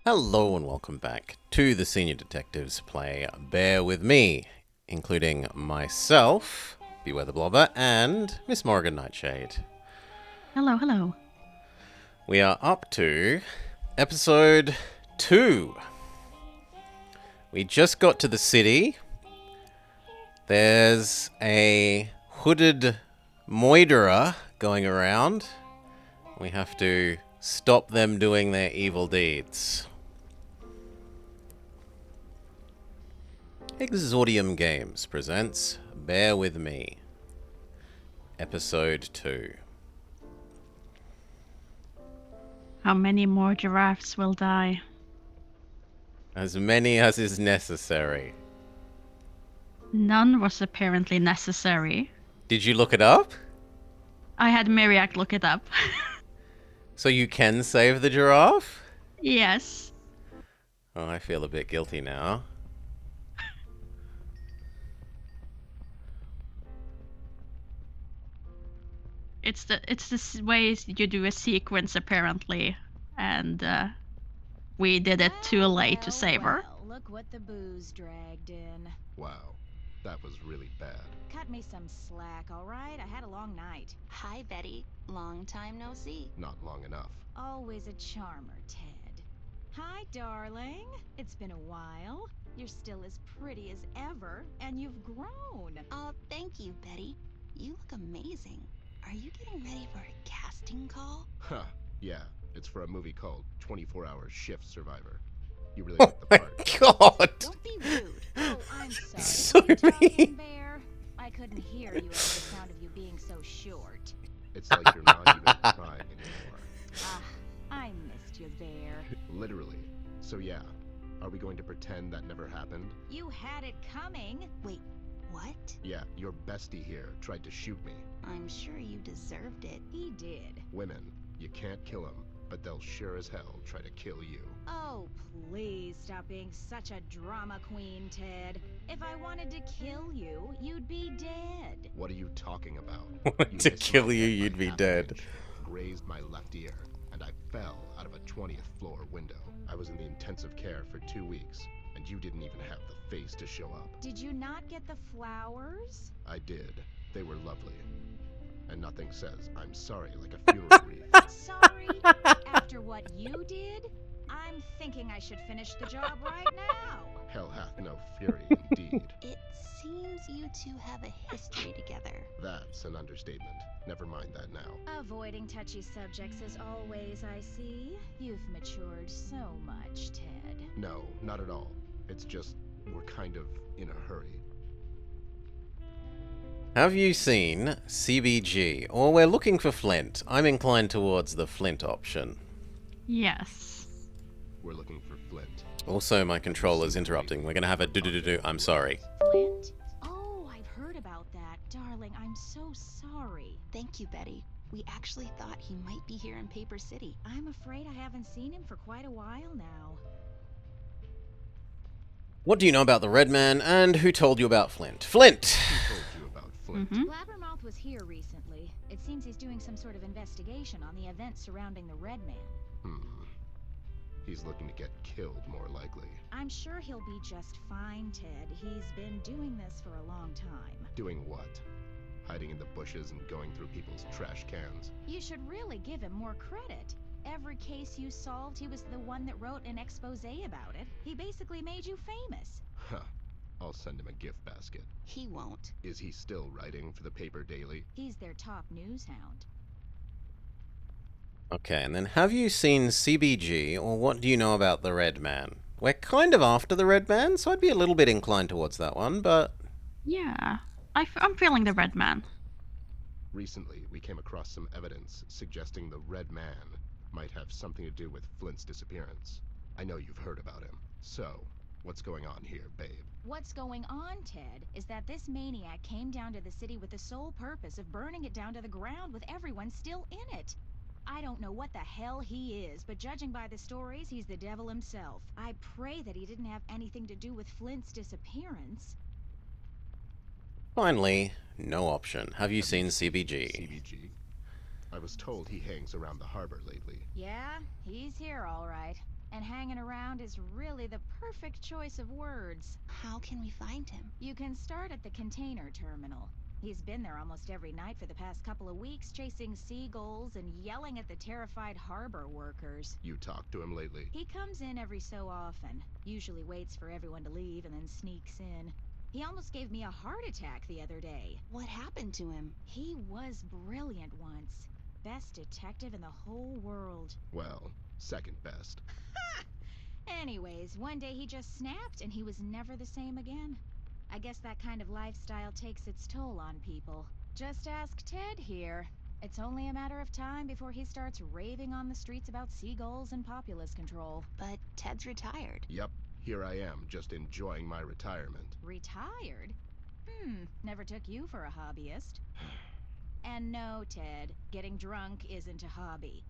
Hello and welcome back to the Senior Detectives Play Bear With Me, including myself, Beware the Blobber, and Miss Morgan Nightshade. Hello, hello. We are up to episode 2. We just got to the city. There's a hooded moiderer going around. We have to stop them doing their evil deeds. Exordium Games presents Bear With Me, Episode 2. How many more giraffes will die? As many as is necessary. None was apparently necessary. Did you look it up? I had Myriak look it up. So you can save the giraffe? Yes. Oh, I feel a bit guilty now. It's the ways you do a sequence apparently, and we did it too late to save her. Well, look what the booze dragged in. Wow, that was really bad. Cut me some slack, all right? I had a long night. Hi, Betty. Long time no see. Not long enough. Always a charmer, Ted. Hi, darling. It's been a while. You're still as pretty as ever, and you've grown. Oh, thank you, Betty. You look amazing. Are you getting ready for a casting call? Huh, yeah, it's for a movie called 24-Hour Shift Survivor. You really Oh like the my part. god! Don't be rude. Oh, I'm sorry. So Were you talking, mean. Bear? I couldn't hear you over the sound of you being so short. It's like you're not even trying anymore. Ah, I missed you, Bear. Literally. So yeah, are we going to pretend that never happened? You had it coming. Wait, what? Yeah, your bestie here tried to shoot me. I'm sure you deserved it. He did. Women, you can't kill them, but they'll sure as hell try to kill you. Oh, please stop being such a drama queen, Ted. If I wanted to kill you, you'd be dead. What are you talking about? Wanted to missed kill my you, head by you'd be half an dead. inch, grazed my left ear, and I fell out of a 20th floor window. I was in the intensive care for 2 weeks, and you didn't even have the face to show up. Did you not get the flowers? I did. They were lovely. And nothing says I'm sorry like a funeral wreath. Sorry? After what you did? I'm thinking I should finish the job right now. Hell hath no fury indeed. It seems you two have a history together. That's an understatement. Never mind that now. Avoiding touchy subjects as always, I see. You've matured so much, Ted. No, not at all. It's just we're kind of in a hurry. Have you seen CBG? Or we're looking for Flint. I'm inclined towards the Flint option. Yes. We're looking for Flint. Also, my controller's interrupting. We're gonna have a do-do-do-do. I'm sorry. Flint? Oh, I've heard about that. Darling, I'm so sorry. Thank you, Betty. We actually thought he might be here in Paper City. I'm afraid I haven't seen him for quite a while now. What do you know about the Red Man, and who told you about Flint? Flint! Who told you about Flint? Mhm. Blabbermouth was here recently. It seems he's doing some sort of investigation on the events surrounding the Red Man. He's looking to get killed, more likely. I'm sure he'll be just fine, Ted. He's been doing this for a long time. Doing what? Hiding in the bushes and going through people's trash cans. You should really give him more credit. Every case you solved, he was the one that wrote an expose about it. He basically made you famous. Huh. I'll send him a gift basket. He won't. Is he still writing for the paper daily? He's their top news hound. Okay, and then have you seen CBG, or what do you know about the Red Man? We're kind of after the Red Man, so I'd be a little bit inclined towards that one, but... Yeah. I'm feeling the red man. Recently, we came across some evidence suggesting the Red Man might have something to do with Flint's disappearance. I know you've heard about him. So, what's going on here, babe? What's going on, Ted, is that this maniac came down to the city with the sole purpose of burning it down to the ground with everyone still in it. I don't know what the hell he is, but judging by the stories, he's the devil himself. I pray that he didn't have anything to do with Flint's disappearance. Finally, no option. Have you seen CBG? CBG? I was told he hangs around the harbor lately. Yeah, he's here all right. And hanging around is really the perfect choice of words. How can we find him? You can start at the container terminal. He's been there almost every night for the past couple of weeks, chasing seagulls and yelling at the terrified harbor workers. You talked to him lately? He comes in every so often, usually waits for everyone to leave and then sneaks in. He almost gave me a heart attack the other day. What happened to him? He was brilliant once. Best detective in the whole world. Well, second best. Anyways, one day he just snapped and he was never the same again. I guess that kind of lifestyle takes its toll on people. Just ask Ted here. It's only a matter of time before he starts raving on the streets about seagulls and populace control. But Ted's retired. Yep, here I am, just enjoying my retirement. Retired? Never took you for a hobbyist. And no, Ted, getting drunk isn't a hobby.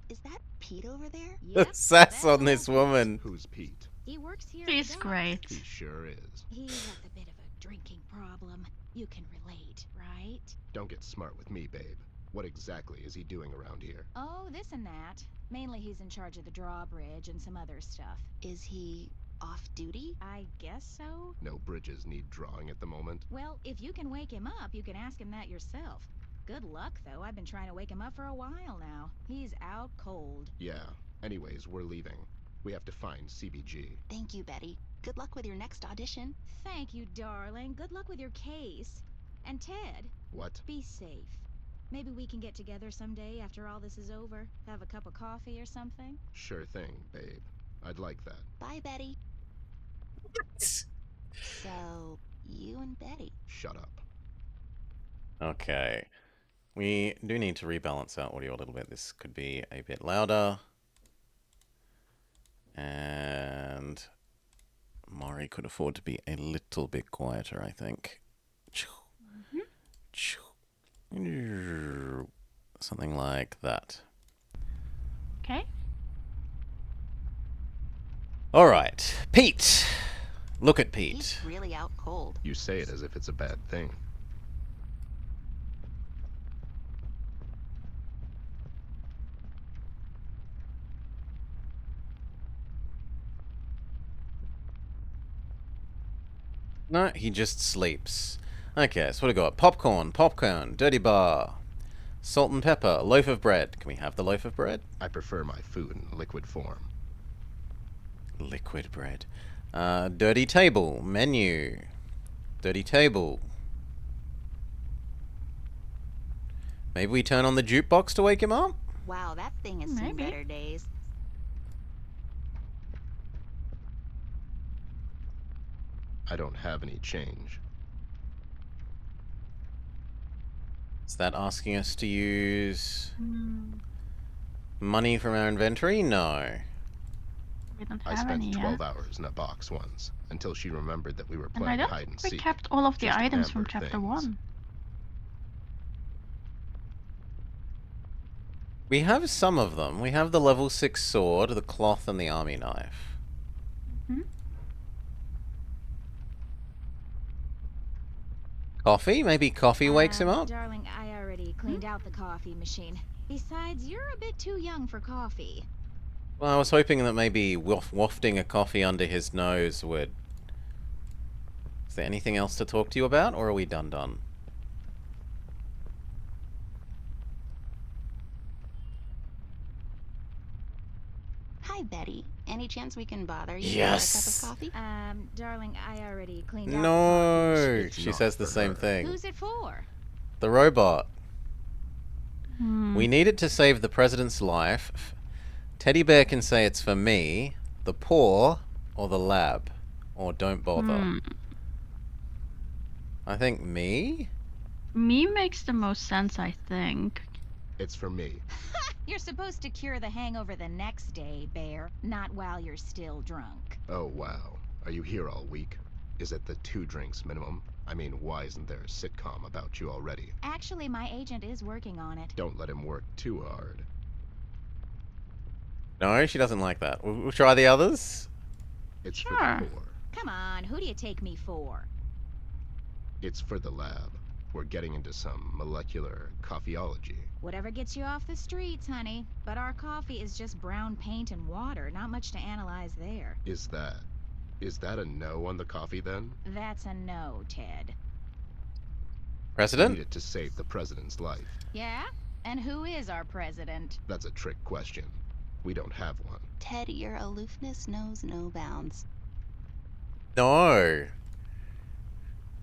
Is that Pete over there? Yep, Sass that's on all this Pete. woman. Who's Pete? He works here. at the He's docks. great. He sure is. He has a bit of a drinking problem. You can relate, right? Don't get smart with me, babe. What exactly is he doing around here? Oh, this and that. Mainly he's in charge of the drawbridge and some other stuff. Is he off duty? I guess so. No bridges need drawing at the moment. Well, if you can wake him up, you can ask him that yourself. Good luck, though. I've been trying to wake him up for a while now. He's out cold. Yeah. Anyways, we're leaving. We have to find CBG. Thank you, Betty. Good luck with your next audition. Thank you, darling. Good luck with your case. And Ted, What? be safe. Maybe we can get together someday after all this is over. Have a cup of coffee or something. Sure thing, babe. I'd like that. Bye, Betty. So, you and Betty. Shut up. Okay. We do need to rebalance our audio a little bit. This could be a bit louder. And Mari could afford to be a little bit quieter, I think. Something like that. Okay. All right. Pete. Look at Pete. He's really out cold. You say it as if it's a bad thing. No, he just sleeps. Okay, so what do we got? Popcorn, dirty bar, salt and pepper, loaf of bread. Can we have the loaf of bread? I prefer my food in liquid form. Liquid bread. Dirty table, menu. Dirty table. Maybe we turn on the jukebox to wake him up? Wow, that thing has seen Maybe. better days. I don't have any change. Is that asking us to use Hmm, money from our inventory? No. we don't I have spent any 12 yet. hours in a box once, until she remembered that we were And I playing don't hide and think we seek. kept all of the Just items from Amber chapter things. 1. We have some of them. We have the level 6 sword, the cloth, and the army knife. Hmm? Coffee? Maybe coffee wakes him up? Darling, I already cleaned out the coffee machine. Besides, you're a bit too young for coffee. Well, I was hoping that maybe wafting a coffee under his nose would... Is there anything else to talk to you about, or are we done? Hi, Betty. Any chance we can bother you Yes. for a cup of coffee? Darling, I already cleaned out the coffee No! machine. It's She not says the for same her. thing. Who's it for? The robot. Hmm. We need it to save the president's life. Teddy Bear can say it's for me, the poor, or the lab. Or don't bother. Hmm. I think me? Me makes the most sense, I think. It's for me. You're supposed to cure the hangover the next day, Bear, not while you're still drunk. Oh, wow. Are you here all week? Is it the 2 drinks minimum? I mean, why isn't there a sitcom about you already? Actually, my agent is working on it. Don't let him work too hard. No, she doesn't like that. We'll try the others. It's Sure. for the poor. Come on, who do you take me for? It's for the lab. We're getting into some molecular coffeeology. Whatever gets you off the streets, honey. But our coffee is just brown paint and water. Not much to analyze there. Is that a no on the coffee then? That's a no, Ted. We President? need it to save the president's life. Yeah? And who is our president? That's a trick question. We don't have one. Ted, your aloofness knows no bounds. No.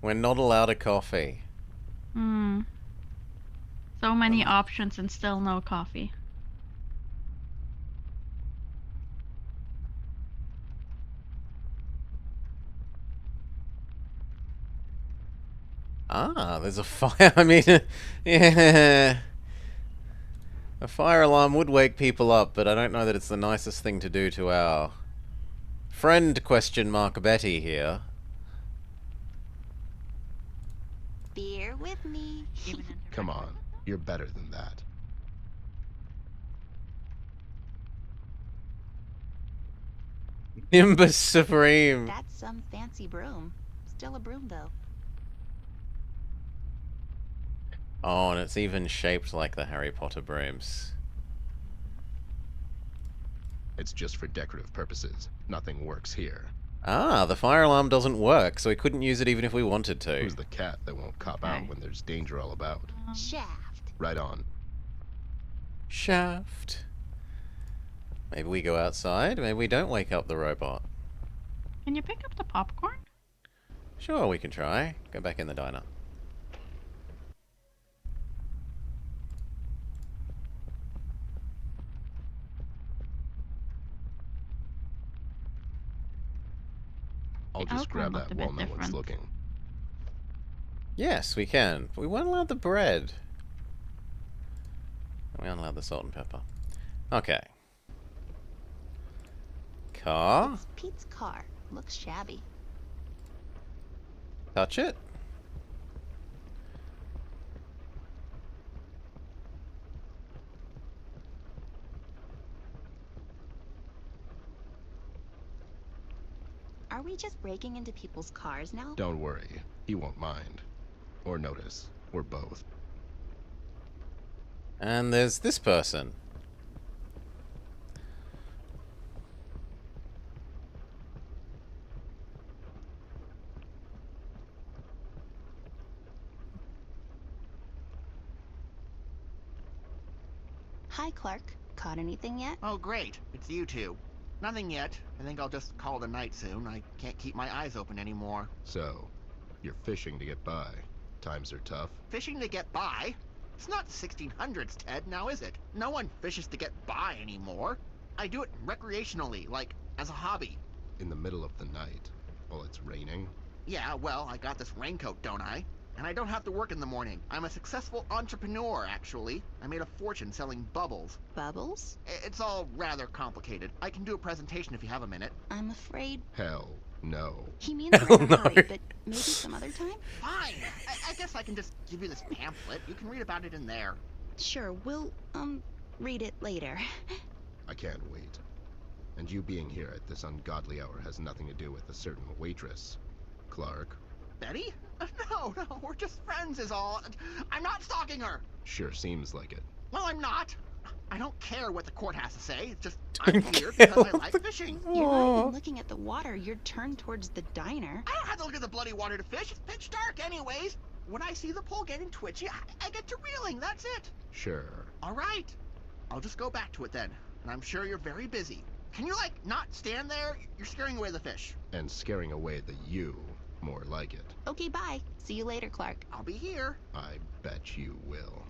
We're not allowed a coffee. Hmm. So many options and still no coffee. Ah, there's a fire. I mean, yeah. A fire alarm would wake people up, but I don't know that it's the nicest thing to do to our friend question mark Betty here. Beer with me. Come on, you're better than that. Nimbus Supreme. That's some fancy broom. Still a broom, though. Oh, and it's even shaped like the Harry Potter brooms. It's just for decorative purposes. Nothing works here. Ah, the fire alarm doesn't work, so we couldn't use it even if we wanted to. Who's the cat that won't cop out when there's danger all about? Shaft. Right on. Shaft. Maybe we go outside, maybe we don't wake up the robot. Can you pick up the popcorn? Sure, we can try. Go back in the diner. I'll The just outcome grab looked that a bit while no one's different. looking. Yes, we can. But we weren't allowed the bread. We aren't allowed the salt and pepper. Okay. Car. It's Pete's car. Looks shabby. Touch it. Are we just breaking into people's cars now? Don't worry, he won't mind. Or notice, or both. And there's this person. Hi, Clark. Caught anything yet? Oh, great. It's you two. Nothing yet. I think I'll just call it a night soon. I can't keep my eyes open anymore. So, you're fishing to get by. Times are tough. Fishing to get by? It's not 1600s, Ted, now is it? No one fishes to get by anymore. I do it recreationally, like, as a hobby. In the middle of the night, while it's raining. Yeah, well, I got this raincoat, don't I? And I don't have to work in the morning. I'm a successful entrepreneur, actually. I made a fortune selling bubbles. Bubbles? It's all rather complicated. I can do a presentation if you have a minute. I'm afraid Hell, no. he means we're in a hurry, but maybe some other time? Fine! I guess I can just give you this pamphlet. You can read about it in there. Sure, we'll, read it later. I can't wait. And you being here at this ungodly hour has nothing to do with a certain waitress. Clark. Betty? No, we're just friends is all. I'm not stalking her! Sure seems like it. Well, I'm not. I don't care what the court has to say. It's just, I'm here because I like fishing. You're not even looking at the water. You're turned towards the diner. I don't have to look at the bloody water to fish. It's pitch dark anyways. When I see the pole getting twitchy, I get to reeling. That's it. Sure. All right. I'll just go back to it then. And I'm sure you're very busy. Can you, like, not stand there? You're scaring away the fish. And scaring away the you. More like it. Okay, bye. See you later, Clark. I'll be here. I bet you will.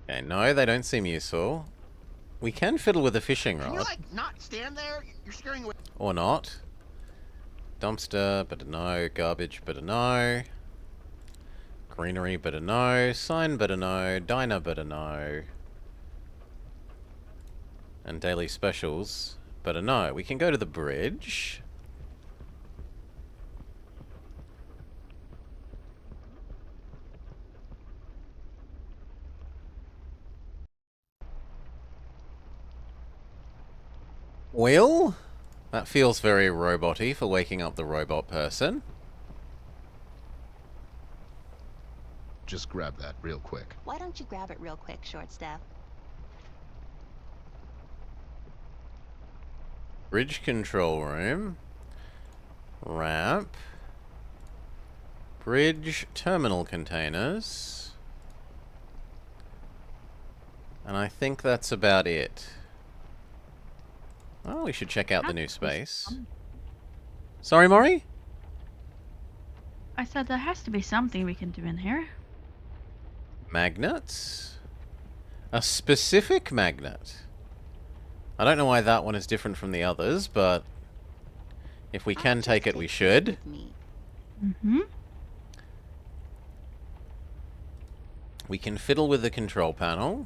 Okay, no, they don't seem useful. We can fiddle with a fishing Can you, rod. like, not stand there? You're scaring away. Or not. Dumpster, but a no. Garbage, but a no. Greenery, but a no. Sign, but a no. Diner, but a no. And daily specials, but a no. We can go to the bridge. Will? That feels very robot-y for waking up the robot person. just grab that real quick. Why don't you grab it real quick, Short Staff? Bridge control room. Ramp. Bridge terminal containers. And I think that's about it. Oh, we should check out the new space. Sorry, Maury? I said there has to be something we can do in here. Magnets? A specific magnet. I don't know why that one is different from the others, but if we can take it, we should. With me. Mm-hmm. We can fiddle with the control panel.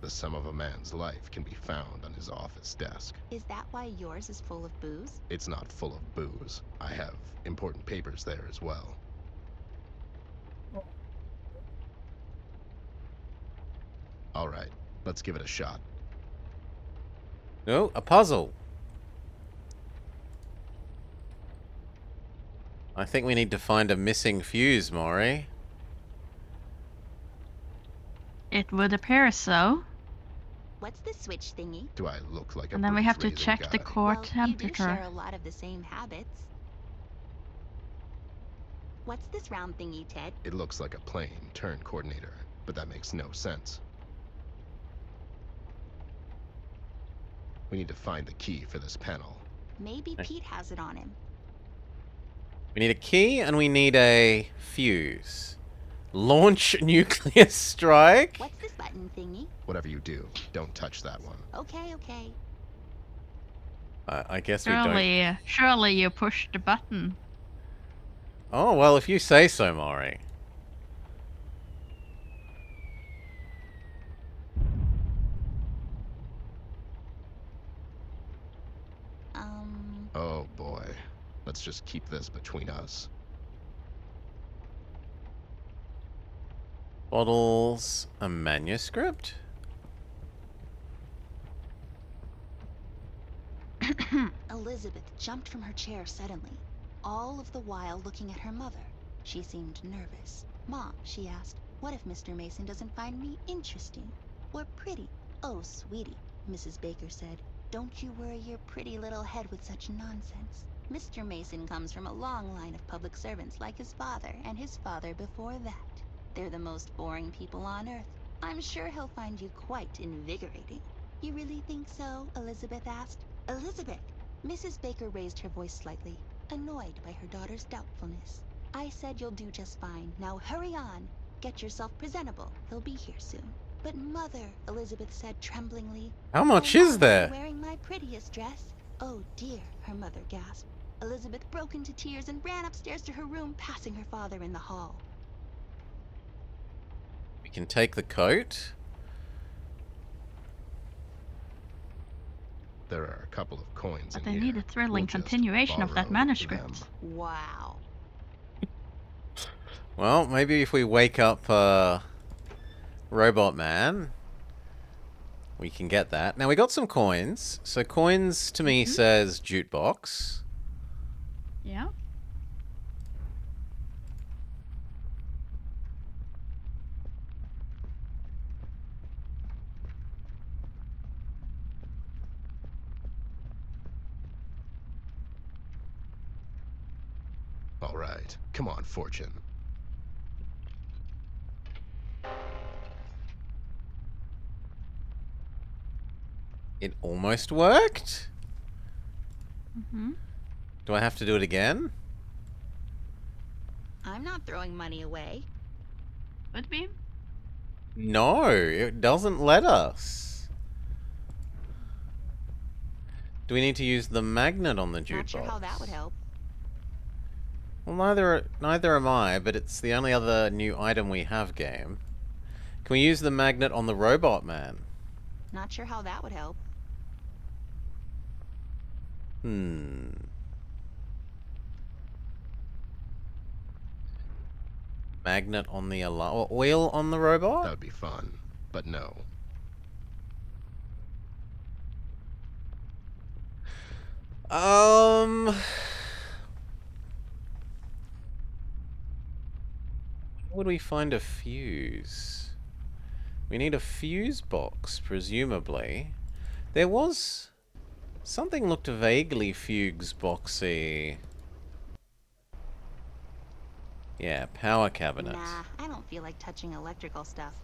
The sum of a man's life can be found on his office desk. Is that why yours is full of booze? It's not full of booze. I have important papers there as well. All right, let's give it a shot. Oh, a puzzle. I think we need to find a missing fuse, Maury. It would appear so. What's the switch thingy? Do I look like a And then we have to booze-raising check the guy? core Well, you do temperature. share a lot of the same habits. What's this round thingy, Ted? It looks like a plane turn coordinator, but that makes no sense. We need to find the key for this panel. Maybe Pete has it on him. We need a key and we need a fuse. Launch nuclear strike? What's this button thingy? Whatever you do, don't touch that one. Okay, okay. I guess we don't... Surely you pushed the button. Oh, well, if you say so, Maury. Oh boy. Let's just keep this between us. Bottles, a manuscript? Elizabeth jumped from her chair suddenly, all of the while looking at her mother. She seemed nervous. Mom, she asked, what if Mr. Mason doesn't find me interesting or pretty? Oh, sweetie, Mrs. Baker said, don't you worry your pretty little head with such nonsense. Mr. Mason comes from a long line of public servants like his father and his father before that. They're the most boring people on earth. I'm sure he'll find you quite invigorating. You really think so? Elizabeth asked. Elizabeth! Mrs. Baker raised her voice slightly, annoyed by her daughter's doubtfulness. I said you'll do just fine. Now hurry on. Get yourself presentable. He'll be here soon. But mother, Elizabeth said tremblingly. How much "Oh, is Mom, there? I'm wearing my prettiest dress. Oh dear, her mother gasped. Elizabeth broke into tears and ran upstairs to her room, passing her father in the hall. We can take the coat. There are a couple of coins But in they here. need a thrilling We'll just continuation of that borrow manuscript. them. Wow. Well, maybe if we wake up Robot Man, we can get that. Now, we got some coins. So coins to me says jukebox. Yeah. All right. Come on, Fortune. It almost worked. Mm-hmm. Do I have to do it again? I'm not throwing money away. Would be. No, it doesn't let us. Do we need to use the magnet on the jukebox? Not sure how that would help. Well, neither am I, but it's the only other new item we have, game. Can we use the magnet on the Robot Man? Not sure how that would help. Magnet on the alarm, or oil on the robot? That would be fun, but no. Where would we find a fuse? We need a fuse box, presumably. There was... something looked vaguely fuse boxy. Yeah, power cabinet. Nah, I don't feel like touching electrical stuff.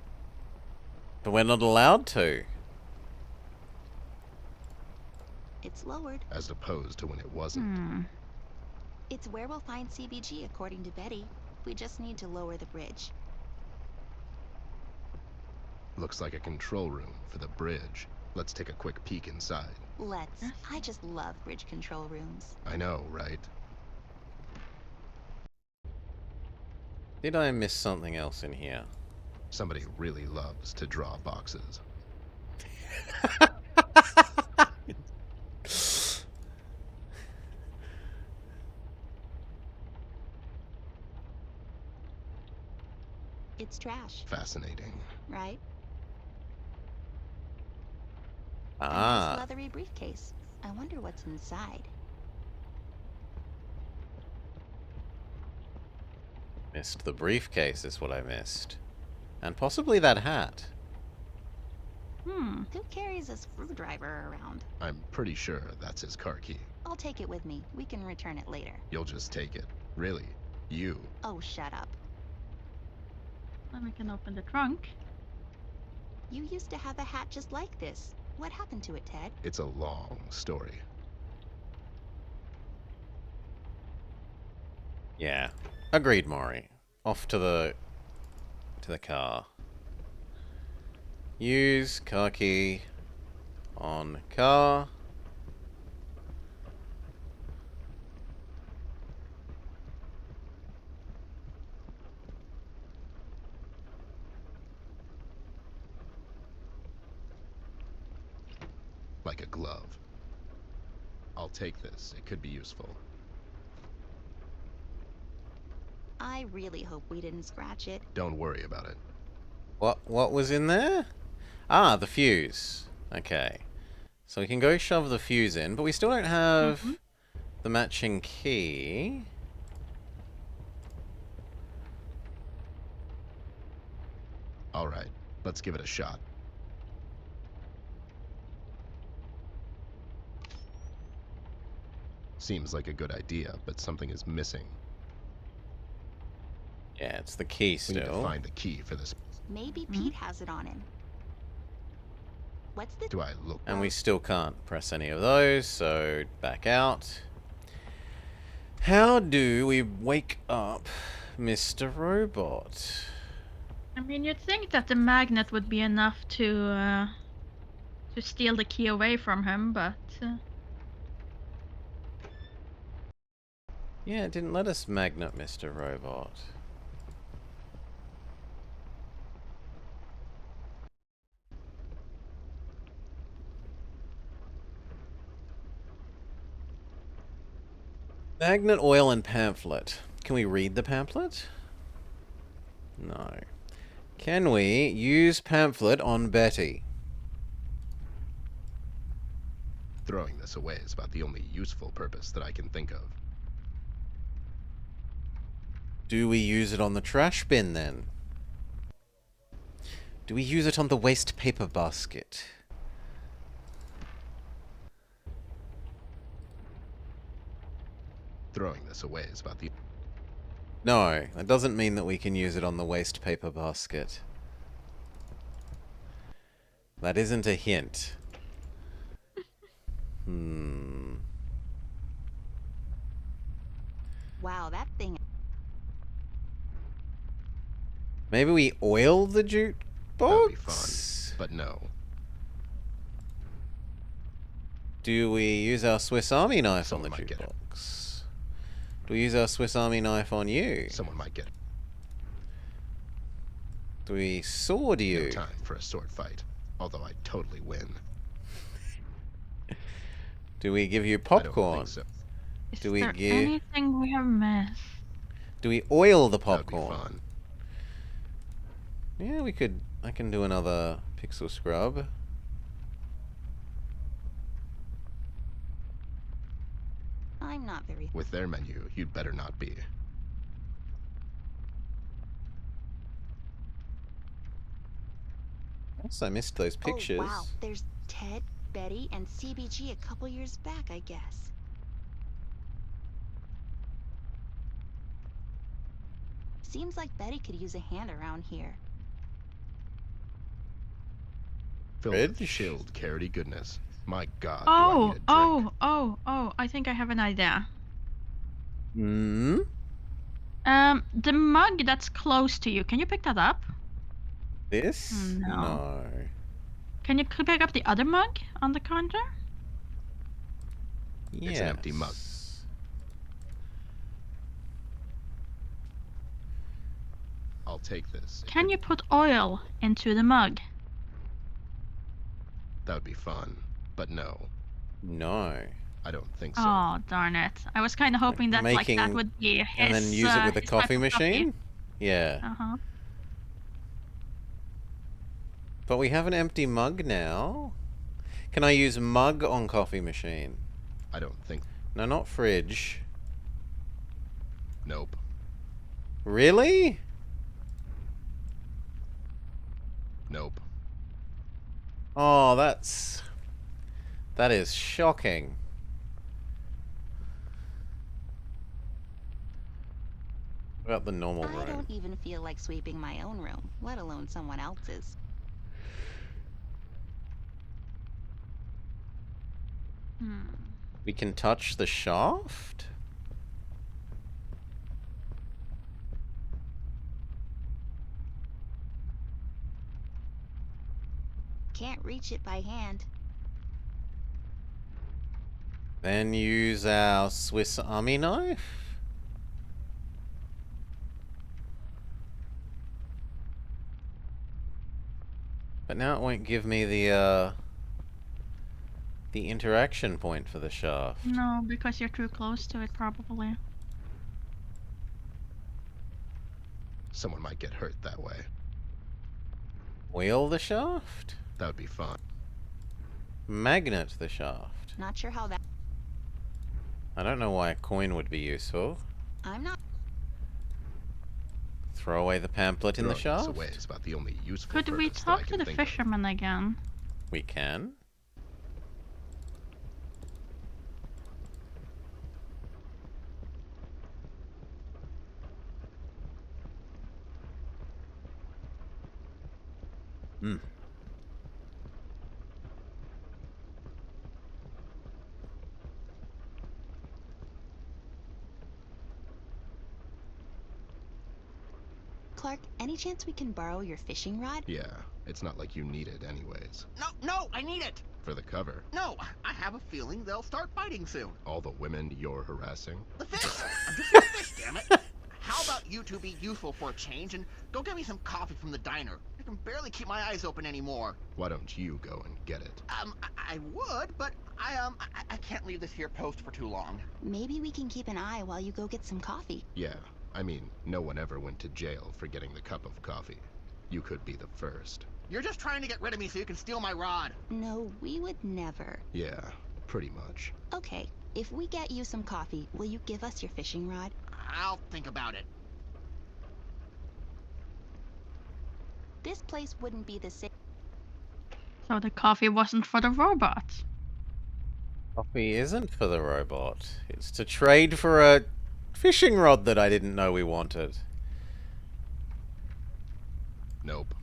But we're not allowed to. It's lowered. As opposed to when it wasn't. Hmm. It's where we'll find CBG, according to Betty. We just need to lower the bridge. Looks like a control room for the bridge. Let's take a quick peek inside. Let's. I just love bridge control rooms. I know, right? Did I miss something else in here? Somebody really loves to draw boxes. It's trash, Fascinating. right? A nice Ah, leathery briefcase. I wonder what's inside. missed the briefcase is what I missed. And possibly that hat. Hmm. Who carries a screwdriver around? I'm pretty sure that's his car key. I'll take it with me. We can return it later. You'll just take it. Really? You? Oh, shut up. Then we can open the trunk. You used to have a hat just like this. What happened to it, Ted? It's a long story. Yeah. Agreed, Maury. Off to the car. Use car key on car. Like a glove. I'll take this. It could be useful. I really hope we didn't scratch it. Don't worry about it. What was in there? Ah, the fuse. Okay. So we can go shove the fuse in, but we still don't have the matching key. Alright, let's give it a shot. Seems like a good idea, but something is missing. Yeah, it's the key We need to still. find the key for this. Maybe Pete has it on him. What's the... Do I look? And we still can't press any of those, so back out. How do we wake up Mr. Robot? I mean, you'd think that the magnet would be enough to steal the key away from him, but Yeah, it didn't let us magnet Mr. Robot. Magnet, oil, and pamphlet. Can we read the pamphlet? No. Can we use pamphlet on Betty? Throwing this away is about the only useful purpose that I can think of. Do we use it on the trash bin then? Do we use it on the waste paper basket? Throwing this away is about the... No, that doesn't mean that we can use it on the waste paper basket. That isn't a hint. Wow, that thing... Maybe we oil the jukebox? That'd be fun, but no. Do we use our Swiss Army knife Someone on the might get it. jukebox? Do we use our Swiss Army knife on you? Someone might get Do we sword no you? time for a sword fight. Although I'd totally win. Do we give you I don't popcorn? think so. is Do we there give- anything we have missed? Do we oil the That'd be popcorn? fun. Yeah, we could. I can do another pixel scrub. I'm not very... With their menu, you'd better not be. Yes, I missed those pictures. Oh, wow. There's Ted, Betty, and CBG a couple years back, I guess. Seems like Betty could use a hand around here. Filled with Fridge? chilled carroty goodness. My God, do I need a drink. Oh, I think I have an idea. Hmm? The mug that's close to you, can you pick that up? This? No. No. Can you pick up the other mug on the counter? It's an empty mug. Yes. I'll take this. Can you put oil into the mug? That would be fun. But no, No. I don't think so. Oh, darn it. I was kind of hoping that like that Making- would be his, And then use it with a his type coffee of machine? Yeah. Uh-huh. But we have an empty mug now. Can I use mug on coffee machine? I don't think. No, not fridge. Nope. Really? Nope. Oh, that is shocking. What about the normal I room? don't even feel like sweeping my own room, let alone someone else's. Hmm. We can touch the shaft? Can't reach it by hand. Then use our Swiss Army knife? But now it won't give me the interaction point for the shaft. No, because you're too close to it, probably. Someone might get hurt that way. Wheel the shaft? That would be fun. Magnet the shaft? Not sure how that. I don't know why a coin would be useful. I'm not. Throw away the pamphlet in the Throwing this shaft? away is about the only useful Could we purpose that I talk to can the think of. fisherman again? We can. Hmm. Clark, any chance we can borrow your fishing rod? Yeah, it's not like you need it anyways. No, I need it. For the cover. No, I have a feeling they'll start biting soon. All the women you're harassing. The fish. I'm just a fish, damn it. How about you two be useful for a change and go get me some coffee from the diner? I can barely keep my eyes open anymore. Why don't you go and get it? I would, but I can't leave this here post for too long. Maybe we can keep an eye while you go get some coffee. Yeah, I mean, no one ever went to jail for getting the cup of coffee. You could be the first. You're just trying to get rid of me so you can steal my rod. No, we would never. Yeah, pretty much. Okay, if we get you some coffee, will you give us your fishing rod? I'll think about it. This place wouldn't be the same. So the coffee wasn't for the robot. Coffee isn't for the robot. It's to trade for a fishing rod that I didn't know we wanted. Nope.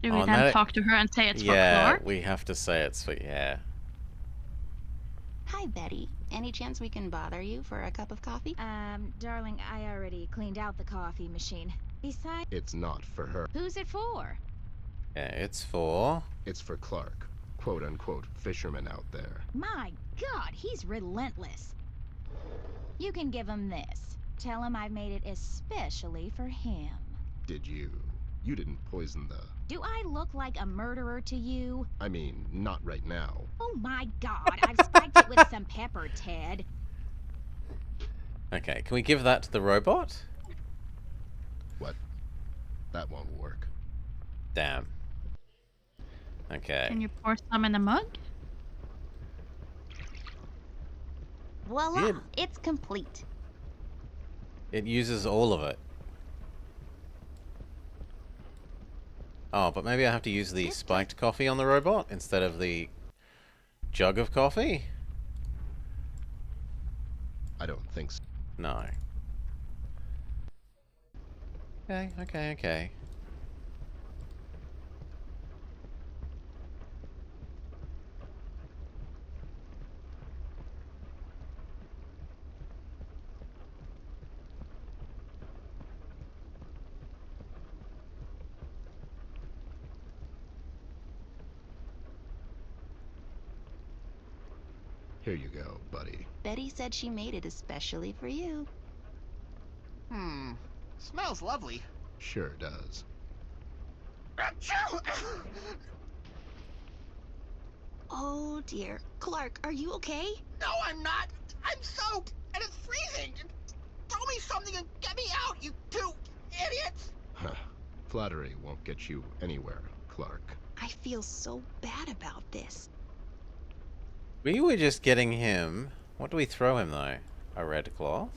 Do we Oh, then no. talk to her and say it's for Yeah, Clark? we have to say it's for, yeah. Hi, Betty. Any chance we can bother you for a cup of coffee? Darling, I already cleaned out the coffee machine. Besides, It's not for her. who's it for? Yeah, it's for... It's for Clark. Quote unquote fisherman out there. My God, he's relentless. You can give him this. Tell him I've made it especially for him. Did you? You didn't poison the... Do I look like a murderer to you? I mean, not right now. Oh my God, I've spiked it with some pepper, Ted. Okay, can we give that to the robot? What? That won't work. Damn. Okay. Can you pour some in the mug? Voila! Yeah. It's complete. It uses all of it. Oh, but maybe I have to use the spiked coffee on the robot instead of the jug of coffee? I don't think so. No. Okay. Here you go, buddy. Betty said she made it especially for you. Smells lovely. Sure does. Achoo! Oh dear. Clark, are you okay? No, I'm not. I'm soaked, and it's freezing. Throw me something and get me out, you two idiots! Huh. Flattery won't get you anywhere, Clark. I feel so bad about this. We were just getting him... What do we throw him, though? A red claw?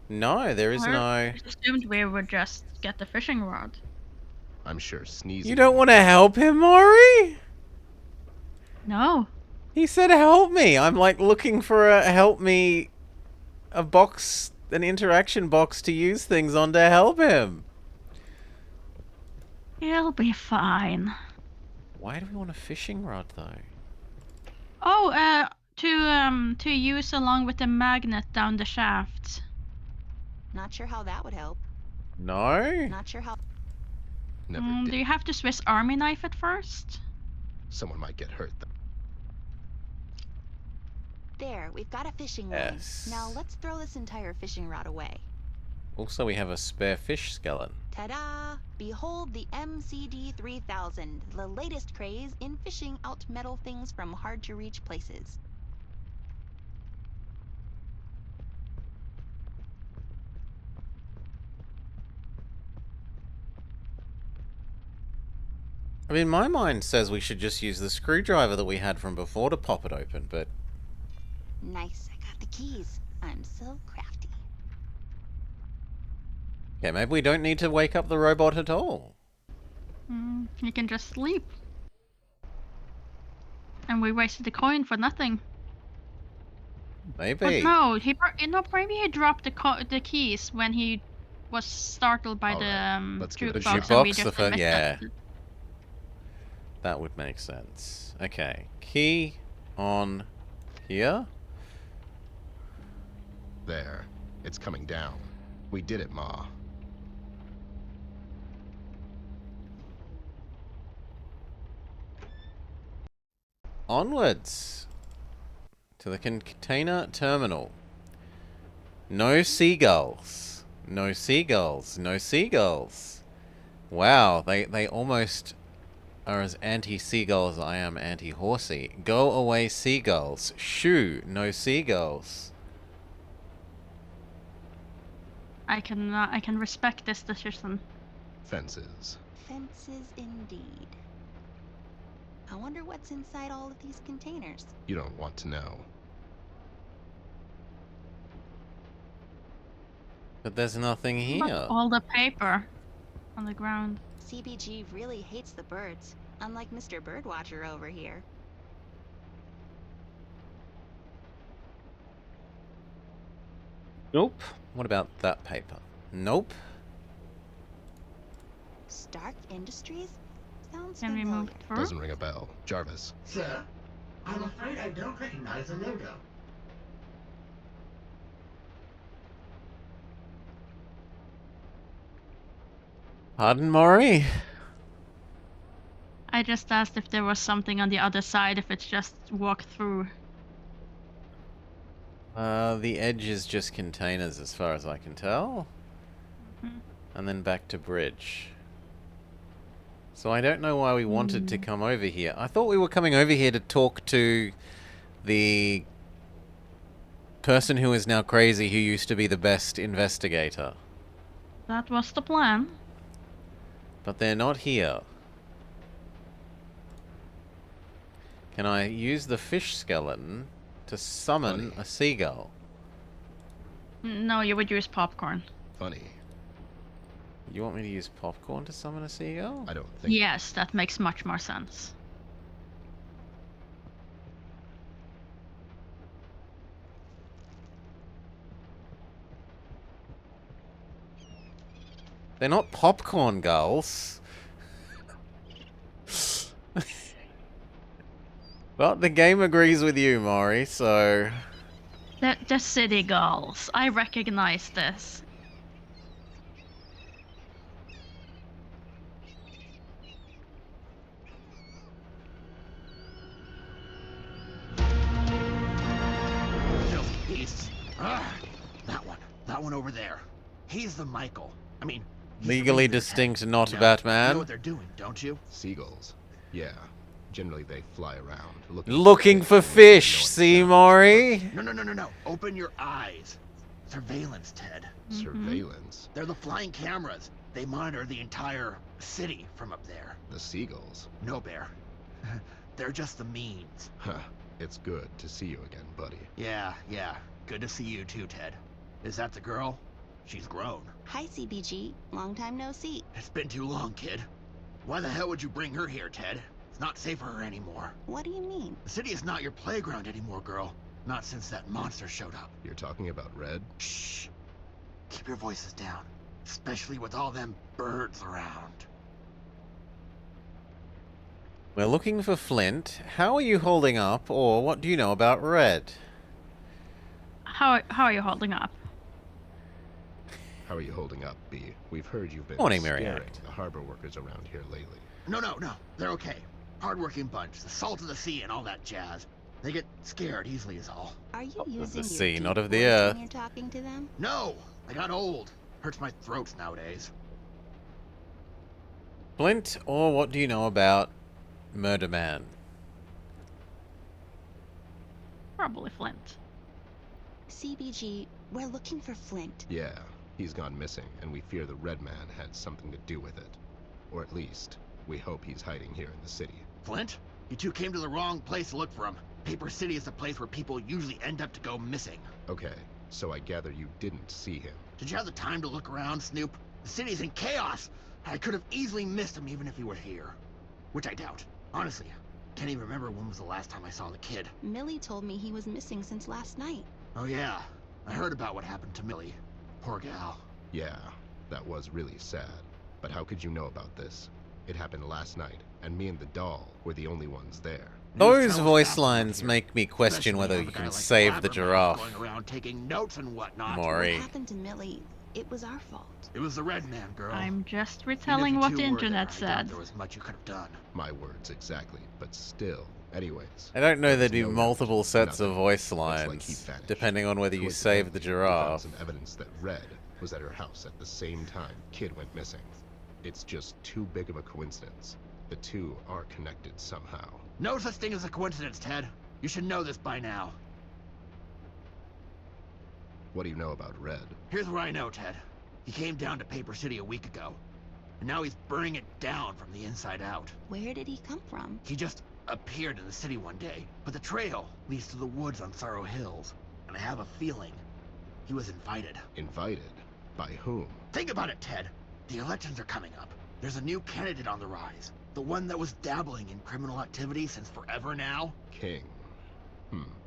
No, there is no... I assumed we would just get the fishing rod. I'm sure sneezing... You don't want to help him, Maury? No. He said help me. I'm like looking for a help me... A box... An interaction box to use things on to help him. He'll be fine. Why do we want a fishing rod, though? Oh, to use along with the magnet down the shaft. Not sure how that would help. No? Not sure how. Never Do did. you have to Swiss Army knife it first? Someone might get hurt, though. There, we've got a fishing ring. Yes. Now let's throw this entire fishing rod away. Also, we have a spare fish skeleton. Ta-da! Behold the MCD 3000, the latest craze in fishing out metal things from hard-to-reach places. I mean, my mind says we should just use the screwdriver that we had from before to pop it open, but... Nice, I got the keys. I'm so crafty. Yeah, maybe we don't need to wake up the robot at all. You can just sleep. And we wasted the coin for nothing. Maybe. But no, maybe he dropped the keys when he was startled by All the right, let's give it a jukebox, shot. and we Jukebox, just the missed yeah. it. That would make sense. Okay, key on here. There. It's coming down. We did it, Ma. Onwards to the container terminal. No seagulls. No seagulls. No seagulls. Wow, they almost are as anti-seagull as I am anti-horsey. Go away, seagulls. Shoo, no seagulls. I can respect this decision. Fences. Fences indeed. I wonder what's inside all of these containers. You don't want to know. But there's nothing But here. all the paper on the ground. CBG really hates the birds, unlike Mr. Birdwatcher over here. Nope. What about that paper? Nope. Stark Industries? Sounds Can we familiar. move through? Doesn't ring a bell. Jarvis. Sir, I'm afraid I don't recognize the logo. Pardon, Maury? I just asked if there was something on the other side, if it's just walk through. The edge is just containers as far as I can tell. Mhm. And then back to bridge. So I don't know why we wanted to come over here. I thought we were coming over here to talk to the person who is now crazy, who used to be the best investigator. That was the plan. But they're not here. Can I use the fish skeleton to summon Funny. a seagull? No, you would use popcorn. Funny. You want me to use popcorn to summon a seagull? I don't think... Yes, that makes much more sense. They're not popcorn gulls. But the game agrees with you, Maury, so... The city gulls. I recognize this. Filthy beasts. Ah, that one over there. He's the Michael. I mean, he's the Legally Ranger, Ted. distinct, not You know- Batman. You know what they're doing, don't you? Seagulls. Yeah. Generally they fly around, Looking for fish, see, Maury? No. Open your eyes. Surveillance, Ted. Surveillance. They're the flying cameras. They monitor the entire city from up there. The seagulls. No, Bear. They're just the means. Huh. It's good to see you again, buddy. Yeah. Good to see you too, Ted. Is that the girl? She's grown. Hi, CBG. Long time no see. It's been too long, kid. Why the hell would you bring her here, Ted? It's not safe for her anymore. What do you mean? The city is not your playground anymore, girl. Not since that monster showed up. You're talking about Red? Shh. Keep your voices down. Especially with all them birds around. We're looking for Flint. How are you holding up, or what do you know about Red? How are you holding up? How are you holding up, B? We've heard you've been Morning, scaring Mariac. the harbor workers around here lately. No. They're okay. Hardworking bunch. The salt of the sea and all that jazz. They get scared easily is all. Are you Of the using your sea, deep not of the voice earth. when you're talking to them? No! I got old. Hurts my throat nowadays. Flint, or what do you know about Murder Man? Probably Flint. CBG, we're looking for Flint. Yeah, he's gone missing, and we fear the Red Man had something to do with it. Or at least, we hope he's hiding here in the city. Flint? You two came to the wrong place to look for him. Paper City is the place where people usually end up to go missing. Okay, so I gather you didn't see him. Did you have the time to look around, Snoop? The city's in chaos! I could have easily missed him even if he were here. Which I doubt. Honestly, can't even remember when was the last time I saw the kid. Millie told me he was missing since last night. Oh yeah, I heard about what happened to Millie. Poor gal. Yeah, that was really sad. But how could you know about this? It happened last night, and me and the doll were the only ones there. Those News voice travels around lines here. make me question Especially whether have you a guy can like save the Blabbermouth giraffe. Going around taking notes and whatnot. Maury. What happened to Millie? It was our fault. It was the Red Man, girl. I'm just Even if retelling you what two the were internet there, I doubt said. there was much you could have done. My words exactly, but still. Anyways. I don't know there there'd was be no multiple evidence, sets of nothing. voice Looks like he lines, vanished. depending on whether you save the Coincidentally, we found giraffe. some evidence that Red was at her house at the same time Kid went missing. It's just too big of a coincidence. The two are connected somehow. No such thing as a coincidence, Ted. You should know this by now. What do you know about Red? Here's what I know, Ted. He came down to Paper City a week ago, and now he's burning it down from the inside out. Where did he come from? He just appeared in the city one day, but the trail leads to the woods on Sorrow Hills, and I have a feeling he was invited. Invited? By whom? Think about it, Ted. The elections are coming up. There's a new candidate on the rise. The one that was dabbling in criminal activity since forever now. King.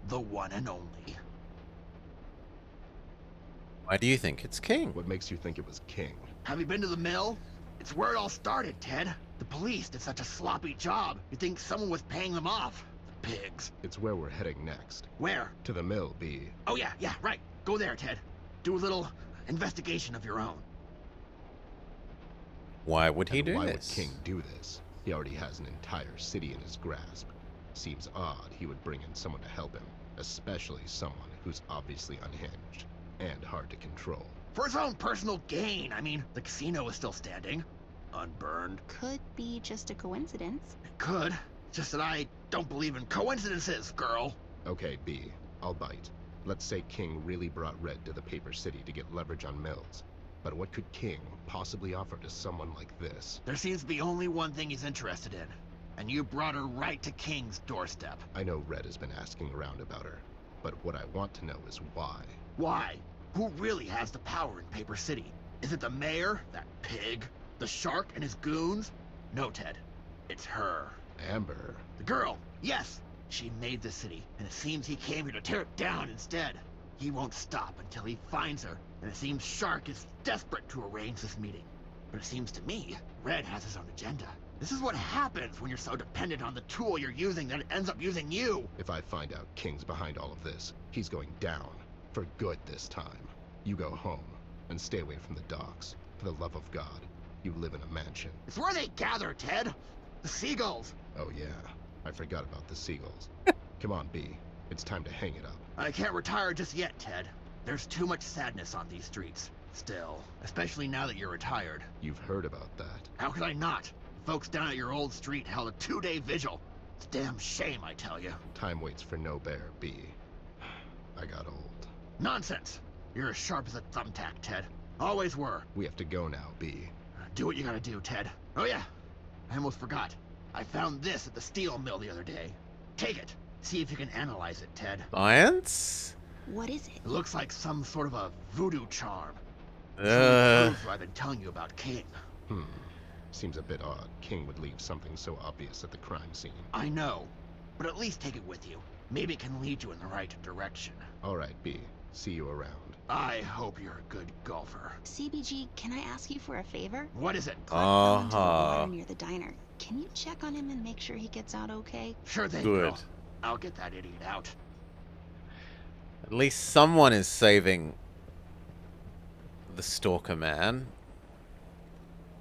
The one and only. Why do you think it's King? What makes you think it was King? Have you been to the mill? It's where it all started, Ted. The police did such a sloppy job. You'd think someone was paying them off. The pigs. It's where we're heading next. Where? To the mill, B. Oh yeah, right. Go there, Ted. Do a little investigation of your own. Why would he And do why this? would King do this? He already has an entire city in his grasp. Seems odd he would bring in someone to help him, especially someone who's obviously unhinged and hard to control. For his own personal gain. I mean, the casino is still standing. Unburned. Could be just a coincidence. It could. Just that I don't believe in coincidences, girl. Okay, B. I'll bite. Let's say King really brought Red to the Paper City to get leverage on Mills. But what could King possibly offer to someone like this? There seems to be only one thing he's interested in. And you brought her right to King's doorstep. I know Red has been asking around about her, but what I want to know is why. Why? Who really has the power in Paper City? Is it the mayor, that pig, the shark and his goons? No, Ted. It's her. Amber. The girl, yes. She made the city, and it seems he came here to tear it down instead. He won't stop until he finds her, and it seems Shark is desperate to arrange this meeting. But it seems to me, Red has his own agenda. This is what happens when you're so dependent on the tool you're using that it ends up using you. If I find out King's behind all of this, he's going down. For good this time. You go home, and stay away from the docks. For the love of God, you live in a mansion. It's where they gather, Ted. The seagulls. Oh yeah, I forgot about the seagulls. Come on, B. It's time to hang it up. I can't retire just yet, Ted. There's too much sadness on these streets. Still. Especially now that you're retired. You've heard about that. How could I not? Folks down at your old street held a 2-day vigil. It's a damn shame, I tell you. Time waits for no bear, B. I got old. Nonsense. You're as sharp as a thumbtack, Ted. Always were. We have to go now, B. Do what you gotta do, Ted. Oh yeah, I almost forgot. I found this at the steel mill the other day. Take it. See if you can analyze it, Ted. Science? What is it? It looks like some sort of a voodoo charm. Uh, Proof I've been telling you about King. Seems a bit odd. King would leave something so obvious at the crime scene. I know, but at least take it with you. Maybe it can lead you in the right direction. All right, B. See you around. I hope you're a good golfer. CBG, can I ask you for a favor? What is it? Clive fell into the Uh-huh. water near the diner. Can you check on him and make sure he gets out okay? Sure thing, Good. girl. I'll get that idiot out. At least someone is saving the stalker man.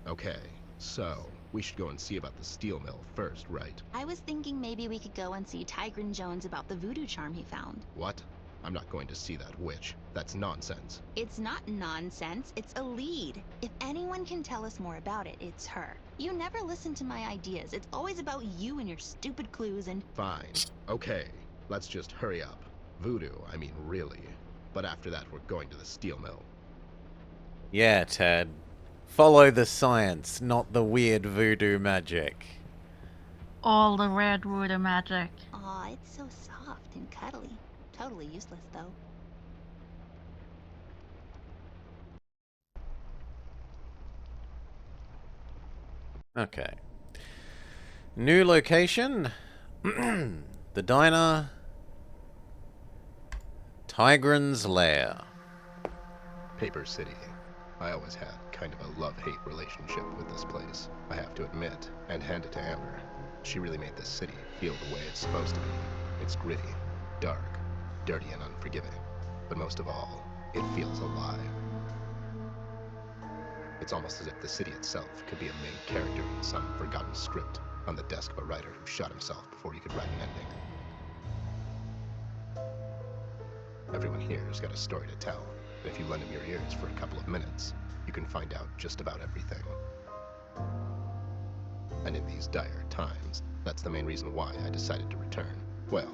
Okay, so we should go and see about the steel mill first, right? I was thinking maybe we could go and see Tigran Jones about the voodoo charm he found. What? I'm not going to see that witch. That's nonsense. It's not nonsense, it's a lead. If anyone can tell us more about it, it's her. You never listen to my ideas. It's always about you and your stupid clues and... Fine. Okay, let's just hurry up. Voodoo, I mean really. But after that, we're going to the steel mill. Yeah, Ted. Follow the science, not the weird voodoo magic. All the red voodoo magic. Aw, it's so soft and cuddly. Totally useless, though. Okay. New location. The diner. Tigran's Lair. Paper City. I always had kind of a love-hate relationship with this place. I have to admit, and hand it to Amber. She really made this city feel the way it's supposed to be. It's gritty, dark, dirty and unforgiving. But most of all, it feels alive. It's almost as if the city itself could be a main character in some forgotten script on the desk of a writer who shot himself before he could write an ending. Everyone here's got a story to tell. If you lend him your ears for a couple of minutes, you can find out just about everything. And in these dire times, that's the main reason why I decided to return. Well,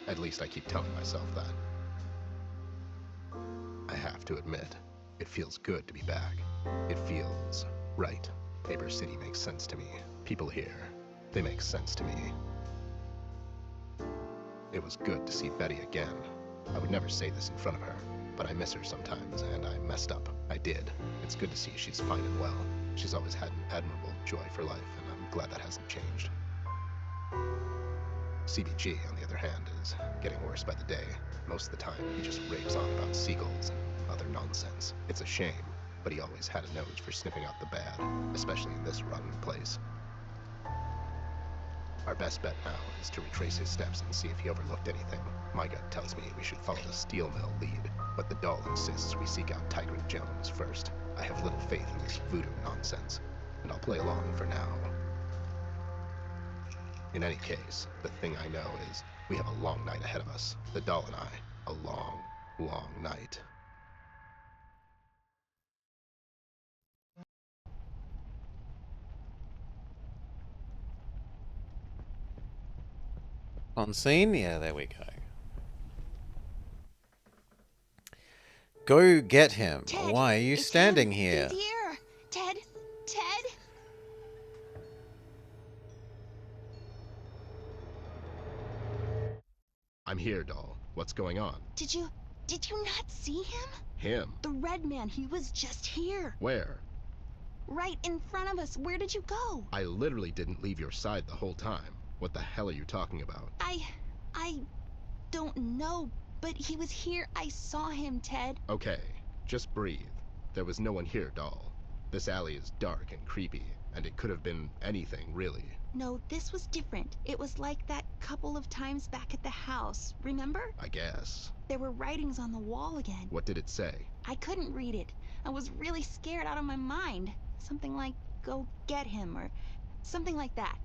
at least I keep telling myself that. I have to admit, it feels good to be back. It feels right. Paper City makes sense to me. People here, they make sense to me. It was good to see Betty again. I would never say this in front of her, but I miss her sometimes, and I messed up. I did. It's good to see she's fine and well. She's always had an admirable joy for life, and I'm glad that hasn't changed. CBG, on the other hand, is getting worse by the day. Most of the time, he just raves on about seagulls and other nonsense. It's a shame, but he always had a nose for sniffing out the bad, especially in this rotten place. Our best bet now is to retrace his steps and see if he overlooked anything. My gut tells me we should follow the steel mill lead, but the doll insists we seek out Tigran Jones first. I have little faith in this voodoo nonsense, and I'll play along for now. In any case, the thing I know is we have a long night ahead of us. The doll and I. A long, long night. On scene? Yeah, there we go. Go get him. Ted, Why are you it's standing him. here? He's here. Ted. Ted. I'm here, doll. What's going on? Did you Did you not see him? Him? The red man, he was just here. Where? Right in front of us. Where did you go? I literally didn't leave your side the whole time. What the hell are you talking about? I don't know, but he was here. I saw him, Ted. Okay, just breathe. There was no one here, doll. This alley is dark and creepy, and it could have been anything, really. No, this was different. It was like that couple of times back at the house. Remember? I guess. There were writings on the wall again. What did it say? I couldn't read it. I was really scared out of my mind. Something like, go get him, or something like that.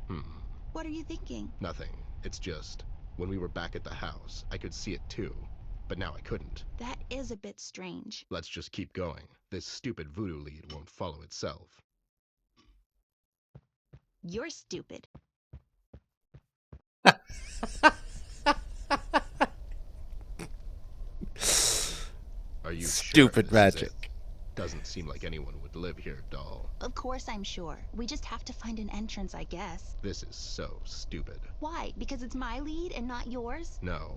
What are you thinking? Nothing. It's just, when we were back at the house, I could see it too. But now I couldn't. That is a bit strange. Let's just keep going. This stupid voodoo lead won't follow itself. You're stupid. Are you Stupid sure this is magic. it? Doesn't seem like anyone would live here, doll. Of course I'm sure. We just have to find an entrance, I guess. This is so stupid. Why? Because it's my lead and not yours? No,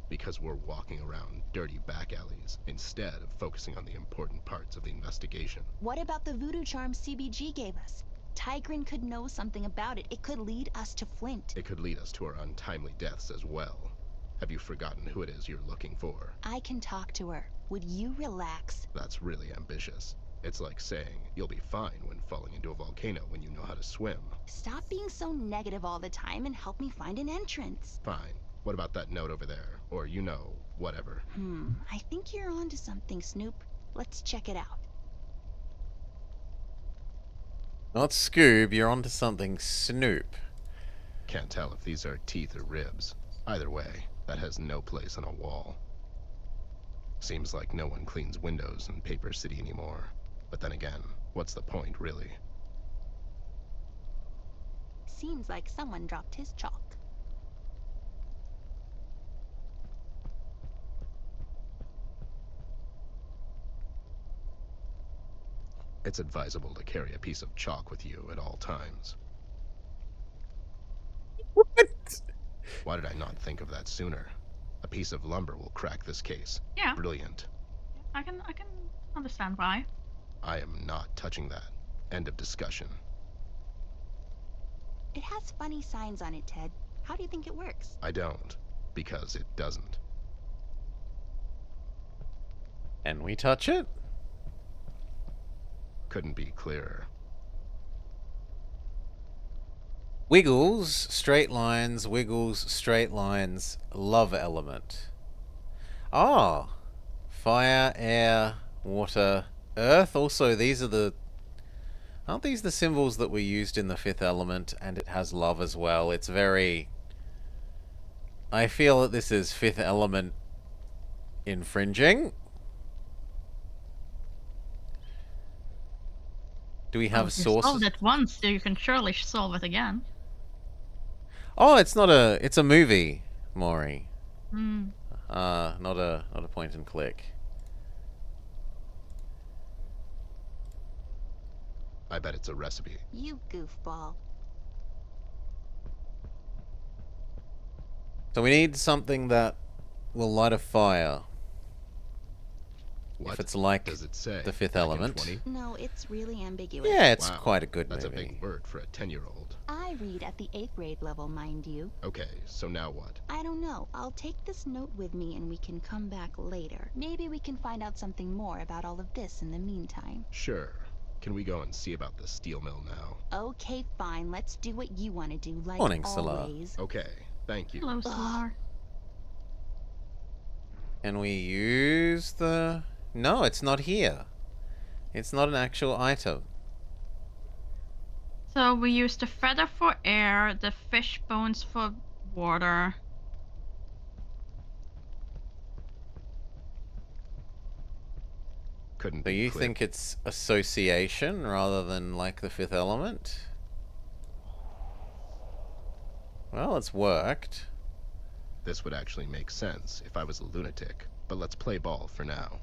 because we're walking around dirty back alleys instead of focusing on the important parts of the investigation. What about the voodoo charm CBG gave us? Tigrin could know something about it. It could lead us to Flint. It could lead us to our untimely deaths as well. Have you forgotten who it is you're looking for? I can talk to her. Would you relax? That's really ambitious. It's like saying you'll be fine when falling into a volcano when you know how to swim. Stop being so negative all the time and help me find an entrance. Fine. What about that note over there? Or, you know, whatever. I think you're onto something, Snoop. Let's check it out. Not Scoob, you're onto something, Snoop. Can't tell if these are teeth or ribs. Either way, that has no place on a wall. Seems like no one cleans windows in Paper City anymore. But then again, what's the point, really? Seems like someone dropped his chalk. It's advisable to carry a piece of chalk with you at all times. What? Why did I not think of that sooner? A piece of lumber will crack this case. Yeah, Brilliant. I can understand why. I am not touching that. End of discussion. It has funny signs on it, Ted. How do you think it works? I don't. Because it doesn't. Can we touch it? Couldn't be clearer. Wiggles, straight lines, love element. Ah, fire, air, water, earth. Also, these are the... Aren't these the symbols that were used in the Fifth Element? And it has love as well. It's very... I feel that this is Fifth Element infringing. Do we have You sources? solved it once, so you can surely solve it again. Oh, it's not a... It's a movie, Maury. Hmm. Not a point and click. I bet it's a recipe. You goofball. So we need something that will light a fire. What If it's like does it say? the Fifth Back in Element. 20? No, it's really ambiguous. Yeah, it's Wow, quite a good That's movie. a big word for a 10-year-old. I read at the 8th grade level, mind you. Okay, so now what? I don't know. I'll take this note with me and we can come back later. Maybe we can find out something more about all of this in the meantime. Sure. Can we go and see about the steel mill now? Okay, fine. Let's do what you want to do, like Morning, Salar. always. Okay, thank you. Hello, Solar. Can we use the... No, it's not here. It's not an actual item. So we use the feather for air, the fish bones for water. Couldn't So be you clear. think it's association rather than like the Fifth Element? Well, it's worked. This would actually make sense if I was a lunatic, but let's play ball for now.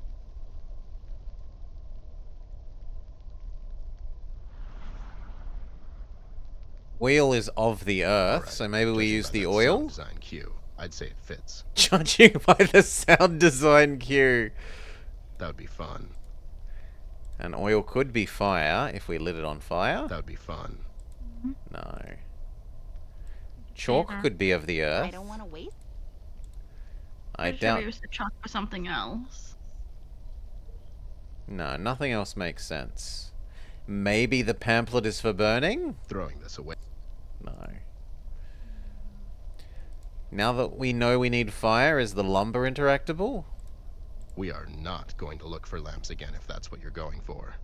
Wheel is of the earth, Alright, so maybe we judging use by the that oil? sound design cue, I'd say it fits. Judging by the sound design cue. That would be fun. And oil could be fire if we lit it on fire. That would be fun. No. Chalk Yeah. could be of the I earth. don't want to waste. I Should doubt. we use the chalk for something else? No, nothing else makes sense. Maybe the pamphlet is for burning? Throwing this away. No. Now that we know we need fire, is the lumber interactable? We are not going to look for lamps again if that's what you're going for.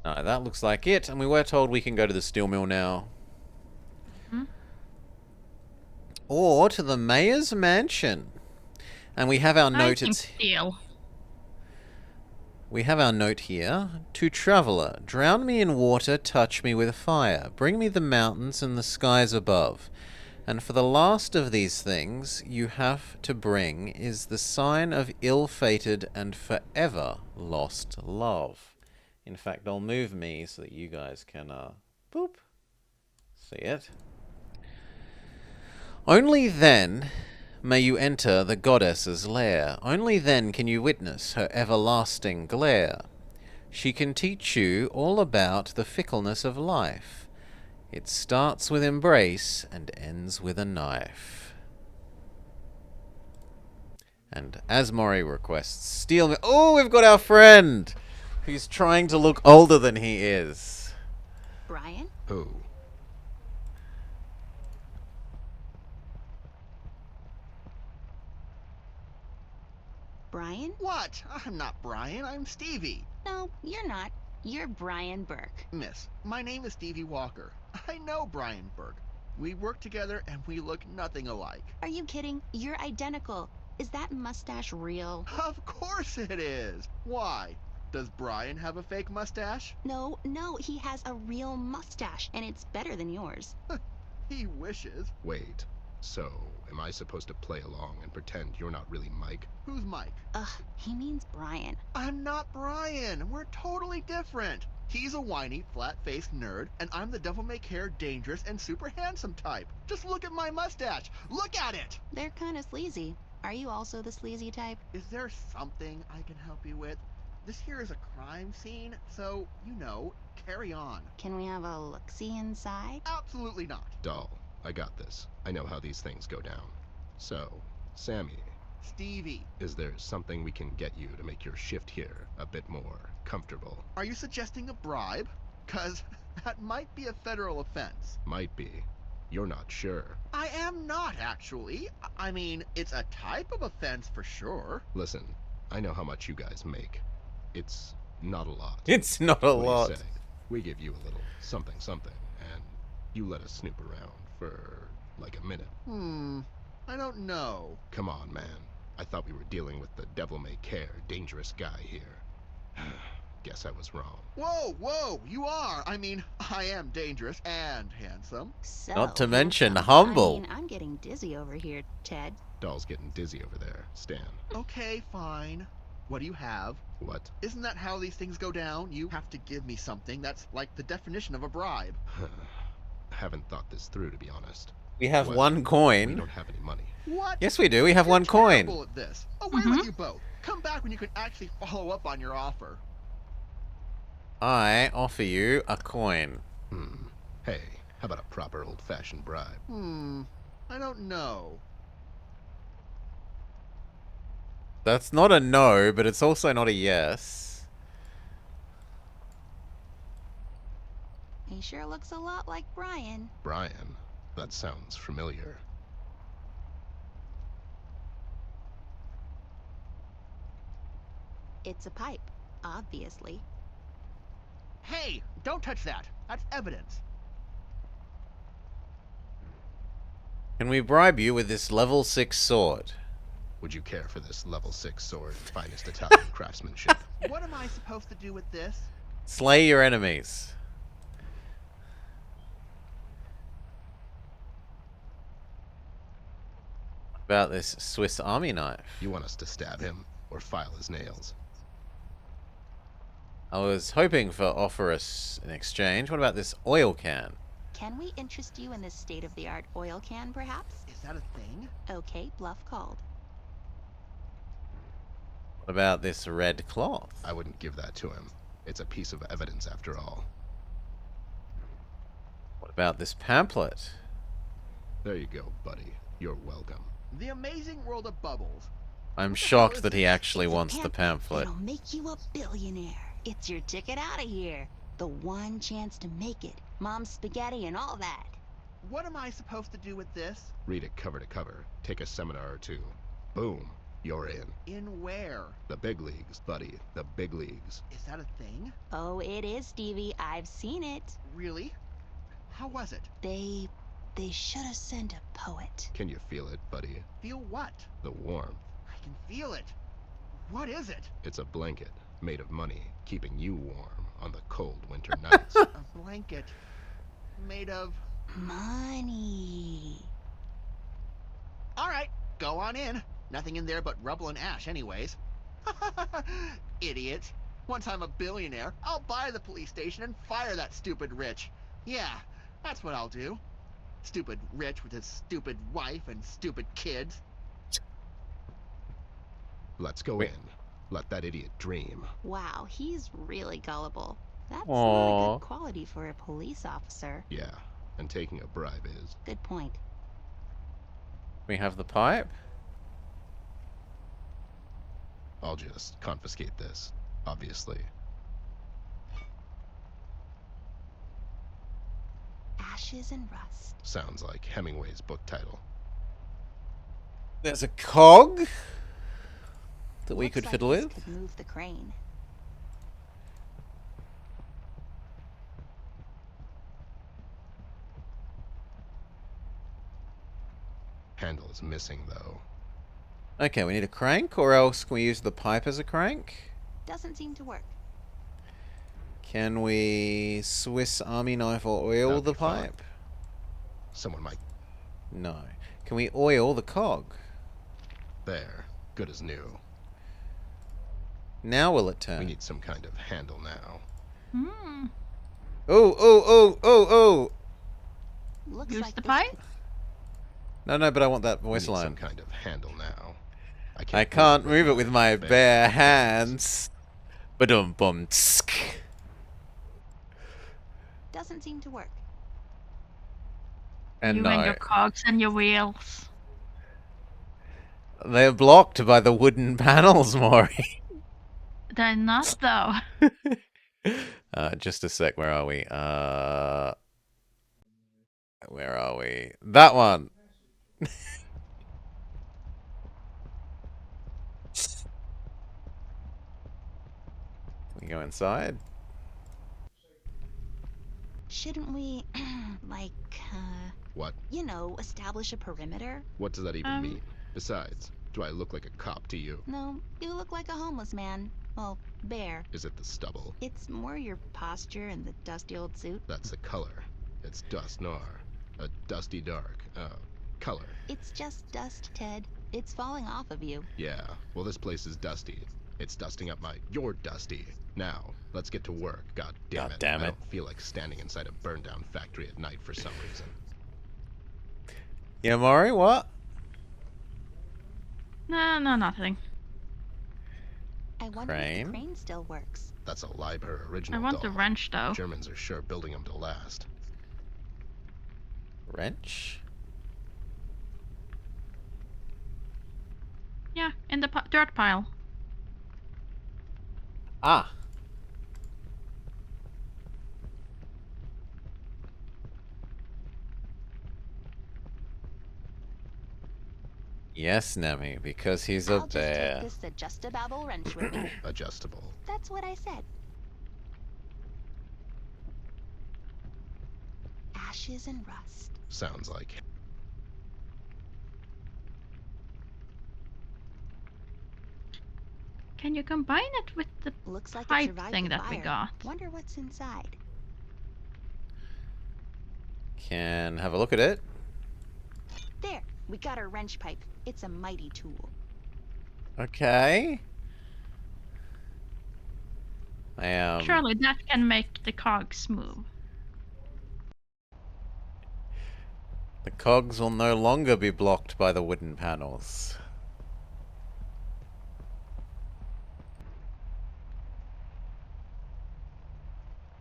No, that looks like it, and we were told we can go to the steel mill now. Mhm. Or to the mayor's mansion. And we have our I note. think It's steel. We have our note here. To traveller, drown me in water, touch me with fire. Bring me the mountains and the skies above. And for the last of these things you have to bring is the sign of ill-fated and forever lost love. In fact, I'll move me so that you guys can, boop, see it. Only then may you enter the goddess's lair. Only then can you witness her everlasting glare. She can teach you all about the fickleness of life. It starts with embrace and ends with a knife. And as Mori requests, steal me. Oh, we've got our friend! Who's trying to look older than he is. Brian? Who? Brian? What? I'm not Brian, I'm Stevie. No, you're not. You're Brian Burke. Miss, my name is Stevie Walker. I know Brian Burke. We work together and we look nothing alike. Are you kidding? You're identical. Is that mustache real? Of course it is. Why? Does Brian have a fake mustache? No, he has a real mustache, and it's better than yours. He wishes. Wait. So, am I supposed to play along and pretend you're not really Mike? Who's Mike? Ugh, he means Brian. I'm not Brian. We're totally different. He's a whiny, flat-faced nerd, and I'm the devil-may-care, dangerous, and super handsome type. Just look at my mustache. Look at it! They're kind of sleazy. Are you also the sleazy type? Is there something I can help you with? This here is a crime scene, so, you know, carry on. Can we have a look-see inside? Absolutely not. Doll, I got this. I know how these things go down. So, Sammy, Stevie, is there something we can get you to make your shift here a bit more comfortable? are you suggesting a bribe? 'Cause that might be a federal offense. Might be. You're not sure. I am not, actually. I mean, it's a type of offense for sure. Listen, I know how much you guys make. It's not a lot. It's not a What do you lot. say? We give you a little something something, and you let us snoop around for like a minute. I don't know. Come on, man. I thought we were dealing with the devil-may-care dangerous guy here. Guess I was wrong. Whoa, you are. I mean, I am dangerous and handsome. So Not to mention handsome. humble. I mean, I'm getting dizzy over here, Ted. Doll's getting dizzy over there. Stan. Okay, fine. What do you have? What? Isn't that how these things go down? You have to give me something that's like the definition of a bribe. Haven't thought this through, to be honest. We have Well, one We coin. don't have any money. What? Yes, we do. We have You're one coin. terrible at this. Away with you both. Come back when you can actually follow up on your offer. I offer you a coin. Hey, how about a proper old-fashioned bribe? I don't know. That's not a no, but it's also not a yes. He sure looks a lot like Brian. Brian? That sounds familiar. It's a pipe, obviously. Hey, don't touch that. That's evidence. Can we bribe you with this level 6 sword? Would you care for this level 6 sword, finest Italian craftsmanship? What am I supposed to do with this? Slay your enemies. About this Swiss Army knife. You want us to stab him or file his nails? I was hoping for offer us in exchange. What about this oil can? Can we interest you in this state-of-the-art oil can, perhaps? Is that a thing? Okay, bluff called. What about this red cloth? I wouldn't give that to him. It's a piece of evidence after all. What about this pamphlet? There you go, buddy. You're welcome. The Amazing World of Bubbles. I'm What the hell shocked is that he this? actually It's a wants the pamphlet. It'll make you a billionaire. It's your ticket out of here. The one chance to make it. Mom's spaghetti and all that. What am I supposed to do with this? Read it cover to cover. Take a seminar or two. Boom. You're in. In where? The big leagues, buddy. The big leagues. Is that a thing? Oh, it is, Stevie. I've seen it. Really? How was it? They should have sent a poet. Can you feel it, buddy? Feel what? The warmth. I can feel it. What is it? It's a blanket made of money, keeping you warm on the cold winter nights. A blanket made of... Money. All right, go on in. Nothing in there but rubble and ash anyways. Idiots. Once I'm a billionaire, I'll buy the police station and fire that stupid Rich. Yeah, that's what I'll do. Stupid Rich with his stupid wife and stupid kids. Let's go in. Let that idiot dream. Wow, he's really gullible. That's not Aw. a good quality for a police officer. Yeah, and taking a bribe is. Good point. We have the pipe. I'll just confiscate this, obviously. Ashes and rust. Sounds like Hemingway's book title. There's a cog that we Looks could like fiddle this with. could move the crane. Handle is missing, though. Okay, we need a crank, or else can we use the pipe as a crank? Doesn't seem to work. Can we Swiss Army knife or oil That'd the be fun. pipe? Someone might. No. Can we oil the cog? There. Good as new. Now will it We turn? need some kind of handle now. Hmm. Oh, oh, oh, oh, oh! Looks Use like the this pipe? No, but I want that We voice need some line. kind of handle now. I can't move it with my bare bare hands. Badum bum tsk. doesn't seem to work. And You and no, your cogs and your wheels. they're blocked by the wooden panels, Maury. They're not though. Just a sec. Where are we? Where are we? That one. We go inside. Shouldn't we, like, What? you know, establish a perimeter? What does that even Um, mean? Besides, do I look like a cop to you? No, you look like a homeless man. Well, bear. Is it the stubble? It's more your posture and the dusty old suit. That's the color. It's dust noir. A dusty dark, color. It's just dust, Ted. It's falling off of you. Yeah, well this place is dusty. It's dusting up my... You're dusty. Now, let's get to work. God damn God it. damn I it. don't feel like standing inside a burned down factory at night for some reason. Yeah, Maury, what? No, nothing. I wonder if Crane? the crane still works. That's a Liebherr I original want the doll. wrench though. Germans are sure building them to last. Wrench? Yeah, in the dirt pile. Ah. Yes, Nemi, because he's a I'll just bear. take this adjustable wrench with me. Adjustable. That's what I said. Ashes and rust. Sounds like... Can you combine it with the Looks like it pipe survived thing the that we fire. got? Wonder what's inside. Can have a look at it. There. We got our wrench pipe. It's a mighty tool. Okay. Surely that can make the cogs move. The cogs will no longer be blocked by the wooden panels.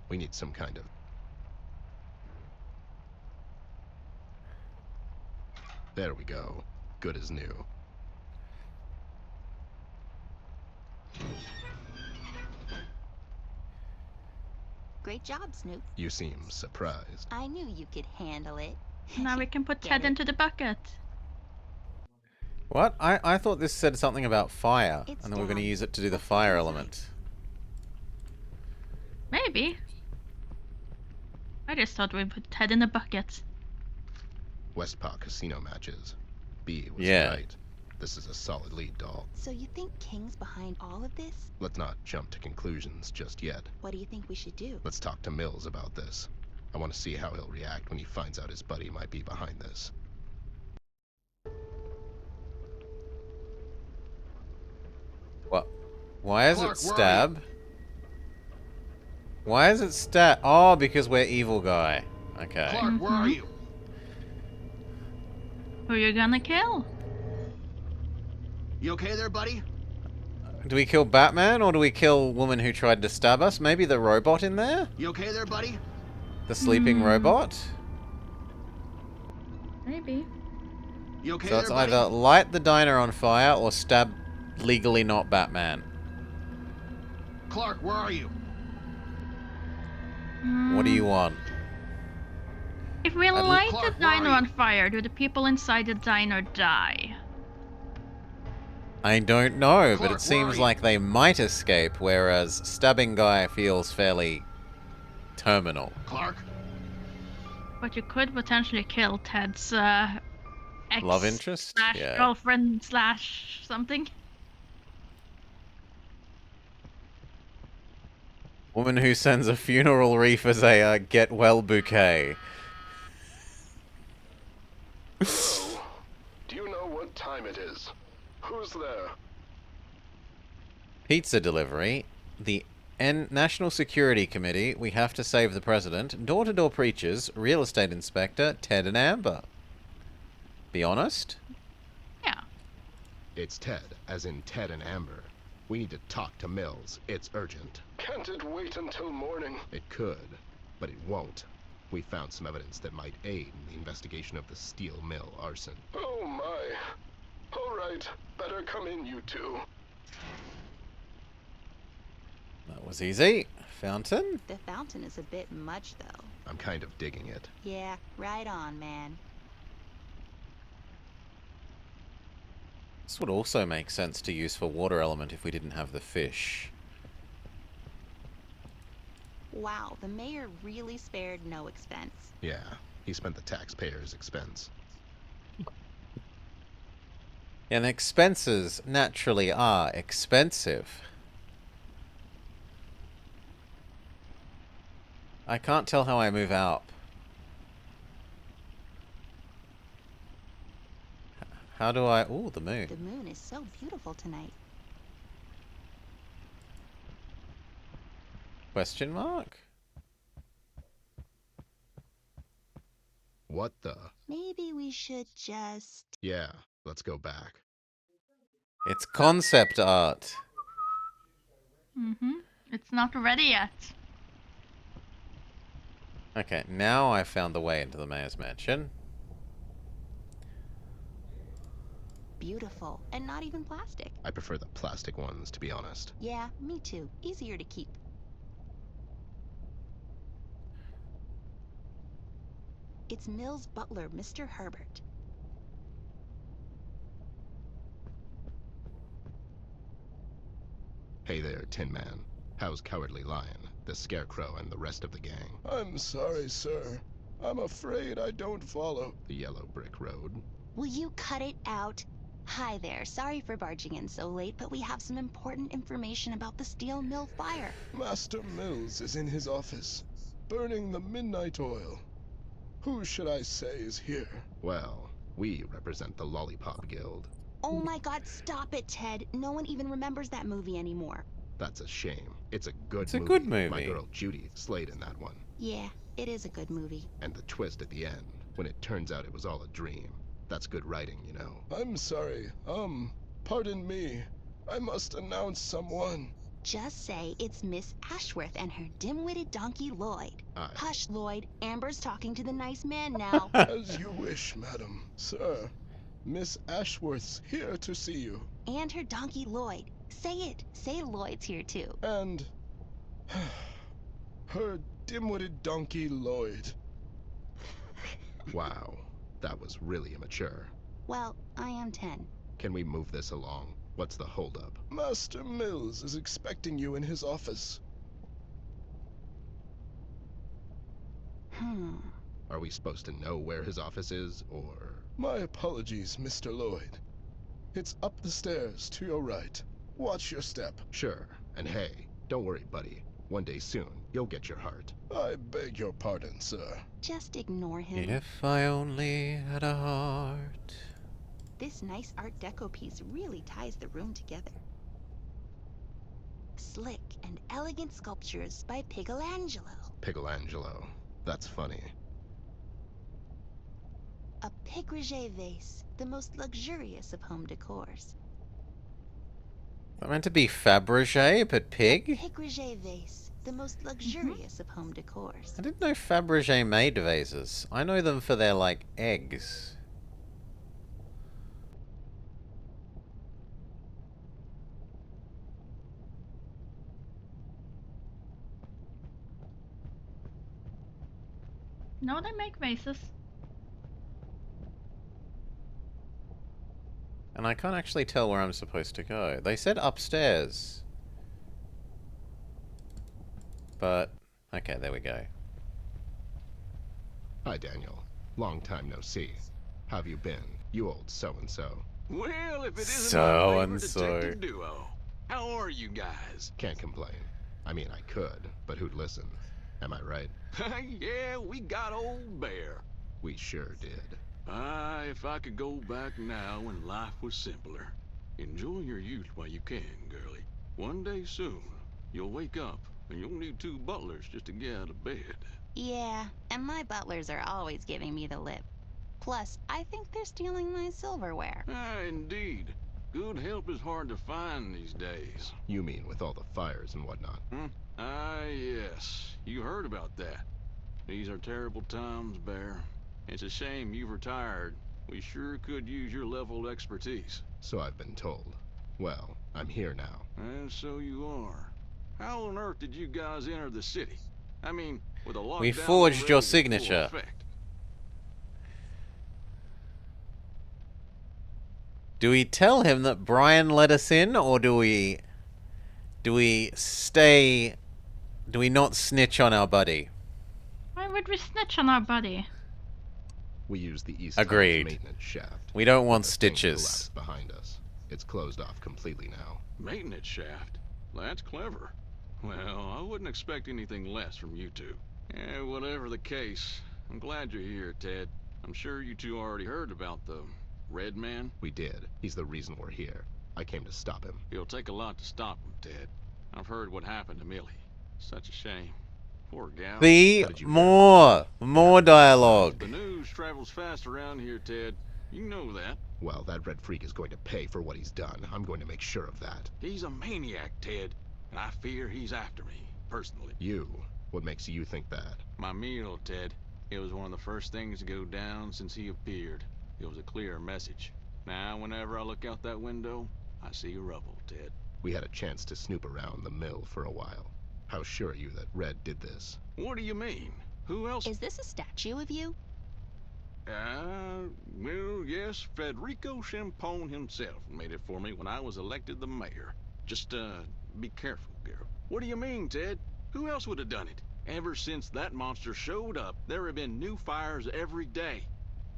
We need some kind of... There we go. Good as new. Great job, Snoop. You seem surprised. I knew you could handle it. Now we can put Get Ted it? into the bucket. What? I thought this said something about fire, It's and then we're going to down. use it to do the Let's get fire inside. element. Maybe. I just thought we put Ted in the bucket. Westpaw casino matches. B was Yeah. right. This is a solid lead, doll. So you think King's behind all of this? Let's not jump to conclusions just yet. What do you think we should do? Let's talk to Mills about this. I want to see how he'll react when he finds out his buddy might be behind this. What? Why is Clark, it where are stab? Why is it stab? Oh, because we're evil guy. Okay. Clark, where are Mhm. you? Who you gonna kill? You okay there, buddy? Do we kill Batman, or do we kill woman who tried to stab us? Maybe the robot in there? You okay there, buddy? The sleeping robot? Maybe. You okay So there, it's buddy? either light the diner on fire or stab legally not Batman. Clark, where are you? What do Mm, you want? If we I'd l- light Clark, the where are diner you? on fire, do the people inside the diner die? I don't know, but Clark, it where seems are you? like they might escape, whereas stabbing guy feels fairly terminal. Clark? But you could potentially kill Ted's ex Love interest? slash Yeah. girlfriend slash something. Woman who sends a funeral wreath as a get well bouquet. Hello? Do you know what time it is? Who's there? Pizza delivery. The National Security Committee. We have to save the president. Door-to-door preachers. Real estate inspector. Ted and Amber. Be honest. Yeah. It's Ted, as in Ted and Amber. We need to talk to Mills. It's urgent. Can't it wait until morning? It could, but it won't. We found some evidence that might aid in the investigation of the steel mill arson. Oh my. All right, better come in, you two. That was easy. Fountain. The fountain is a bit much, though. I'm kind of digging it. Yeah, right on, man. This would also make sense to use for water element if we didn't have the fish. Wow, the mayor really spared no expense. Yeah, he spent the taxpayers' expense. And expenses naturally are expensive. I can't tell how I move up. How do I... Ooh, the moon. The moon is so beautiful tonight. Question mark? What the? Maybe we should just... Yeah, let's go back. It's concept art. Mm-hmm. It's not ready yet. Okay, now I found the way into the mayor's mansion. Beautiful, and not even plastic. I prefer the plastic ones, to be honest. Yeah, me too. Easier to keep. It's Mills' butler, Mr. Herbert. Hey there, Tin Man. How's Cowardly Lion, the Scarecrow, and the rest of the gang? I'm sorry, sir. I'm afraid I don't follow. The yellow brick road? Will you cut it out? Hi there, sorry for barging in so late, but we have some important information about the steel mill fire. Master Mills is in his office, burning the midnight oil. Who should I say is here? Well, We represent the Lollipop Guild. Oh my god, stop it, Ted. No one even remembers that movie anymore. That's a shame. It's a good It's a movie. good My movie. girl Judy slayed in that one. Yeah, it is a good movie. And the twist at the end, when it turns out it was all a dream. That's good writing, you know. I'm sorry. Pardon me. I must announce someone. Just say it's Miss Ashworth and her dim-witted donkey Lloyd. Hush, Lloyd. Amber's talking to the nice man now. As you wish, madam. Sir, Miss Ashworth's here to see you. And her donkey Lloyd. Say it. Say Lloyd's here too. And her dim-witted donkey Lloyd. Wow, that was really immature. Well, I am 10. Can we move this along? What's the holdup? Master Mills is expecting you in his office. Are we supposed to know where his office is, or...? My apologies, Mr. Lloyd. It's up the stairs to your right. Watch your step. Sure. And hey, don't worry, buddy. One day soon, you'll get your heart. I beg your pardon, sir. Just ignore him. If I only had a heart. This nice Art Deco piece really ties the room together. Slick and elegant sculptures by Piccolangelo. Piccolangelo. That's funny. A Picroget vase, the most luxurious of home decors. That meant to be Fabergé, but pig? Picroget vase, the most luxurious of home decors. I didn't know Fabergé made vases. I know them for their, like, eggs. No, they make vases. And I can't actually tell where I'm supposed to go. They said upstairs. But, okay, there we go. Hi, Daniel. Long time no see. How've you been, you old so-and-so? Well, if it isn't So my and favorite so. detective duo. How are you guys? Can't complain. I mean, I could, but who'd listen? Am I right? Yeah, we got old Bear. We sure did. If I could go back now when life was simpler. Enjoy your youth while you can, girlie. One day soon, you'll wake up and you'll need 2 butlers just to get out of bed. Yeah, and my butlers are always giving me the lip. Plus, I think they're stealing my silverware. Indeed. Good help is hard to find these days. You mean with all the fires and whatnot? Yes. You heard about that. These are terrible times, Bear. It's a shame you've retired. We sure could use your level of expertise. So I've been told. Well, I'm here now. And so you are. How on earth did you guys enter the city? I mean, with a lockdown We forged already your in full signature. effect. Do we tell him that Brian let us in, or do we stay... Do we not snitch on our buddy? Why would we snitch on our buddy? We use the East Agreed. Times maintenance shaft. We don't want The thing stitches. collapsed behind us. It's closed off completely now. Maintenance shaft? That's clever. Well, I wouldn't expect anything less from you two. Whatever the case, I'm glad you're here, Ted. I'm sure you two already heard about the Red Man. We did. He's the reason we're here. I came to stop him. It'll take a lot to stop him, Ted. I've heard what happened to Millie. Such a shame. Poor gal. The How did you more dialogue. The news travels fast around here, Ted. You know that. Well, that red freak is going to pay for what he's done. I'm going to make sure of that. He's a maniac, Ted. And I fear he's after me, personally. You? What makes you think that? My meal, Ted. It was one of the first things to go down since he appeared. It was a clear message. Now, whenever I look out that window, I see rubble, Ted. We had a chance to snoop around the mill for a while. How sure are you that Red did this? What do you mean? Who else? Is this a statue of you? Well, yes, Federico Champone himself made it for me when I was elected the mayor. Just, be careful, girl. What do you mean, Ted? Who else would have done it? Ever since that monster showed up, there have been new fires every day.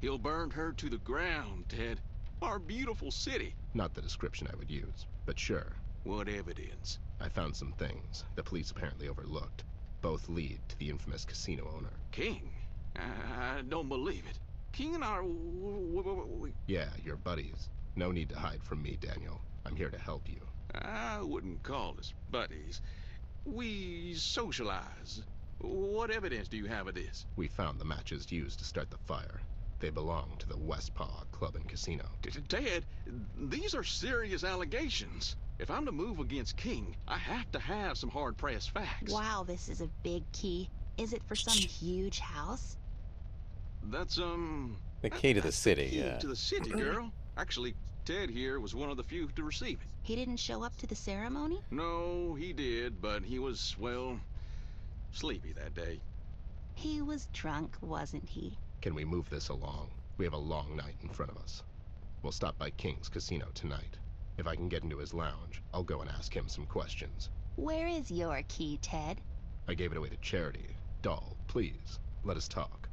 He'll burn her to the ground, Ted. Our beautiful city. Not the description I would use, but sure. What evidence? I found some things the police apparently overlooked. Both lead to the infamous casino owner. King? I don't believe it. King and I are... Yeah, you're buddies. No need to hide from me, Daniel. I'm here to help you. I wouldn't call us buddies. We socialize. What evidence do you have of this? We found the matches used to start the fire. They belong to the Westpaw Club and Casino. Ted, these are serious allegations. If I'm to move against King, I have to have some hard-pressed facts. Wow, this is a big key. Is it for some huge house? That's, The key to the city, key yeah. to the city, girl. Actually, Ted here was one of the few to receive it. He didn't show up to the ceremony? No, he did, but he was, well, sleepy that day. He was drunk, wasn't he? Can we move this along? We have a long night in front of us. We'll stop by King's Casino tonight. If I can get into his lounge, I'll go and ask him some questions. Where is your key, Ted? I gave it away to Charity. Doll, please, let us talk.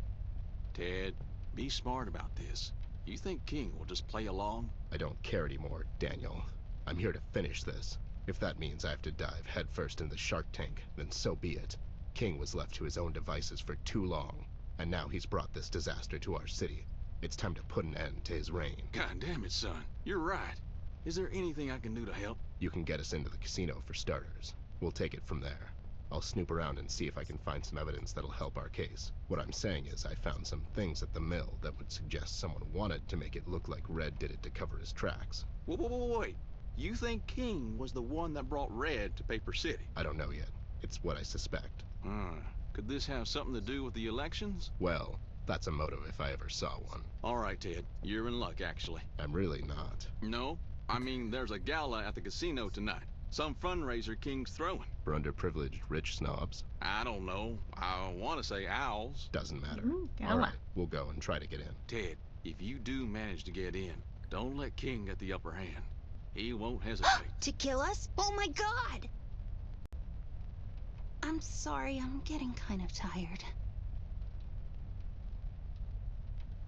Ted, be smart about this. You think King will just play along? I don't care anymore, Daniel. I'm here to finish this. If that means I have to dive headfirst in the shark tank, then so be it. King was left to his own devices for too long, and now he's brought this disaster to our city. It's time to put an end to his reign. God damn it, son. You're right. Is there anything I can do to help? You can get us into the casino for starters. We'll take it from there. I'll snoop around and see if I can find some evidence that'll help our case. What I'm saying is I found some things at the mill that would suggest someone wanted to make it look like Red did it to cover his tracks. Wait. You think King was the one that brought Red to Paper City? I don't know yet. It's what I suspect. Could this have something to do with the elections? Well, that's a motive if I ever saw one. All right, Ted. You're in luck, actually. I'm really not. No? I mean, there's a gala at the casino tonight. Some fundraiser King's throwing. For underprivileged rich snobs? I don't know. I want to say owls. Doesn't matter. Gala. All right, we'll go and try to get in. Ted, if you do manage to get in, don't let King get the upper hand. He won't hesitate. To kill us? Oh my god! I'm sorry, I'm getting kind of tired.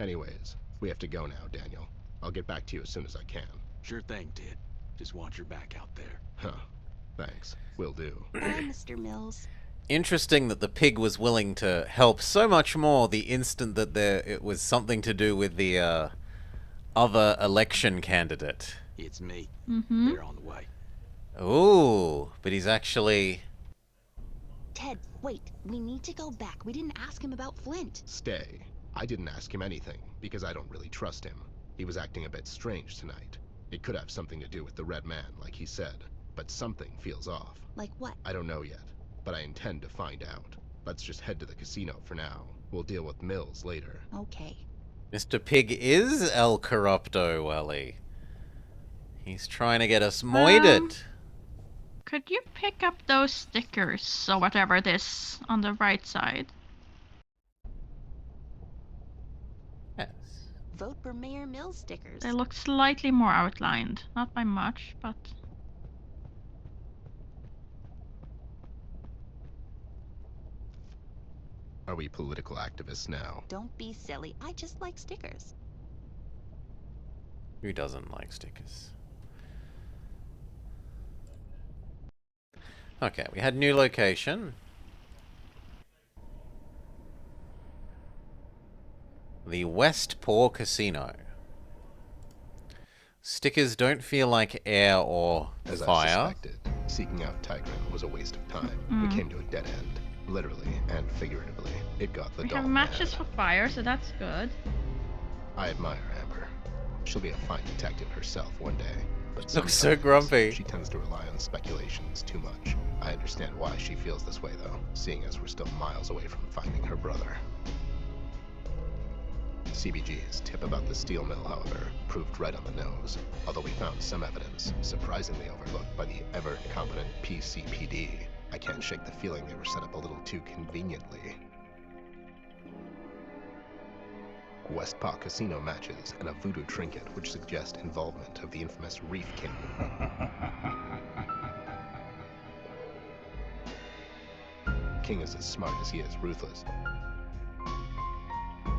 Anyways, we have to go now, Daniel. I'll get back to you as soon as I can. Sure thing, Ted. Just watch your back out there. Huh. Thanks. Will do. Bye, Mr. Mills. Interesting that the pig was willing to help so much more the instant that it was something to do with the other election candidate. It's me. Mm-hmm. They're on the way. Ooh, but he's actually... Ted, wait. We need to go back. We didn't ask him about Flint. Stay. I didn't ask him anything, because I don't really trust him. He was acting a bit strange tonight. It could have something to do with the Red Man, like he said, but something feels off. Like what? I don't know yet, but I intend to find out. Let's just head to the casino for now. We'll deal with Mills later. Okay. Mr. Pig is El Corrupto, Welly. He's trying to get us moided. Could you pick up those stickers or whatever it is on the right side? Yes. Vote for Mayor Mills stickers. They look slightly more outlined. Not by much, but... Are we political activists now? Don't be silly. I just like stickers. Who doesn't like stickers? Okay, we had new location. The Westpaw Casino. Stickers don't feel like air or As I fire. suspected, seeking out Tigran was a waste of time. We came to a dead end, literally and figuratively. It got the We doll have matches mad. for fire, so that's good. I admire Amber. She'll be a fine detective herself one day. But Looks so sometimes grumpy. She tends to rely on speculations too much. I understand why she feels this way, though, seeing as we're still miles away from finding her brother. CBG's tip about the steel mill, however, proved right on the nose, although we found some evidence, surprisingly overlooked by the ever-incompetent PCPD. I can't shake the feeling they were set up a little too conveniently. Westpaw Casino matches and a voodoo trinket which suggest involvement of the infamous Reef King. King is as smart as he is ruthless.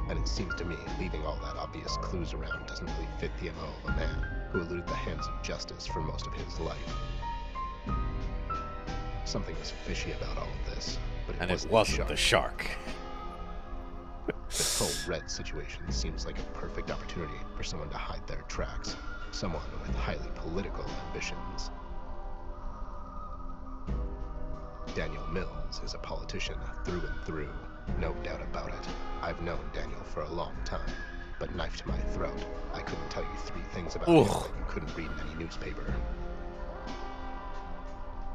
And it seems to me leaving all that obvious clues around doesn't really fit the MO of a man who eluded the hands of justice for most of his life. Something was fishy about all of this, but And it wasn't wasn't the the shark. shark. This whole Red situation seems like a perfect opportunity for someone to hide their tracks. Someone with highly political ambitions. Daniel Mills is a politician through and through, no doubt about it. I've known Daniel for a long time, but knife to my throat, I couldn't tell you 3 things about him that you couldn't read in any newspaper.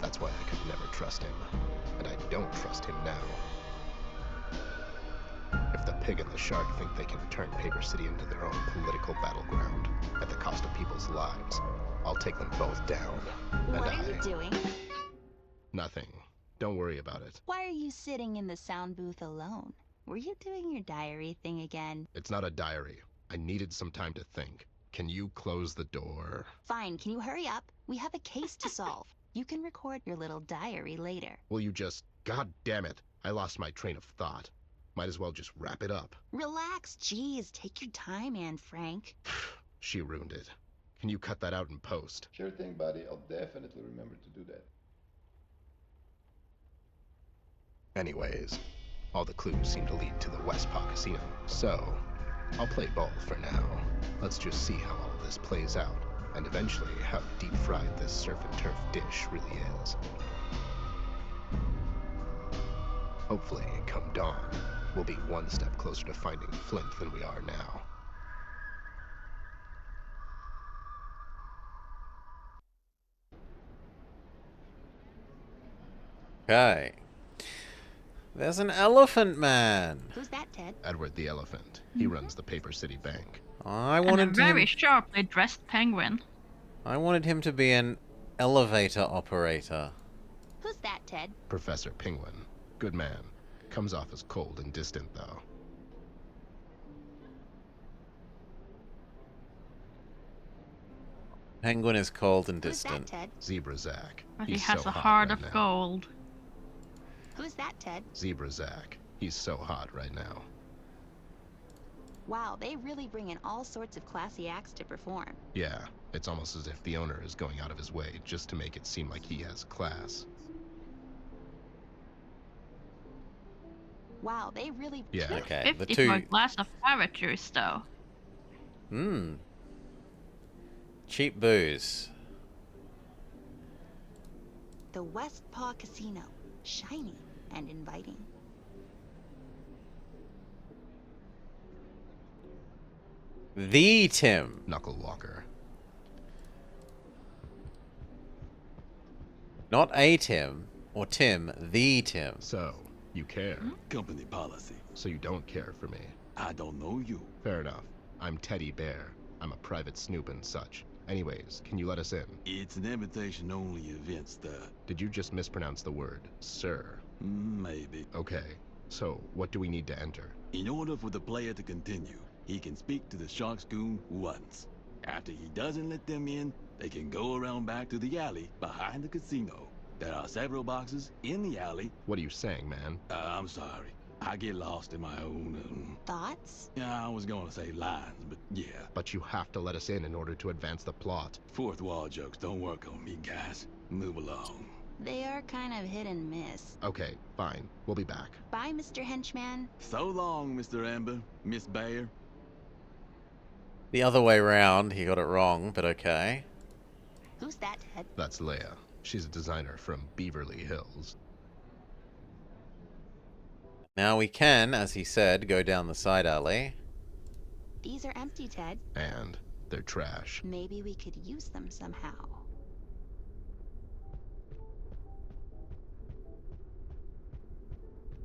That's why I could never trust him, and I don't trust him now. If the pig and the shark think they can turn Paper City into their own political battleground at the cost of people's lives, I'll take them both down. What are you doing? Nothing. Don't worry about it. Why are you sitting in the sound booth alone? Were you doing your diary thing again? It's not a diary. I needed some time to think. Can you close the door? Fine, can you hurry up? We have a case to solve. You can record your little diary later. Will you just... God damn it. I lost my train of thought. Might as well just wrap it up. Relax, geez. Take your time, Anne Frank. She ruined it. Can you cut that out in post? Sure thing, buddy. I'll definitely remember to do that. Anyways, all the clues seem to lead to the Westpaw Casino. So, I'll play ball for now. Let's just see how all of this plays out, and eventually how deep-fried this surf and turf dish really is. Hopefully, come dawn, we'll be one step closer to finding Flint than we are now. Okay. There's an elephant man. Who's that, Ted? Edward the Elephant. He runs the Paper City Bank. I And a wanted very him. sharply dressed penguin. I wanted him to be an elevator operator. Who's that, Ted? Professor Penguin. Good man. Comes off as cold and distant, though. Penguin is cold and Who's that, distant. Ted? Zebra Zach. But he He's has so a hot heart right of now. gold. Who's that, Ted? Zebra Zach. He's so hot right now. Wow, they really bring in all sorts of classy acts to perform. Yeah, it's almost as if the owner is going out of his way just to make it seem like he has class. Wow, they really... Yeah. Okay, the 50 two. for a glass of carrot juice, though. Cheap booze. The Westpaw Casino. Shiny and inviting. The Tim. Knuckle Walker. Not a Tim or Tim, the Tim. So, you care. Company policy. So you don't care for me. I don't know you. Fair enough. I'm Teddy Bear. I'm a private snoop and such. Anyways, can you let us in? It's an invitation-only event, sir. Did you just mispronounce the word, sir? Maybe. Okay. So, what do we need to enter? In order for the player to continue, he can speak to the Shark's goon once. After he doesn't let them in, they can go around back to the alley behind the casino. There are several boxes in the alley. What are you saying, man? I'm sorry. I get lost in my own, Thoughts? I was gonna say lines, but yeah. But you have to let us in order to advance the plot. Fourth wall jokes don't work on me, guys. Move along. They are kind of hit and miss. Okay, fine. We'll be back. Bye, Mr. Henchman. So long, Mr. Amber, Miss Bayer. The other way round, he got it wrong, but okay. Who's that, Ted? That's Leia. She's a designer from Beverly Hills. Now we can, as he said, go down the side alley. These are empty, Ted. And they're trash. Maybe we could use them somehow.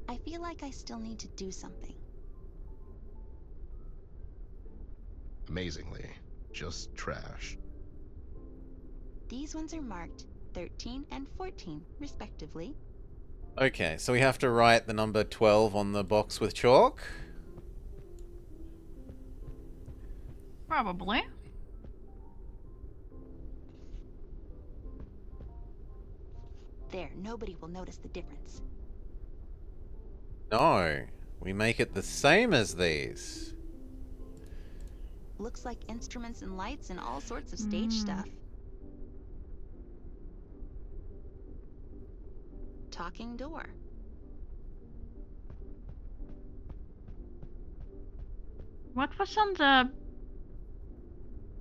I feel like I still need to do something. Amazingly, just trash. These ones are marked 13 and 14, respectively. Okay, so we have to write the number 12 on the box with chalk? Probably. There, nobody will notice the difference. No, we make it the same as these. Looks like instruments and lights and all sorts of stage stuff. Talking door. What was on the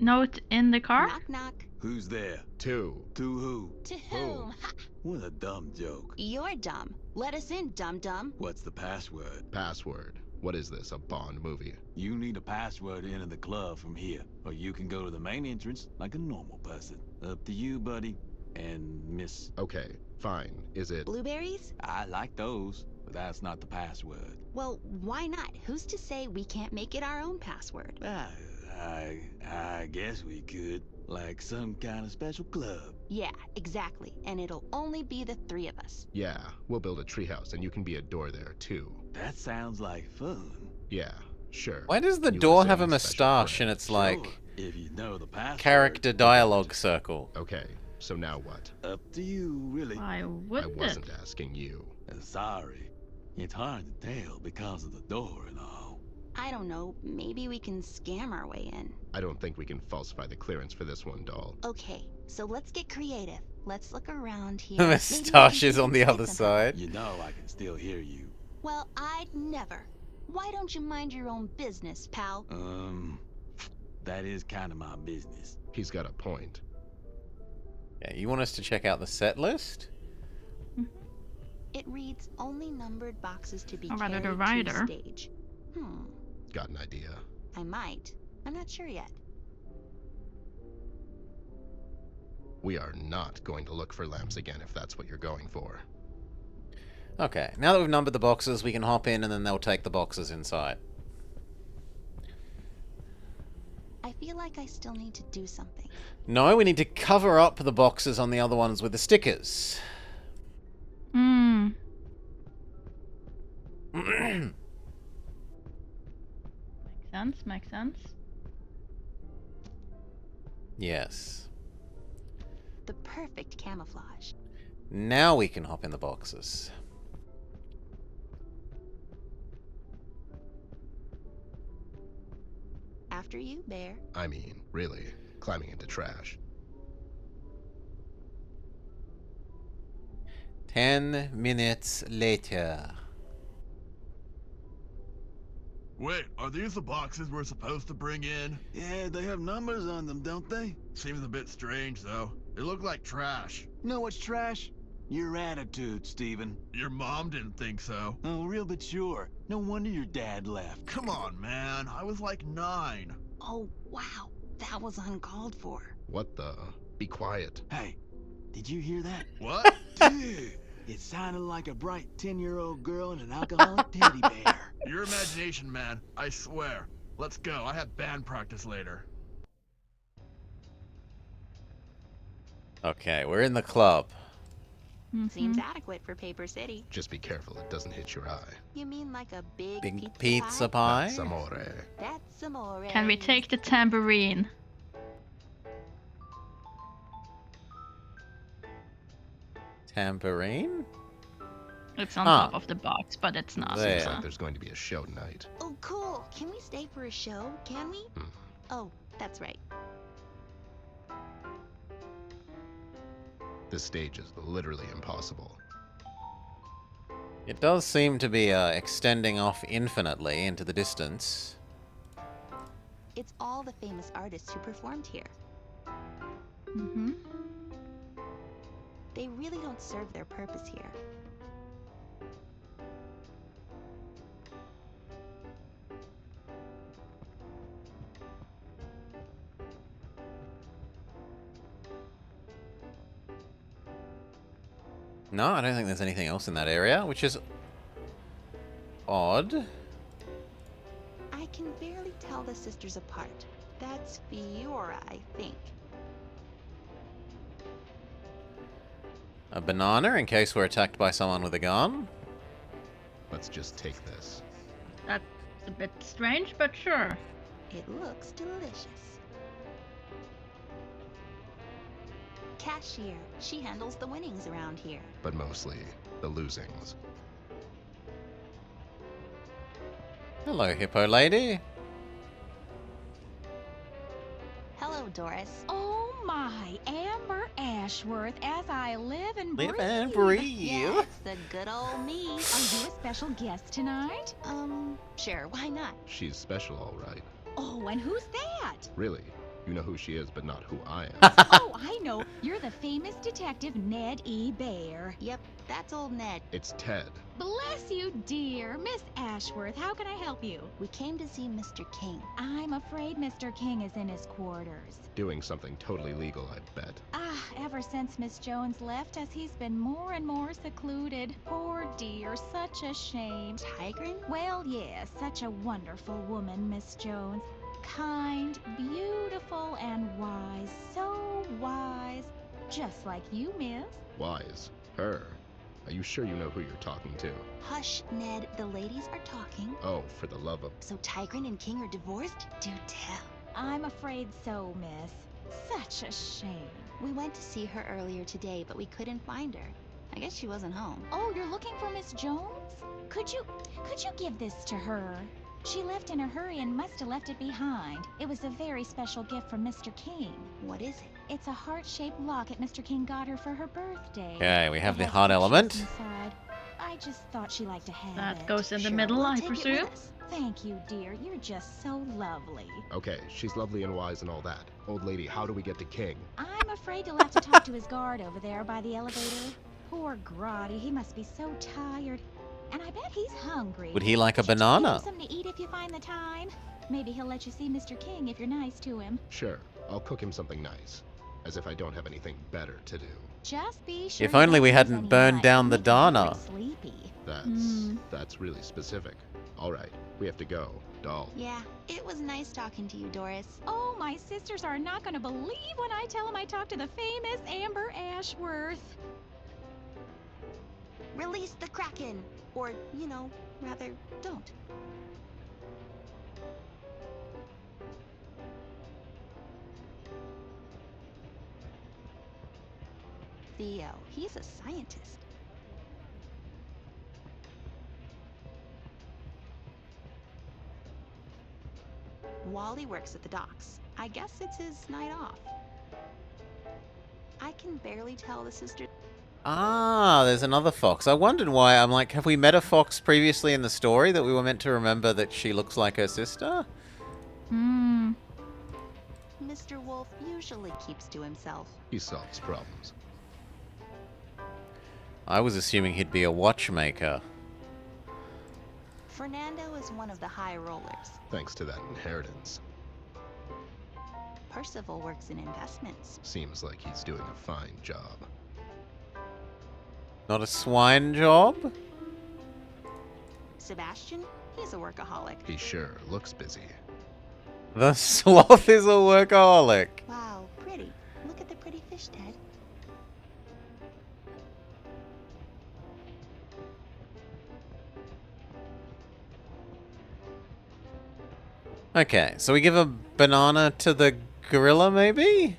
note in the car? Knock knock. Who's there? Two. To who? To whom? Ha! What a dumb joke. You're dumb. Let us in, dum-dum. What's the password? Password. What is this, a Bond movie? You need a password to enter the club from here, or you can go to the main entrance like a normal person. Up to you, buddy. And miss. Okay, fine. Is it... Blueberries? I like those, but that's not the password. Well, why not? Who's to say we can't make it our own password? I guess we could. Like some kind of special club. Yeah, exactly. And it'll only be the three of us. Yeah, we'll build a treehouse and you can be a door there, too. That sounds like fun. Yeah, sure. Why does the You door assume have a special moustache and credit. it's like Sure, if you know the password. character dialogue circle? Okay, so now what? Up to you, really. Why I wouldn't wasn't it? asking you. Sorry. It's hard to tell because of the door and all. I don't know. Maybe we can scam our way in. I don't think we can falsify the clearance for this one, doll. Okay, so let's get creative. Let's look around here. The Maybe we moustache can is on the stick other them. side. You know I can still hear you. Well, I'd never. Why don't you mind your own business, pal? That is kind of my business. He's got a point. Yeah, you want us to check out the set list? It reads only numbered boxes to be Or rather carried the rider. to stage. Got an idea. I might. I'm not sure yet. We are not going to look for lamps again if that's what you're going for. Okay, now that we've numbered the boxes, we can hop in and then they'll take the boxes inside. I feel like I still need to do something. No, we need to cover up the boxes on the other ones with the stickers. Hmm. Makes sense. Yes. The perfect camouflage. Now we can hop in the boxes. After you, Bear. I mean, really, climbing into trash. 10 minutes later. Wait, are these the boxes we're supposed to bring in? Yeah, they have numbers on them, don't they? Seems a bit strange, though. They look like trash. Know what's trash? Your attitude, Steven. Your mom didn't think so. Oh, real but sure. No wonder your dad left. Come on, man. I was like 9. Oh, wow. That was uncalled for. What the? Be quiet. Hey, did you hear that? What? Dude, it sounded like a bright 10-year-old girl and an alcoholic teddy bear. Your imagination, man. I swear. Let's go. I have band practice later. Okay, we're in the club. Seems adequate for Paper City. Just be careful it doesn't hit your eye. You mean like a big, Big pizza pie? That's amore. That's amore. Can we take the tambourine? Tambourine? It's on Ah. top of the box, but it's not. There. Seems so- like there's going to be a show tonight. Oh, cool. Can we stay for a show? Can we? Oh, that's right. This stage is literally impossible. It does seem to be extending off infinitely into the distance. It's all the famous artists who performed here. Mm-hmm. They really don't serve their purpose here. No, I don't think there's anything else in that area, which is odd. I can barely tell the sisters apart. That's Fiora, I think. A banana in case we're attacked by someone with a gun. Let's just take this. That's a bit strange, but sure. It looks delicious. Cashier. She handles the winnings around here. But mostly, the losings. Hello, hippo lady. Hello, Hello, Doris. Oh my, Amber Ashworth, as I live and breathe. Live and breathe. Yeah, it's the good old me. Are you a special guest tonight? Sure, why not? She's special, all right. Oh, and who's that? Really? You know who she is, but not who I am. Oh, I know. You're the famous detective Ned E. Bear. Yep, that's old Ned. It's Ted. Bless you, dear. Miss Ashworth, how can I help you? We came to see Mr. King. I'm afraid Mr. King is in his quarters. Doing something totally legal, I bet. Ever since Miss Jones left us, he's been more and more secluded. Poor dear, such a shame. Tigran? Well, yes, such a wonderful woman, Miss Jones. Kind, beautiful, and wise. So wise. Just like you, miss. Wise. Her. Are you sure you know who you're talking to? Hush, Ned. The ladies are talking. Oh, for the love of... So Tigran and King are divorced? Do tell. I'm afraid so, miss. Such a shame. We went to see her earlier today, but we couldn't find her. I guess she wasn't home. Oh, you're looking for Miss Jones? Could you give this to her? She left in a hurry and must have left it behind. It was a very special gift from Mr. King. What is it? It's a heart-shaped locket Mr. King got her for her birthday. Okay, we have It the has heart pictures element. inside. I just thought she liked to have That it. goes in the Sure, middle, we'll I take it with presume. us. Thank you, dear. You're just so lovely. Okay, she's lovely and wise and all that. Old lady, how do we get to King? I'm afraid you'll have to talk to his guard over there by the elevator. Poor Grotty, he must be so tired. And I bet he's hungry. Would he like a Should you give banana? him something to eat if you find the time? Maybe he'll let you see Mr. King if you're nice to him. Sure, I'll cook him something nice. As if I don't have anything better to do. Just be sure. If you only don't we use hadn't any burned knives. down the Make him very Dana. Sleepy. That's really specific. All right, we have to go, doll. Yeah, it was nice talking to you, Doris. Oh, my sisters are not going to believe when I tell them I talked to the famous Amber Ashworth. Release the Kraken! Or, rather, don't. Theo, he's a scientist. Wally works at the docks. I guess it's his night off. I can barely tell the sisters. Ah, there's another fox. I wondered why. I'm like, have we met a fox previously in the story that we were meant to remember that she looks like her sister? Mr. Wolf usually keeps to himself. He solves problems. I was assuming he'd be a watchmaker. Fernando is one of the high rollers. Thanks to that inheritance. Percival works in investments. Seems like he's doing a fine job. Not a swine job? Sebastian, he's a workaholic. He sure looks busy. The sloth is a workaholic. Wow, pretty. Look at the pretty fish, Ted. Okay, so we give a banana to the gorilla, maybe?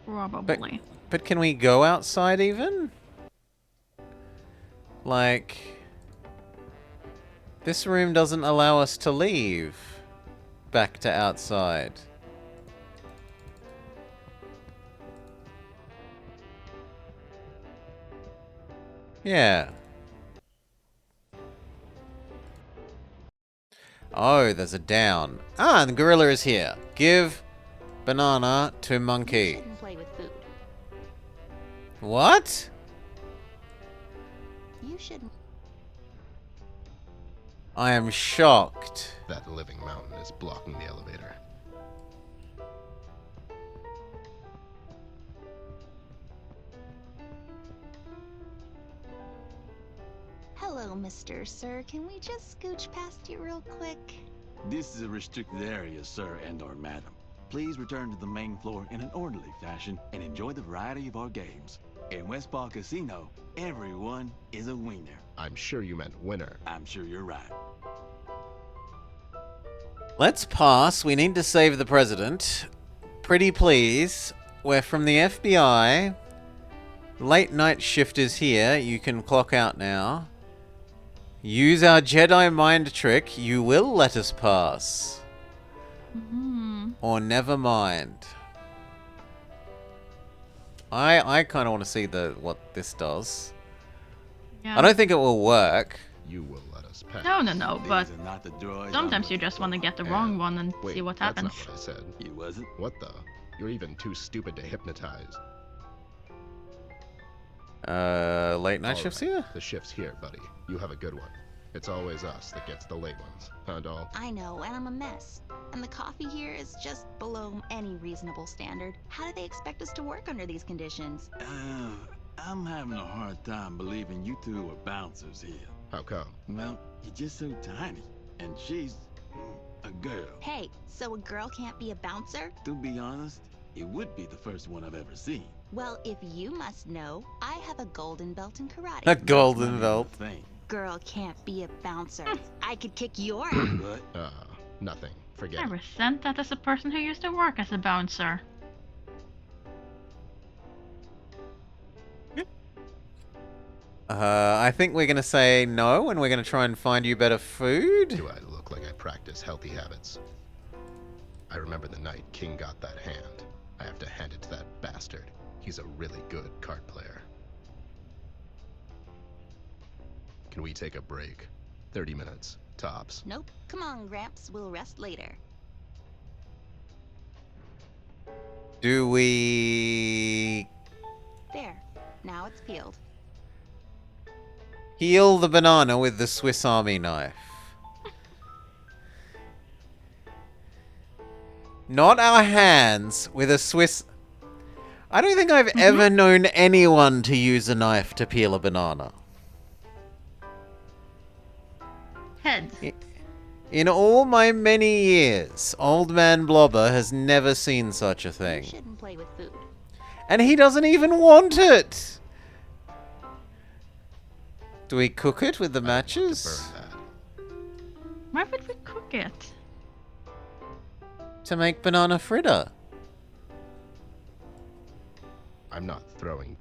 Probably. But can we go outside even? Like... This room doesn't allow us to leave back to outside. Yeah. Oh, there's a down. Ah, and the gorilla is here. Give banana to You monkey. shouldn't play with food. What? You shouldn't. I am shocked. That living mountain is blocking the elevator. Hello, Mr. Sir. Can we just scooch past you real quick? This is a restricted area, sir and/or madam. Please return to the main floor in an orderly fashion and enjoy the variety of our games. In Westpaw Casino, everyone is a winner. I'm sure you meant winner. I'm sure you're right. Let's pass. We need to save the president. Pretty please. We're from the FBI. Late night shift is here. You can clock out now. Use our Jedi mind trick. You will let us pass. Or never mind. I kind of want to see what this does. Yeah. I don't think it will work. You will let us pass. No, but These are not the droids sometimes I'm you just want to get the And- wrong one and Wait, see what that's happens. not what I said. You wasn't? What the? You're even too stupid to hypnotize. Late night All shifts right, here? The shift's here, buddy. You have a good one. It's always us that gets the late ones. Huh, doll? I know, and I'm a mess. And the coffee here is just below any reasonable standard. How do they expect us to work under these conditions? I'm having a hard time believing you two are bouncers here. How come? Well, you're just so tiny. And she's a girl. Hey, so a girl can't be a bouncer? To be honest, it would be the first one I've ever seen. Well, if you must know, I have a golden belt in karate. A golden belt. Girl can't be a bouncer. I could kick your ass. What? Nothing. Forget I it. resent that as a person who used to work as a bouncer. I think we're gonna say no, and we're gonna try and find you better food. Do I look like I practice healthy habits? I remember the night King got that hand. I have to hand it to that bastard. He's a really good card player. Can we take a break? 30 minutes, tops. Nope. Come on, Gramps. We'll rest later. Do we There. Now it's peeled. heal the banana with the Swiss Army knife? Not our hands with a Swiss... I don't think I've ever known anyone to use a knife to peel a banana. Head. In all my many years, Old Man Blobber has never seen such a You thing. shouldn't play with food. And he doesn't even want it! Do we cook it with the matches? Why would we cook it? To make banana fritter. I'm not throwing.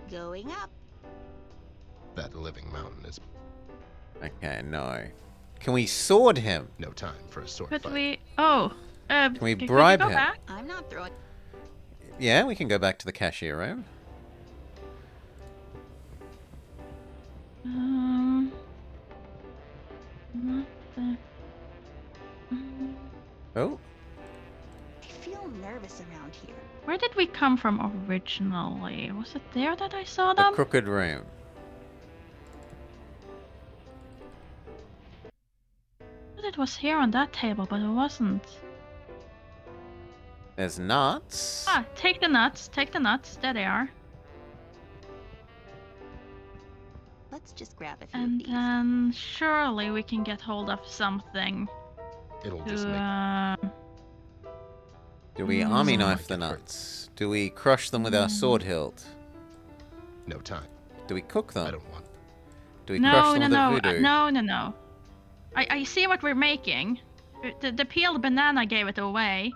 Going up. That living mountain is Okay, no. Can we sword him? no time for a sword Could fight. we... Oh. Can we could bribe go him? back? I'm not throwing. Yeah, we can go back to the cashier room. Not the... Oh, I feel nervous around here. Where did we come from originally? Was it there that I saw the them? crooked room. I thought it was here on that table, but it wasn't. There's nuts. Ah, take the nuts. Take the nuts. There they are. Let's just grab a few of And these. then surely we can get hold of something It'll just to... make Do we army knife the nuts? Do we crush them with our sword hilt? no time. Do we cook them? I don't want. Do we crush them no, with the voodoo? no. I see what we're making. The peeled banana gave it away.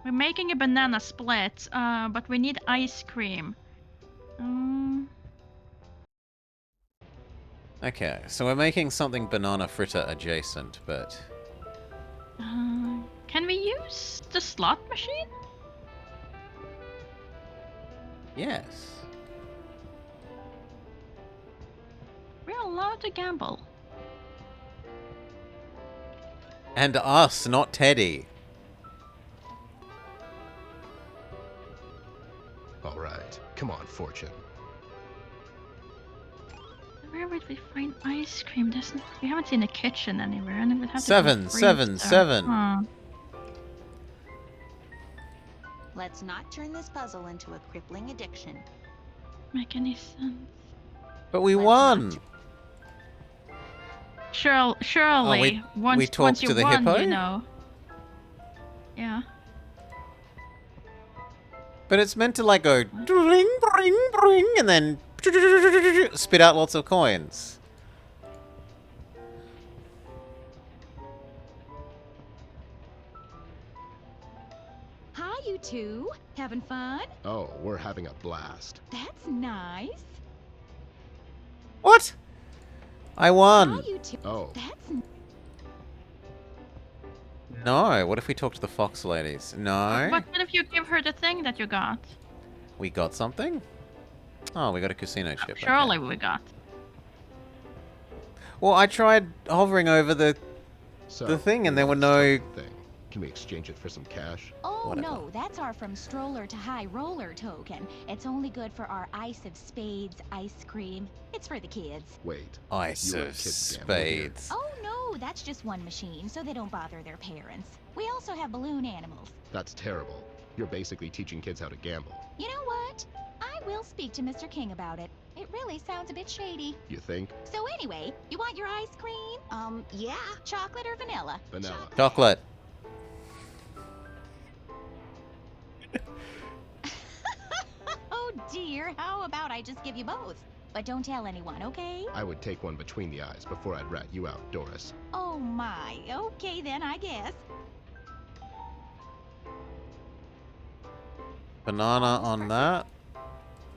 We're making a banana split, but we need ice cream. Okay, so we're making something banana fritter adjacent, but... Can we use the slot machine? Yes. We're allowed to gamble. And us, not Teddy. All right, come on, Fortune. Where would we find ice cream? We haven't seen a kitchen anywhere, and it would have to Seven, be seven, freezer. seven. Huh. Let's not turn this puzzle into a crippling addiction. Make any sense? But we Let's won! not. Surely, once talked once you to the won, hippo? you know. Yeah. But it's meant to like go bring, bring, bring, and then spit out lots of coins. Hi, you two? Having fun? Oh, we're having a blast. That's nice. What? I won. Hi, you two. Oh, That's No. What if we talk to the fox ladies? No. What if you give her the thing that you got? We got something? Oh, we got a casino chip. okay. Surely we got. Well, I tried hovering over the so thing and we there were want no... this token thing. Can we exchange it for some cash? Oh Whatever. no, that's our from stroller to high roller token. It's only good for our ice of spades ice cream. It's for the kids. Wait. Ice You let of kids gamble here? spades. Oh no, that's just one machine, so they don't bother their parents. We also have balloon animals. That's terrible. You're basically teaching kids how to gamble. You know what? I will speak to Mr. King about it. It really sounds a bit shady. You think? So anyway, you want your ice cream? Yeah. Chocolate or vanilla? Vanilla. Chocolate. Oh dear, how about I just give you both? But don't tell anyone, okay? I would take one between the eyes before I'd rat you out, Doris. Oh my, okay then, I guess. Banana on that.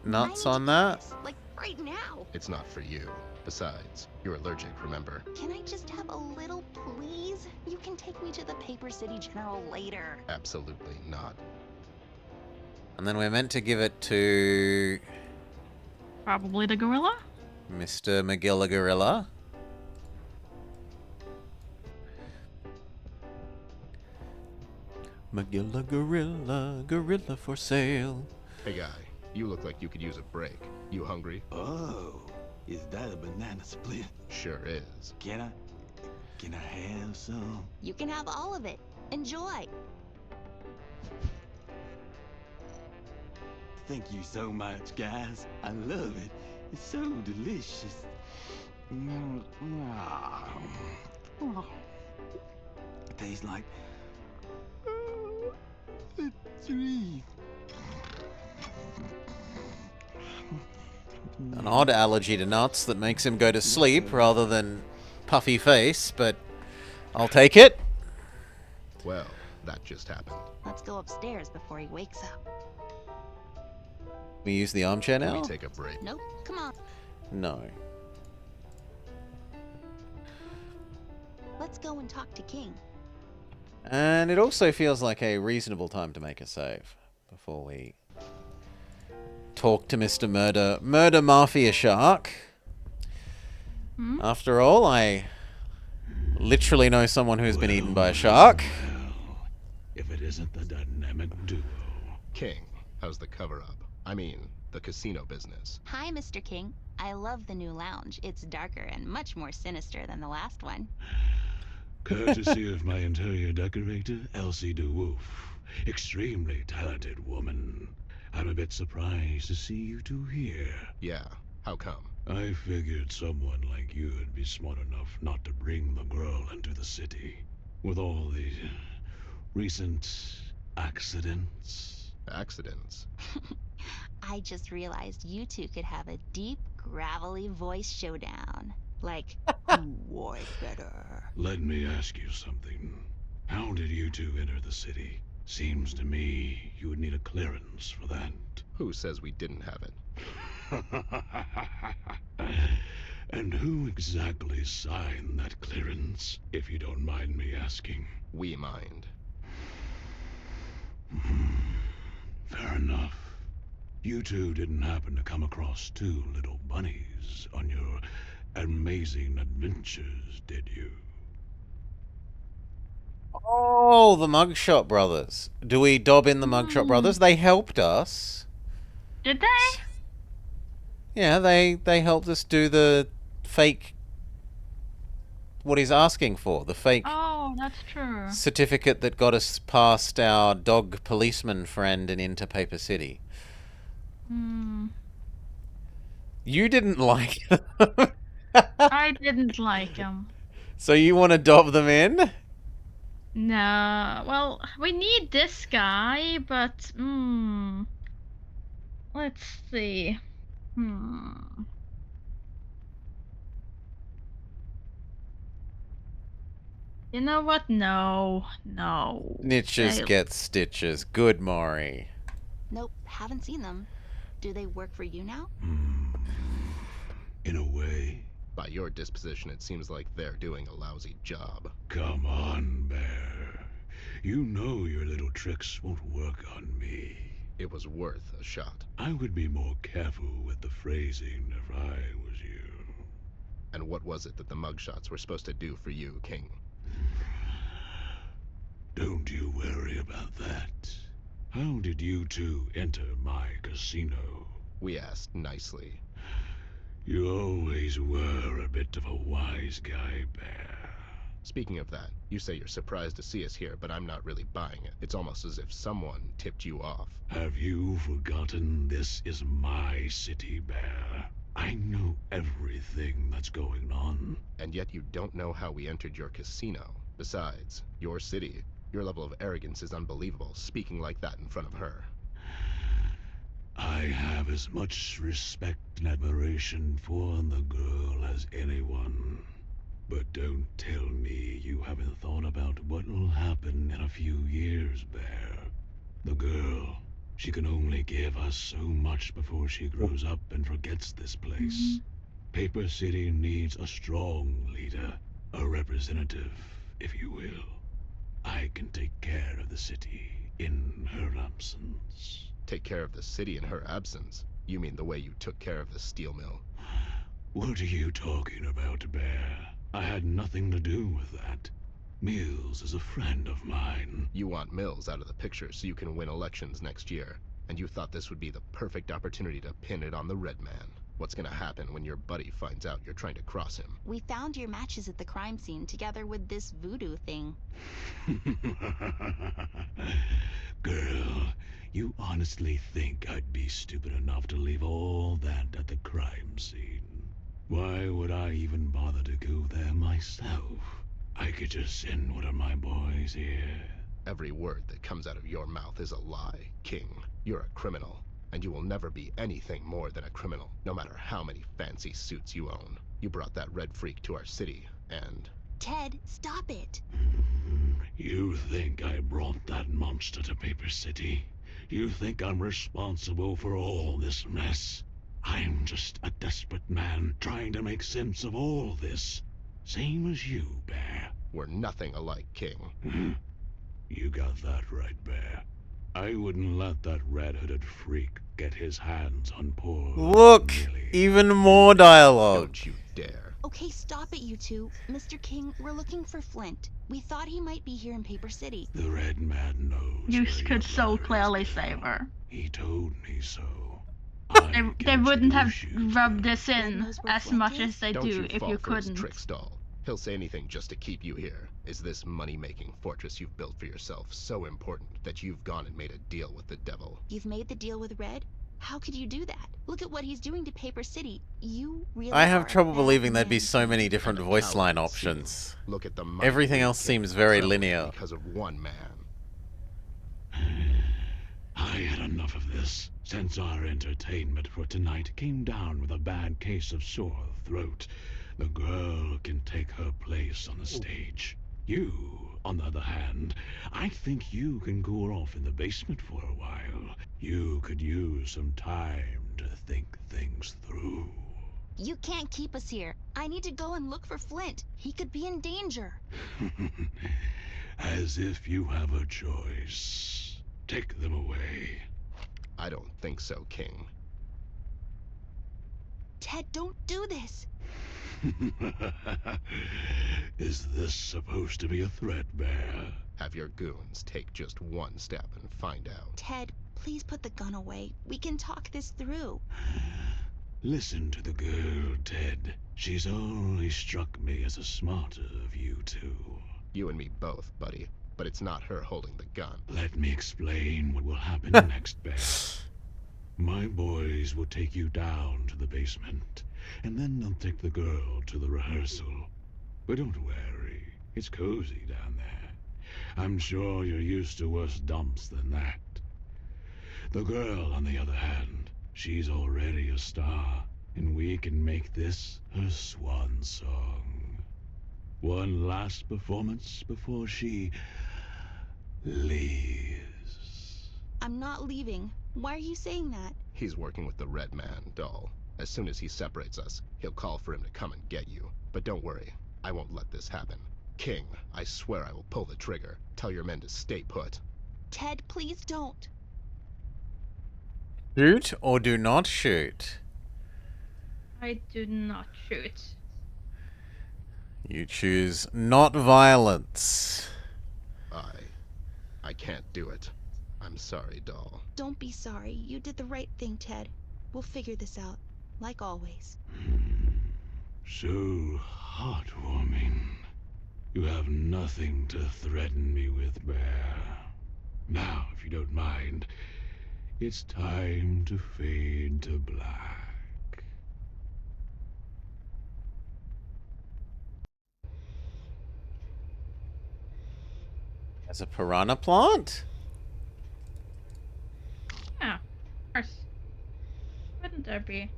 Nuts on that. Like right now. It's not for you. Besides, you're allergic, remember? Can I just have a little, please? You can take me to the Paper City General later. Absolutely not. And then we're meant to give it to Probably the gorilla? Mr. McGilla Gorilla. McGilla Gorilla, gorilla for sale. Hey guy, you look like you could use a break. You hungry? Oh, is that a banana split? Sure is. Can I have some? You can have all of it. Enjoy. Thank you so much, guys. I love it. It's so delicious. It tastes like a tree. An odd allergy to nuts that makes him go to sleep rather than puffy face, but I'll take it. Well, that just happened. Let's go upstairs before he wakes up. We use the armchair Can now? we take a break? Nope, come on. No. Let's go and talk to King. And it also feels like a reasonable time to make a save before we talk to Mr. Murder Mafia Shark. Hmm? After all, I literally know someone who's been eaten by a shark. If it isn't the dynamic duo. King, how's the cover-up? I mean, the casino business. Hi, Mr. King. I love the new lounge. It's darker and much more sinister than the last one. Courtesy of my interior decorator, Elsie DeWolf. Extremely talented woman. I'm a bit surprised to see you two here. Yeah, how come? I figured someone like you would be smart enough not to bring the girl into the city. With all the recent accidents. Accidents? I just realized you two could have a deep, gravelly voice showdown. Like, who wore it better? Let me ask you something. How did you two enter the city? Seems to me you would need a clearance for that. Who says we didn't have it? And who exactly signed that clearance, if you don't mind me asking? We mind. Fair enough. You two didn't happen to come across two little bunnies on your amazing adventures, did you? Oh, the Mugshot Brothers. Do we dob in the Mugshot Brothers? They helped us. Did they? Yeah, they helped us do the fake... what he's asking for. The fake Oh, that's true. certificate that got us past our dog policeman friend and into Paper City. Hmm. You didn't like them. I didn't like him. So you want to dob them in? No. Well, we need this guy, but let's see. You know what? No. No. Niches They- get stitches. Good, Maury. Nope, haven't seen them. Do they work for you now? In a way. By your disposition, it seems like they're doing a lousy job. Come on, Bear. You know your little tricks won't work on me. It was worth a shot. I would be more careful with the phrasing if I was you. And what was it that the mugshots were supposed to do for you, King? Don't you worry about that. How did you two enter my casino? We asked nicely. You always were a bit of a wise guy, Bear. Speaking of that, you say you're surprised to see us here, but I'm not really buying it. It's almost as if someone tipped you off. Have you forgotten this is my city, Bear? I know everything that's going on. And yet you don't know how we entered your casino. Besides, your city, your level of arrogance is unbelievable, speaking like that in front of her. I have as much respect and admiration for the girl as anyone. But don't tell me you haven't thought about what'll happen in a few years, Bear. The girl, she can only give us so much before she grows up and forgets this place. Paper City needs a strong leader, a representative, if you will. I can take care of the city in her absence. Take care of the city in her absence? You mean the way you took care of the steel mill? What are you talking about, Bear? I had nothing to do with that. Mills is a friend of mine. You want Mills out of the picture so you can win elections next year. And you thought this would be the perfect opportunity to pin it on the Red Man. What's gonna happen when your buddy finds out you're trying to cross him? We found your matches at the crime scene together with this voodoo thing. Girl, you honestly think I'd be stupid enough to leave all that at the crime scene? Why would I even bother to go there myself? I could just send one of my boys here. Every word that comes out of your mouth is a lie, King. You're a criminal, and you will never be anything more than a criminal, no matter how many fancy suits you own. You brought that red freak to our city, and... Ted, stop it! You think I brought that monster to Paper City? You think I'm responsible for all this mess? I'm just a desperate man trying to make sense of all this. Same as you, Bear. We're nothing alike, King. You got that right, Bear. I wouldn't let that red-hooded freak get his hands on poor Look! Millie. Even more dialogue. Don't you dare. Okay, stop it, you two. Mr. King, we're looking for Flint. We thought he might be here in Paper City. The Red Man knows. You where could your so brother is, clearly Bear. save her. He told me so. They wouldn't have rubbed this Red in knows where as Flint much is? as they Don't do you if fall you for his couldn't. trick stall. He'll say anything just to keep you here. Is this money-making fortress you've built for yourself so important that you've gone and made a deal with the devil? You've made the deal with Red? How could you do that? Look at what he's doing to Paper City. You really I are have a trouble bad believing there'd be man. so many different And a voice line coward, too. options. Look at the money Everything we else get seems very from linear. because of one man. I had enough of this. Since our entertainment for tonight came down with a bad case of sore throat, the girl can take her place on the stage. You, on the other hand, I think you can cool off in the basement for a while. You could use some time to think things through. You can't keep us here. I need to go and look for Flint. He could be in danger. As if you have a choice. Take them away. I don't think so, King. Ted, don't do this. Is this supposed to be a threat, Bear? Have your goons take just one step and find out. Ted, please put the gun away. We can talk this through. Listen to the girl, Ted. She's always struck me as the smarter of you two. You and me both, buddy. But it's not her holding the gun. Let me explain what will happen next, Bear. My boys will take you down to the basement, and then they'll take the girl to the rehearsal. But don't worry, it's cozy down there. I'm sure you're used to worse dumps than that. The girl, on the other hand, she's already a star, and we can make this her swan song. One last performance before she leaves. I'm not leaving. Why are you saying that? He's working with the Red Man, Doll. As soon as he separates us, he'll call for him to come and get you. But don't worry, I won't let this happen. King, I swear I will pull the trigger. Tell your men to stay put. Ted, please don't. Shoot or do not shoot? I do not shoot. You choose not violence. I can't do it. I'm sorry, Doll. Don't be sorry. You did the right thing, Ted. We'll figure this out, like always. So heartwarming. You have nothing to threaten me with, Bear. Now, if you don't mind, it's time to fade to black. As a piranha plant? Yeah, of course. Wouldn't there be?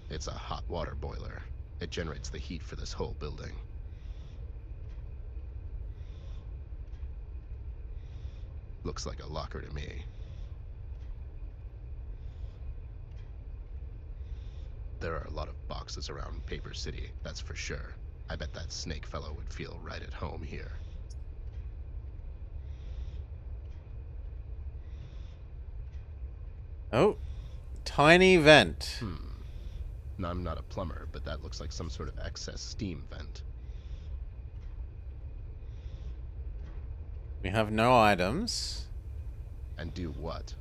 It's a hot water boiler. It generates the heat for this whole building. Looks like a locker to me. There are a lot of boxes around Paper City, that's for sure. I bet that snake fellow would feel right at home here. Oh, tiny vent. I'm not a plumber, but that looks like some sort of excess steam vent. We have no items. And do what?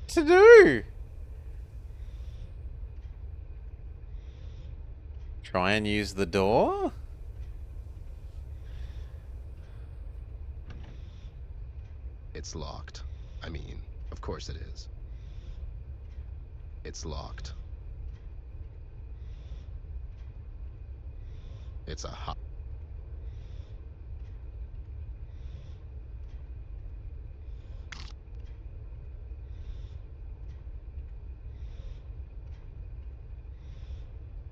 To do? Try and use the door? It's locked. I mean, of course it is. It's locked. It's a hot...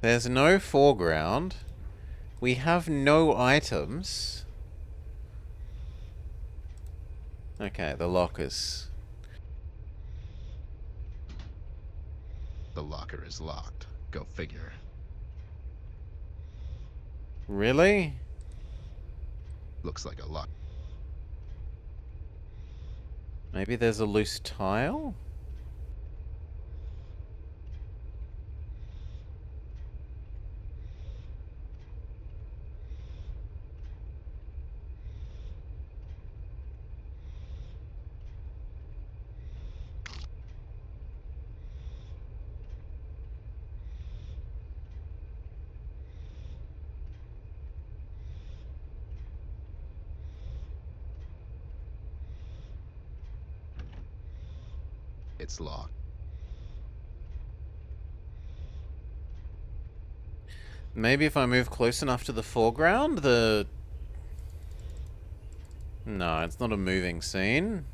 There's no foreground. We have no items. Okay, the lockers. The locker is locked. Go figure. Really? Looks like a lock. Maybe there's a loose tile? It's locked. Maybe if I move close enough to the foreground, the... No, it's not a moving scene.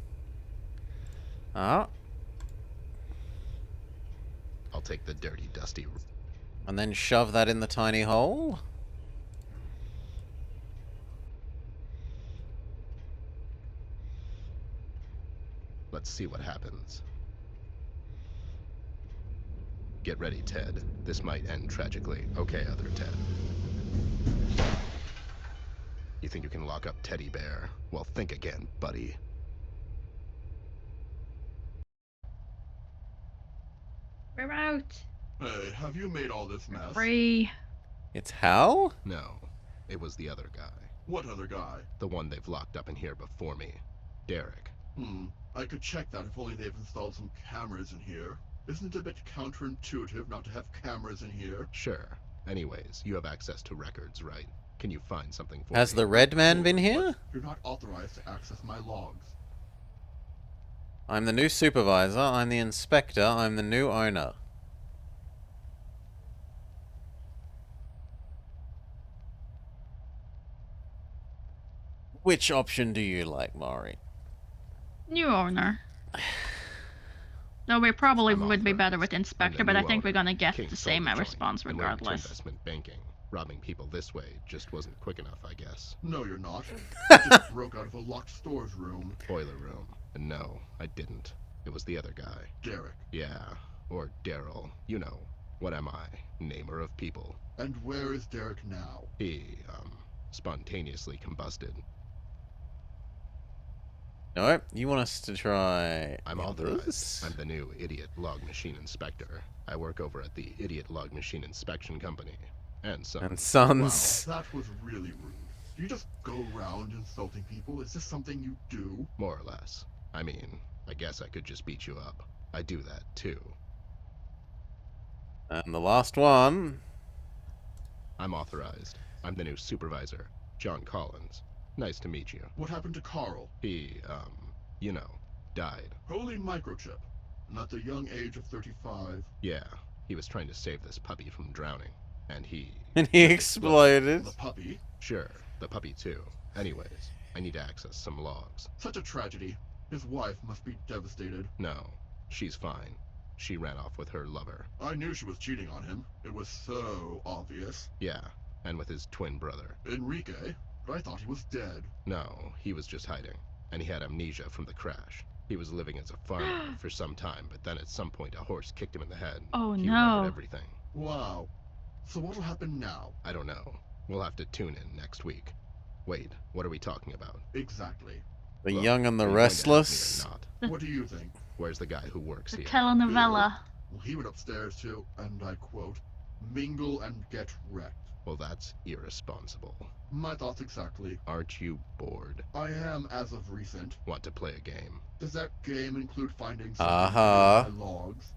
Ah. I'll take the dirty, dusty... And then shove that in the tiny hole? Let's see what happens. Get ready, Ted. This might end tragically. Okay, other Ted. You think you can lock up Teddy Bear? Well, think again, buddy. We're out. Hey, have you made all this mess? Free. It's Hal? No, it was the other guy. What other guy? The one they've locked up in here before me. Derek. I could check that if only they've installed some cameras in here. Isn't it a bit counterintuitive not to have cameras in here? Sure. Anyways, you have access to records, right? Can you find something for Has me? the Red Man been here? You're not authorized to access my logs. I'm the new supervisor, I'm the inspector, I'm the new owner. Which option do you like, Maury? New owner. No, we probably I'm would be better authorized. with I'm inspector, the but I new think we're owner, gonna get King the same Soldier response Joint. I moved to regardless. investment banking. Robbing people this way just wasn't quick enough, I guess. No, you're not. You just broke out of a locked stores room. Boiler room. And no, I didn't. It was the other guy. Derek. Yeah, or Daryl. You know. What am I? Namer of people. And where is Derek now? He, spontaneously combusted. No, you want us to try... I'm authorized. I'm the new Idiot Log Machine Inspector. I work over at the Idiot Log Machine Inspection Company. And Sons. And Sons. Wow, that was really rude. Do you just go around insulting people? Is this something you do? More or less. I mean, I guess I could just beat you up. I do that, too. And the last one... I'm authorized. I'm the new supervisor, John Collins. Nice to meet you. What happened to Carl? He, you know, died. Holy microchip. And at the young age of 35. Yeah, he was trying to save this puppy from drowning. And he... And he exploded. The puppy? Sure, the puppy too. Anyways, I need to access some logs. Such a tragedy. His wife must be devastated. No, she's fine. She ran off with her lover. I knew she was cheating on him. It was so obvious. Yeah, and with his twin brother. Enrique? But I thought he was dead. No, he was just hiding. And he had amnesia from the crash. He was living as a farmer for some time, but then at some point a horse kicked him in the head. Oh he no. remembered everything. Wow. So what'll happen now? I don't know. We'll have to tune in next week. Wait, what are we talking about? Exactly. The Look, Young and the are you going to help me or Restless. not? What do you think? Where's the guy who works The here? telenovela. Well, he went upstairs to, and I quote, mingle and get wrecked. Well, that's irresponsible. My thoughts exactly. Aren't you bored? I am as of recent. Want to play a game? Does that game include finding Uh-huh. my logs?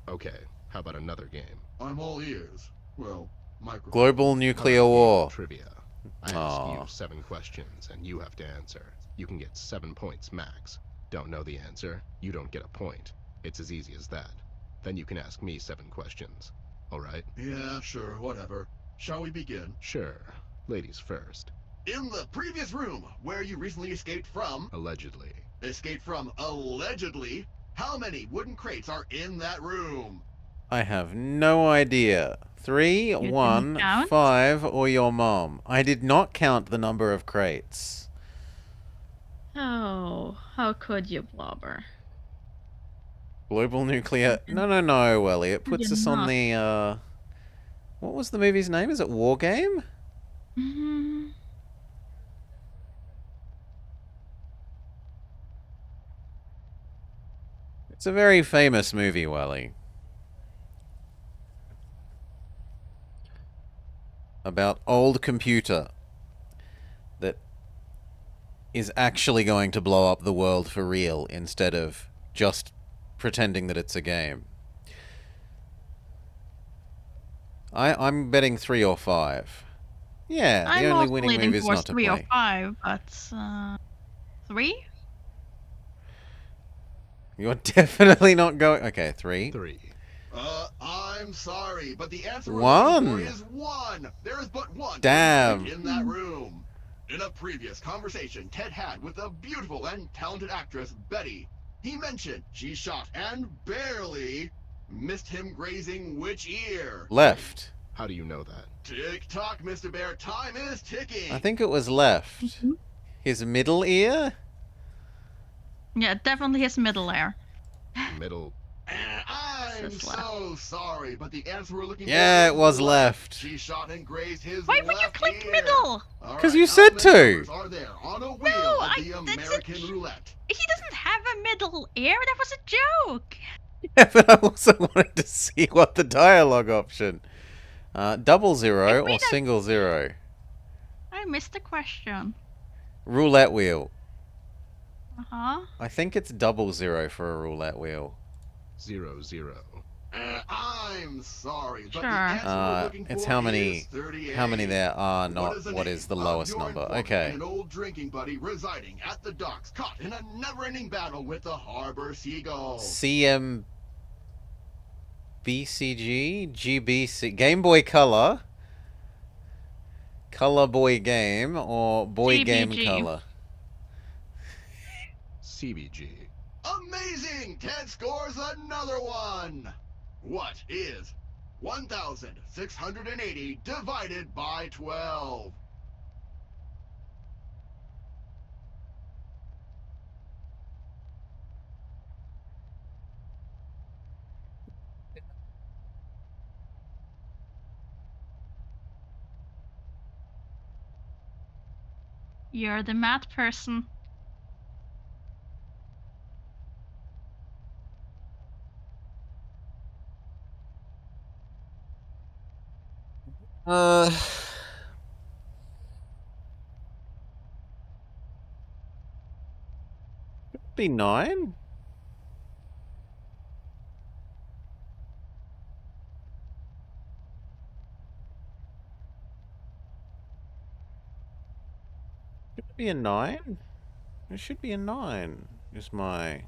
Okay. How about another game? I'm all ears. Well, microphone. Global nuclear war. Trivia. I Aw. ask you 7 questions, and you have to answer. You can get 7 points max. Don't know the answer? You don't get a point. It's as easy as that. Then you can ask me 7 questions. Alright? Yeah, sure, whatever. Shall we begin? Sure. Ladies first. In the previous room, where you recently escaped from... Allegedly. Escaped from, allegedly... How many wooden crates are in that room? I have no idea. 3, didn't 1, count? 5, or your mom. I did not count the number of crates. Oh, how could you, Blobber? Global nuclear... No, Welly. It puts did us on not. the, What was the movie's name? Is it War Game? Mhm. It's a very famous movie, Welly. About old computer that is actually going to blow up the world for real instead of just pretending that it's a game. I'm betting 3 or 5. Yeah, the I'm only also winning leaning move is towards not to 3 or play. 5, but 3? You're definitely not going... Okay, 3. 3. I'm sorry, but the answer we're 1. looking for is 1. There is but 1 Damn. in that room. In a previous conversation Ted had with a beautiful and talented actress, Betty, he mentioned she shot and barely missed him grazing which ear? Left. How do you know that? Tick-tock, Mr. Bear, time is ticking. I think it was left. His middle ear? Yeah, definitely his middle layer. Middle. I'm It's left. so sorry, but the answer we're looking Yeah, for it was is left. She shot and grazed his Why would you left click ear. middle? All 'Cause right, you how said many to. numbers are there on a wheel No, of the that's a American j- roulette? He doesn't have a middle ear. That was a joke. Yeah, but I also wanted to see what the dialogue option. 00 If we or don't- single 0. I missed the question. Roulette wheel. Uh-huh. I think it's 00 for a roulette wheel. 0, 0. I'm sorry, but Sure. the answer we're looking It's for how is many 38. there are, What not is the what name is the of lowest your number. informant Okay. and An old drinking buddy residing at the docks, caught in a never-ending battle with the harbor seagull. CMBCG? GBC? Game Boy Color? Color Boy Game? Or Boy Game GBG. Color? CBG. Amazing! Ted scores another one! What is 1,680 divided by 12? You're the math person. Be 9? Should it be a 9? It should be a 9, is my...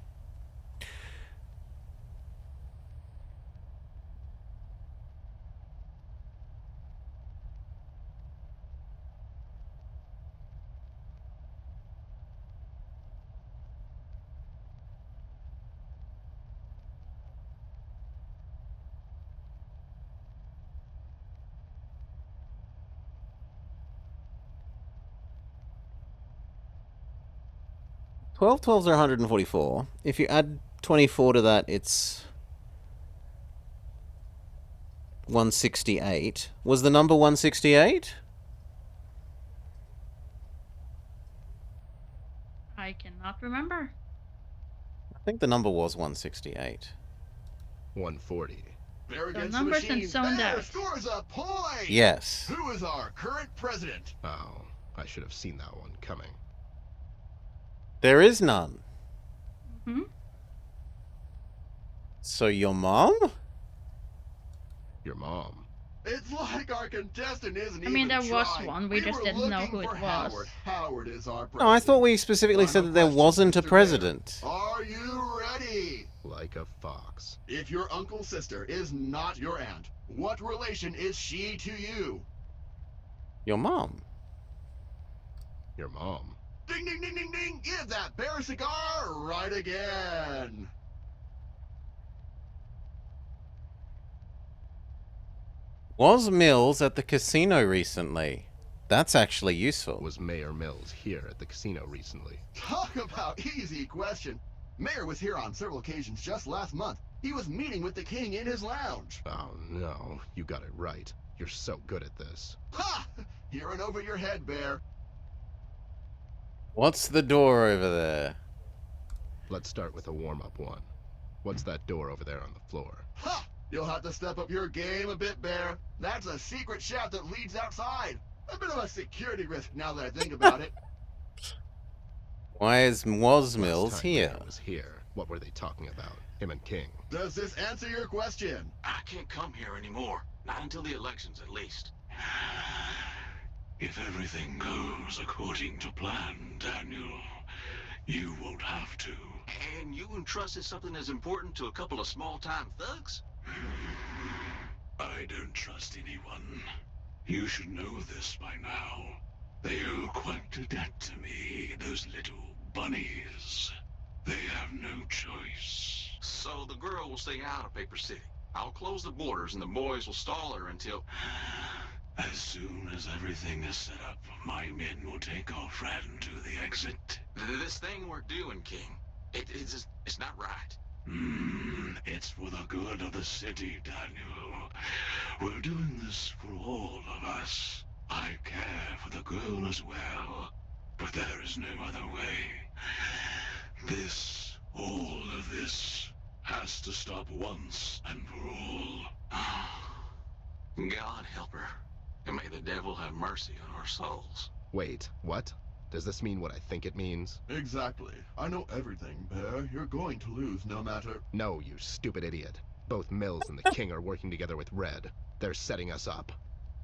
Twelve 12s are 144. If you add 24 to that, it's 168. Was the number 168? I cannot remember. I think the number was 168. 140. Bear The against numbers the and machine. zoned Bear out. scores a point! Yes. Who is our current president? Oh, I should have seen that one coming. There is none. Hmm? So your mom? Your mom. It's like our contestant isn't I mean, even there was trying. one, we just were didn't know looking who it for was. Howard. Howard is our president. No, I thought we specifically said that there Final wasn't a question, Mr. president. Bear. Are you ready? Like a fox. If your uncle's sister is not your aunt, what relation is she to you? Your mom. Your mom. Ding, ding, ding, ding, ding! Give that bear a cigar right again! Was Mills at the casino recently? That's actually useful. Was Mayor Mills here at the casino recently? Talk about easy question. Mayor was here on several occasions just last month. He was meeting with the king in his lounge. Oh no, you got it right. You're so good at this. Ha! You're in over your head, Bear. What's the door over there? Let's start with a warm-up one. What's that door over there on the floor? Ha! You'll have to step up your game a bit, Bear. That's a secret shaft that leads outside. A bit of a security risk now that I think about it. Why is was Mills Last time here? Mayor was here. What were they talking about? Him and King. Does this answer your question? I can't come here anymore. Not until the elections, at least. If everything goes according to plan, Daniel, you won't have to. And you entrusted something as important to a couple of small-time thugs? I don't trust anyone. You should know this by now. They owe quite a debt to me, those little bunnies. They have no choice. So the girl will stay out of Paper City. I'll close the borders and the boys will stall her until... As soon as everything is set up, my men will take our friend to the exit. This thing we're doing, King, it's not right. It's for the good of the city, Daniel. We're doing this for all of us. I care for the girl as well, but there is no other way. All of this, has to stop once and for all. God help her, and may the devil have mercy on our souls. Wait, what? Does this mean what I think it means? Exactly. I know everything, Bear. You're going to lose no matter... No, you stupid idiot. Both Mills and the King are working together with Red. They're setting us up.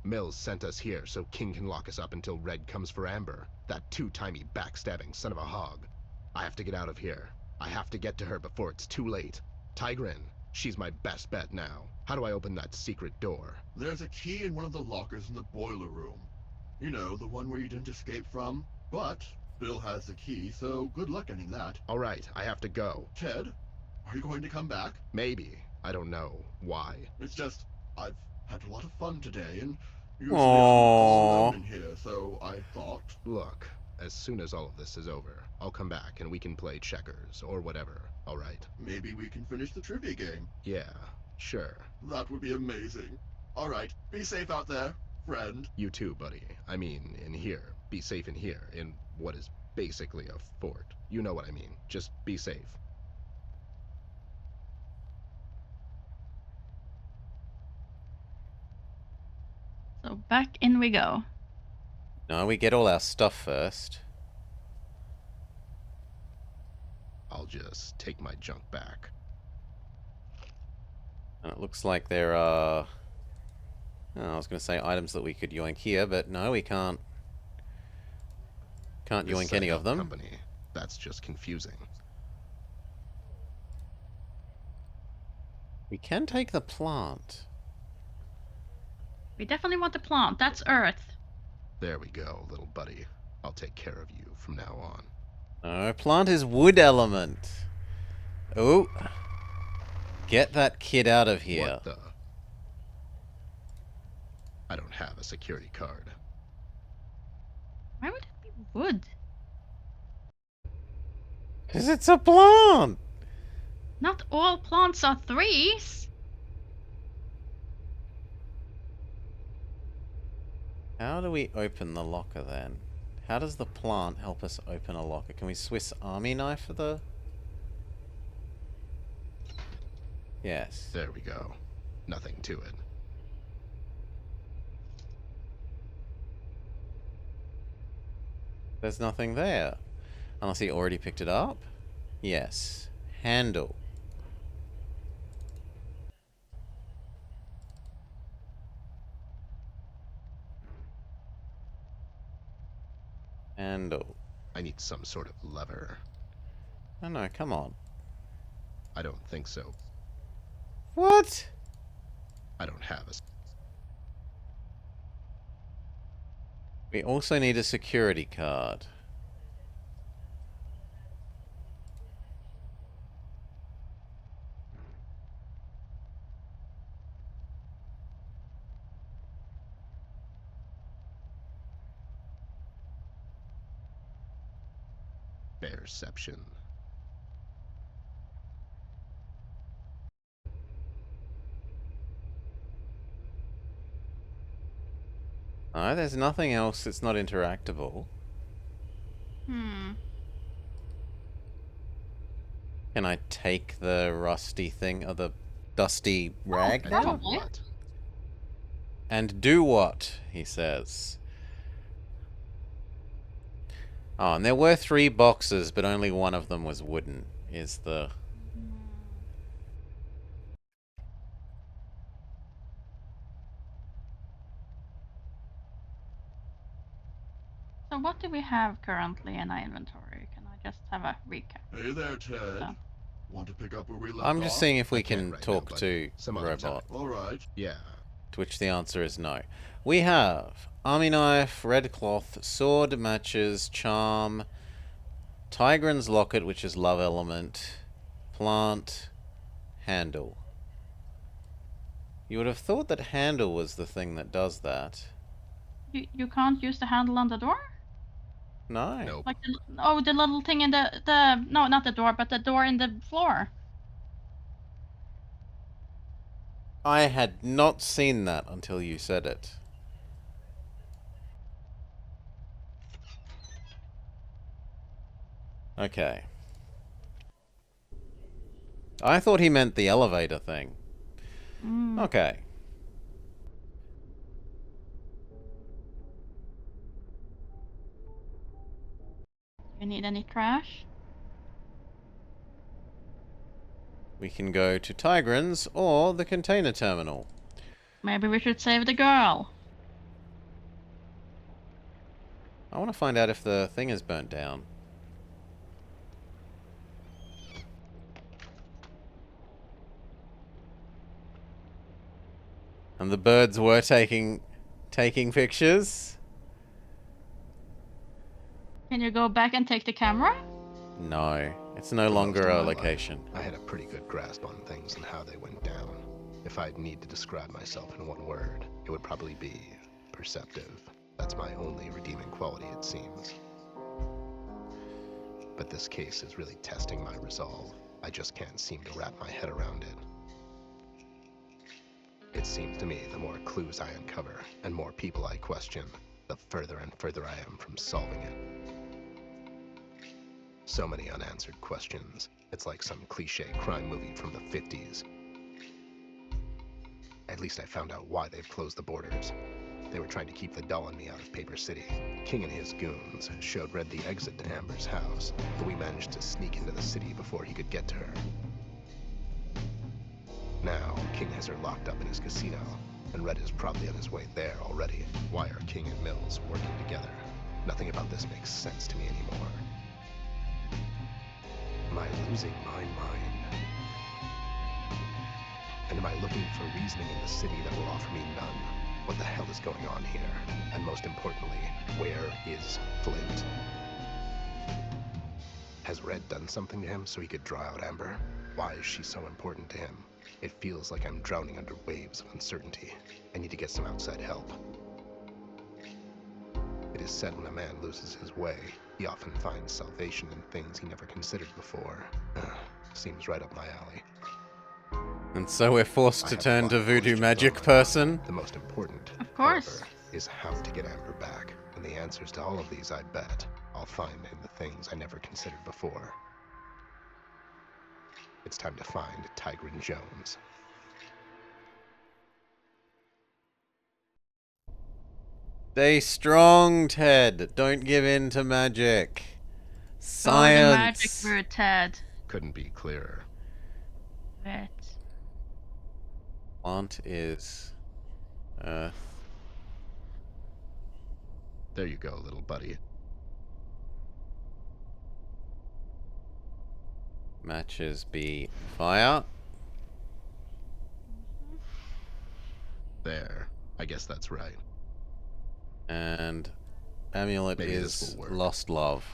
Mills sent us here so King can lock us up until Red comes for Amber. That two-timey backstabbing son of a hog. I have to get out of here. I have to get to her before it's too late. Tigrin, she's my best bet now. How do I open that secret door? There's a key in one of the lockers in the boiler room. You know, the one where you didn't escape from. But Bill has the key, so good luck getting that. All right, I have to go. Ted, are you going to come back? Maybe. I don't know. Why? It's just, I've had a lot of fun today, and usually I'm all alone in here, so I thought... Look, as soon as all of this is over, I'll come back and we can play checkers or whatever, all right? Maybe we can finish the trivia game. Yeah, sure. That would be amazing. All right, be safe out there, friend. You too, buddy. I mean, in here. Be safe in here, in what is basically a fort. You know what I mean. Just be safe. So back in we go. No, we get all our stuff first. I'll just take my junk back. And it looks like there are... Oh, I was going to say items that we could yoink here, but no, we can't. Can't yoink any of them. Company. That's just confusing. We can take the plant. We definitely want the plant. That's Earth. There we go, little buddy. I'll take care of you from now on. No, plant is wood element. Oh. Get that kid out of here. What the? I don't have a security card. Why would it be wood? Because it's a plant! Not all plants are threes. How do we open the locker then? How does the plant help us open a locker? Can we Swiss Army knife for the... Yes. There we go. Nothing to it. There's nothing there. Unless he already picked it up? Yes. Handle. Handle. I need some sort of lever. Oh no, come on. I don't think so. What? I don't have a... We also need a security card. Perception. No, there's nothing else that's not interactable. Can I take the rusty thing, or the dusty rag? Probably. And do what? He says. Oh, and there were 3 boxes, but only one of them was wooden, is the... So what do we have currently in our inventory? Can I just have a recap? Hey there, Ted. Want to pick up where we left I'm just off? seeing if we can talk to Some other robot. All right. Yeah. To which the answer is no. We have army knife, red cloth, sword, matches, charm, Tigran's locket, which is love element, plant, handle. You would have thought that handle was the thing that does that. You can't use the handle on the door? No. Nope. Like the little thing in the no, not the door, but the door in the floor. I had not seen that until you said it. Okay. I thought he meant the elevator thing. Okay. You need any trash? We can go to Tigran's or the container terminal. Maybe we should save the girl. I want to find out if the thing is burnt down. And the birds were taking pictures. Can you go back and take the camera? No, it's no For longer most of a my life, location. I had a pretty good grasp on things and how they went down. If I'd need to describe myself in one word, it would probably be perceptive. That's my only redeeming quality, it seems. But this case is really testing my resolve. I just can't seem to wrap my head around it. It seems to me the more clues I uncover and more people I question, the further and further I am from solving it. So many unanswered questions. It's like some cliche crime movie from the 50s. At least I found out why they've closed the borders. They were trying to keep the doll and me out of Paper City. King and his goons showed Red the exit to Amber's house, but we managed to sneak into the city before he could get to her. Now, King has her locked up in his casino, and Red is probably on his way there already. Why are King and Mills working together? Nothing about this makes sense to me anymore. Am I losing my mind? And am I looking for reasoning in the city that will offer me none? What the hell is going on here? And most importantly, where is Flint? Has Red done something to him so he could draw out Amber? Why is she so important to him? It feels like I'm drowning under waves of uncertainty. I need to get some outside help. It is said when a man loses his way, he often finds salvation in things he never considered before. Seems right up my alley. And so we're forced to turn to voodoo magic person? The most important, Of course, however, is how to get Amber back. And the answers to all of these, I bet, I'll find in the things I never considered before. It's time to find Tigran Jones. Stay strong, Ted. Don't give in to magic. Science. Oh, the magic word, Ted. Couldn't be clearer. Right. Plant is Earth. There you go, little buddy. Matches be fire. There. I guess that's right. And amulet Maybe this is will work. lost love.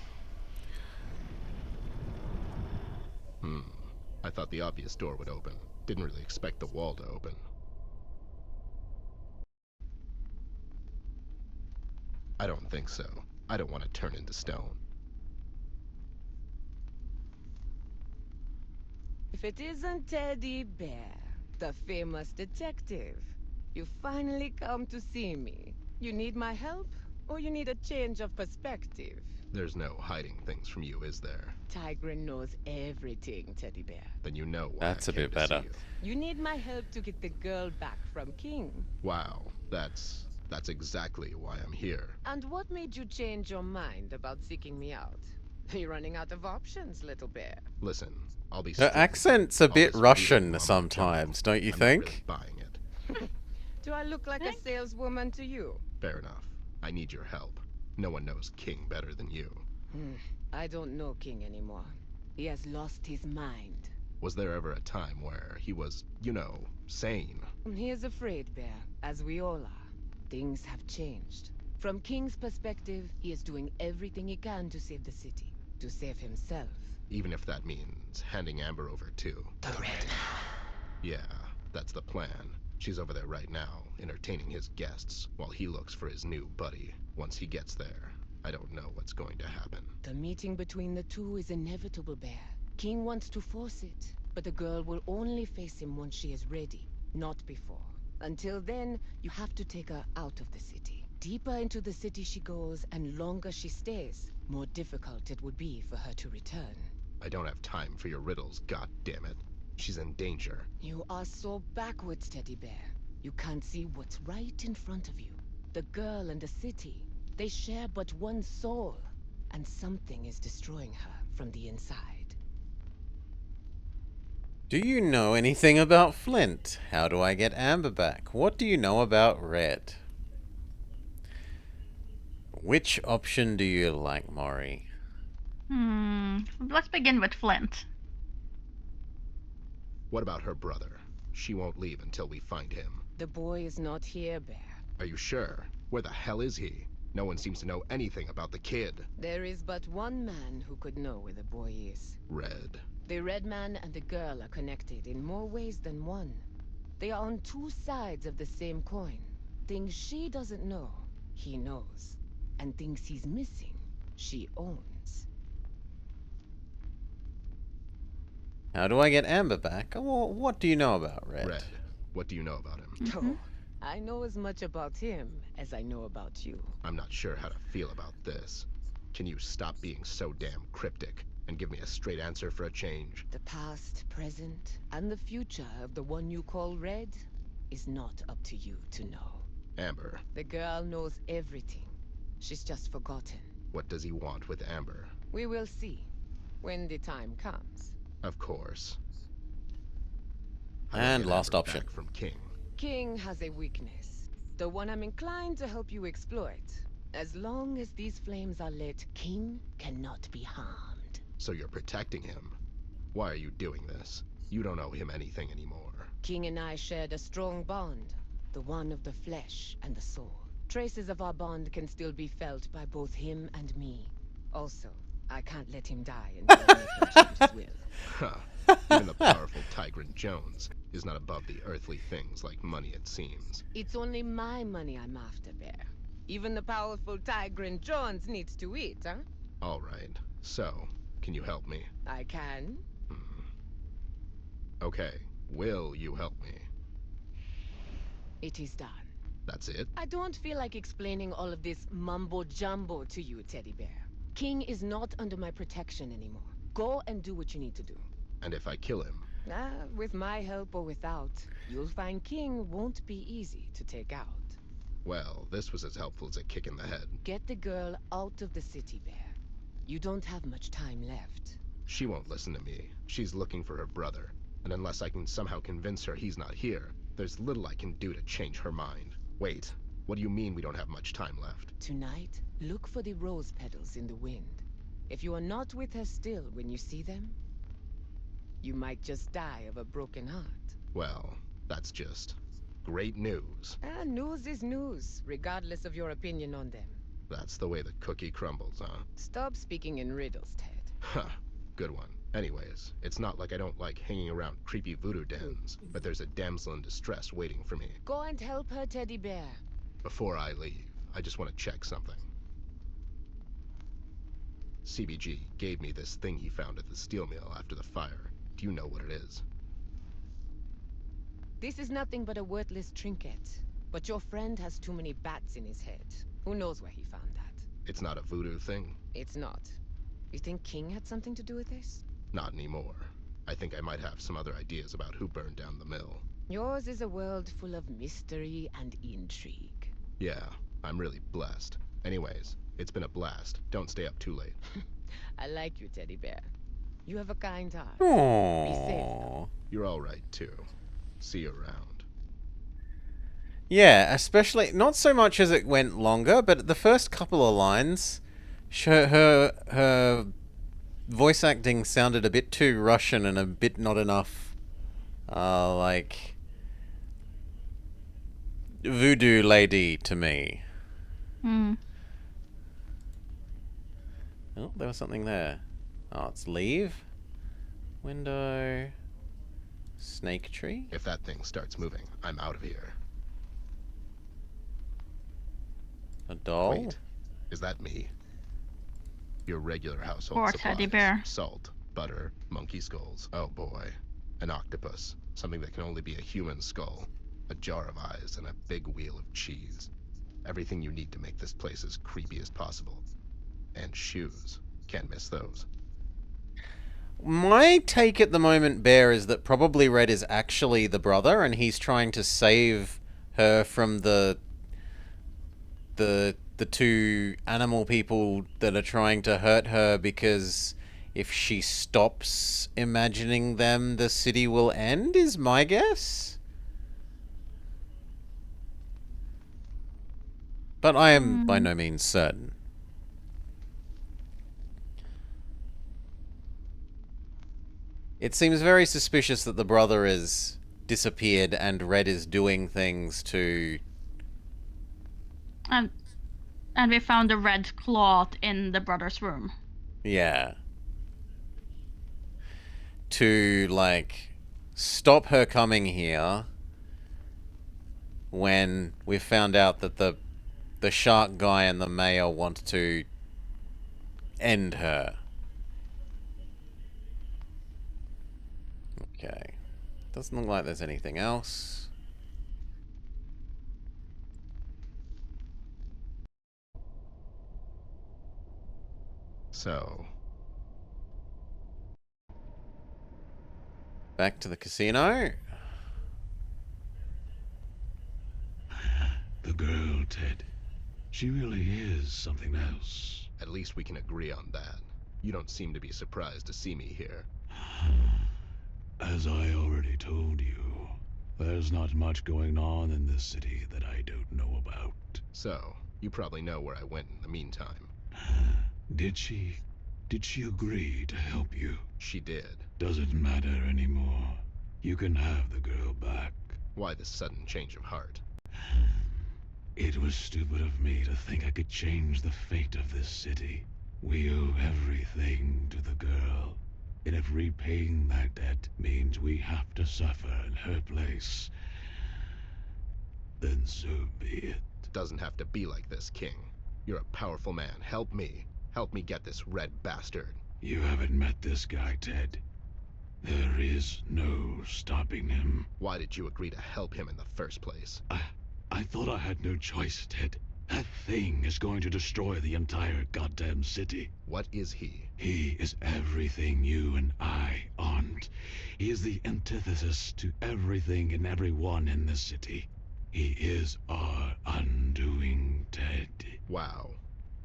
I thought the obvious door would open. Didn't really expect the wall to open. I don't think so. I don't want to turn into stone. If it isn't Teddy Bear, the famous detective, you finally come to see me. You need my help, or you need a change of perspective? There's no hiding things from you, is there? Tigran knows everything, Teddy Bear. Then you know why That's I a came bit to see better. You need my help to get the girl back from King. Wow, that's exactly why I'm here. And what made you change your mind about seeking me out? You're running out of options, little bear. Listen, I'll be Her straight. accent's a All bit this Russian voodoo sometimes, don't you I'm think? not really buying it. Do I look like a saleswoman to you? Fair enough. I need your help. No one knows King better than you. I don't know King anymore. He has lost his mind. Was there ever a time where he was, you know, sane? He is afraid, Bear, as we all are. Things have changed. From King's perspective, he is doing everything he can to save the city. To save himself. Even if that means handing Amber over to... The Red Man. Yeah, that's the plan. She's over there right now, entertaining his guests, while he looks for his new buddy. Once he gets there, I don't know what's going to happen. The meeting between the two is inevitable, Bear. King wants to force it, but the girl will only face him once she is ready, not before. Until then, you have to take her out of the city. Deeper into the city she goes, and longer she stays, more difficult it would be for her to return. I don't have time for your riddles, god damn it. She's in danger. You are so backwards, Teddy Bear. You can't see what's right in front of you. The girl and the city, they share but one soul, and something is destroying her from the inside. Do you know anything about Flint? How do I get Amber back? What do you know about Red? Which option do you like, Maury? Let's begin with Flint. What about her brother? She won't leave until we find him. The boy is not here, Bear. Are you sure? Where the hell is he? No one seems to know anything about the kid. There is but one man who could know where the boy is. Red. The red man and the girl are connected in more ways than one. They are on two sides of the same coin. Things she doesn't know, he knows. And things he's missing, she owns. How do I get Amber back? Oh, what do you know about Red? Red. What do you know about him? Oh, I know as much about him as I know about you. I'm not sure how to feel about this. Can you stop being so damn cryptic and give me a straight answer for a change? The past, present, and the future of the one you call Red is not up to you to know. Amber. The girl knows everything. She's just forgotten. What does he want with Amber? We will see when the time comes. Of course. And last option. Back from King. King has a weakness. The one I'm inclined to help you exploit. As long as these flames are lit, King cannot be harmed. So you're protecting him. Why are you doing this? You don't owe him anything anymore. King and I shared a strong bond. The one of the flesh and the soul. Traces of our bond can still be felt by both him and me. Also, I can't let him die until I make him change his will. Huh. Even the powerful Tigrant Jones is not above the earthly things like money, it seems. It's only my money I'm after, Bear. Even the powerful Tigrant Jones needs to eat, huh? All right. So, can you help me? I can. Okay. Will you help me? It is done. That's it? I don't feel like explaining all of this mumbo-jumbo to you, Teddy Bear. King is not under my protection anymore. Go and do what you need to do. And if I kill him? With my help or without, you'll find King won't be easy to take out. Well, this was as helpful as a kick in the head. Get the girl out of the city, Bear. You don't have much time left. She won't listen to me. She's looking for her brother. And unless I can somehow convince her he's not here, there's little I can do to change her mind. Wait, what do you mean we don't have much time left? Tonight, look for the rose petals in the wind. If you are not with her still when you see them, you might just die of a broken heart. Well, that's just great news. News is news, regardless of your opinion on them. That's the way the cookie crumbles, huh? Stop speaking in riddles, Ted. Huh, good one. Anyways, it's not like I don't like hanging around creepy voodoo dens, but there's a damsel in distress waiting for me. Go and help her, Teddy Bear. Before I leave, I just want to check something. CBG gave me this thing he found at the steel mill after the fire. Do you know what it is? This is nothing but a worthless trinket. But your friend has too many bats in his head. Who knows where he found that? It's not a voodoo thing? It's not. You think King had something to do with this? Not anymore. I think I might have some other ideas about who burned down the mill. Yours is a world full of mystery and intrigue. Yeah, I'm really blessed. Anyways, it's been a blast. Don't stay up too late. I like you, Teddy Bear. You have a kind heart. Aww. Be safe, though. You're all right, too. See you around. Yeah, especially, not so much as it went longer, but the first couple of lines, her voice acting sounded a bit too Russian and a bit not enough, like, voodoo lady to me. Hmm. Oh, there was something there. Oh, it's leave. Window. Snake tree? If that thing starts moving, I'm out of here. A doll? Wait, is that me? Your regular household Or supplies. teddy bear. Salt, butter, monkey skulls. Oh boy. An octopus. Something that can only be a human skull. A jar of eyes and a big wheel of cheese. Everything you need to make this place as creepy as possible. And shoes. Can't miss those. My take at the moment, Bear, is that probably Red is actually the brother, and he's trying to save her from the two animal people that are trying to hurt her, because if she stops imagining them, the city will end, is my guess. But I am by no means certain. It seems very suspicious that the brother is disappeared and Red is doing things to And we found the red cloth in the brother's room. Yeah. To, like, stop her coming here when we found out that the shark guy and the mayor want to end her. Okay. Doesn't look like there's anything else. So, back to the casino. The girl, Ted. She really is something else. at least we can agree on that. You don't seem to be surprised to see me here. As I already told you, there's not much going on in this city that I don't know about. So, you probably know where I went in the meantime. Did she agree to help you? She did. Doesn't matter anymore. You can have the girl back. Why this sudden change of heart? It was stupid of me to think I could change the fate of this city. We owe everything to the girl. And if repaying that debt means we have to suffer in her place, then so be it. Doesn't have to be like this, King. You're a powerful man. Help me. Help me get this red bastard. You haven't met this guy, Ted. There is no stopping him. Why did you agree to help him in the first place? I thought I had no choice, Ted. That thing is going to destroy the entire goddamn city. What is he? He is everything you and I aren't. He is the antithesis to everything and everyone in this city. He is our undoing, Ted. Wow.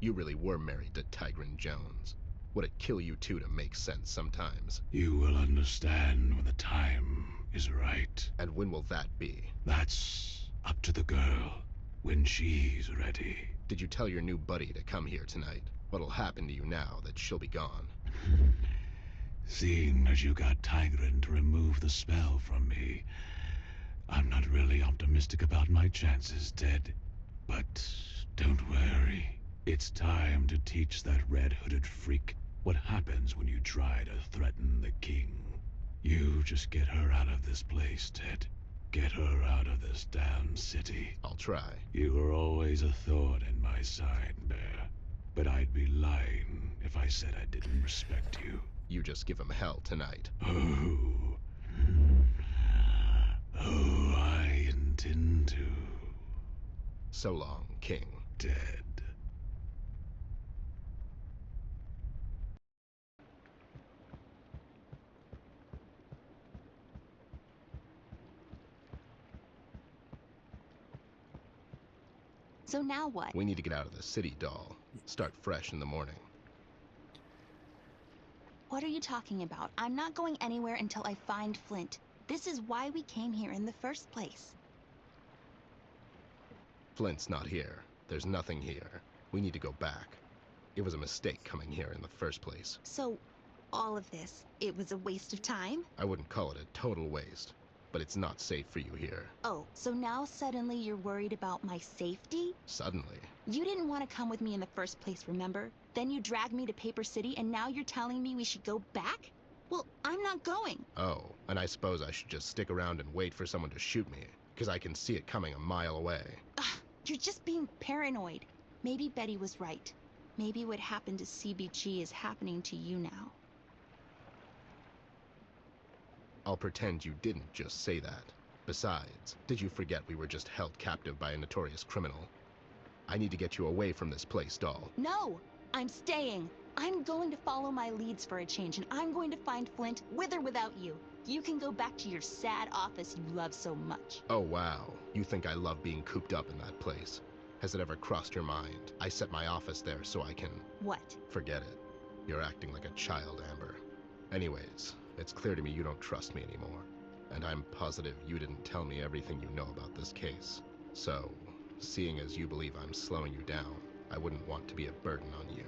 You really were married to Tigran Jones. Would it kill you two to make sense sometimes? You will understand when the time is right. And when will that be? That's up to the girl. When she's ready. Did you tell your new buddy to come here tonight? What'll happen to you now that she'll be gone? Seeing as you got Tigran to remove the spell from me, I'm not really optimistic about my chances, Ted. But don't worry. It's time to teach that red-hooded freak what happens when you try to threaten the king. You just get her out of this place, Ted. Get her out of this damn city. I'll try. You were always a thorn in my side, Bear. But I'd be lying if I said I didn't respect you. You just give him hell tonight. Oh, I intend to. So long, King. Dead. So now what? We need to get out of the city, doll. Start fresh in the morning. What are you talking about? I'm not going anywhere until I find Flint. This is why we came here in the first place. Flint's not here. There's nothing here. We need to go back. It was a mistake coming here in the first place. So, all of this, it was a waste of time? I wouldn't call it a total waste, but it's not safe for you here. Oh, so now suddenly you're worried about my safety? Suddenly. You didn't want to come with me in the first place, remember? Then you dragged me to Paper City, and now you're telling me we should go back? Well, I'm not going. Oh, and I suppose I should just stick around and wait for someone to shoot me, because I can see it coming a mile away. Ugh, you're just being paranoid. Maybe Betty was right. Maybe what happened to CBG is happening to you now. I'll pretend you didn't just say that. Besides, did you forget we were just held captive by a notorious criminal? I need to get you away from this place, doll. No! I'm staying. I'm going to follow my leads for a change, and I'm going to find Flint with or without you. You can go back to your sad office you love so much. Oh, wow. You think I love being cooped up in that place. Has it ever crossed your mind? I set my office there so I can... What? Forget it. You're acting like a child, Amber. Anyways, it's clear to me you don't trust me anymore. And I'm positive you didn't tell me everything you know about this case. So, seeing as you believe I'm slowing you down, I wouldn't want to be a burden on you.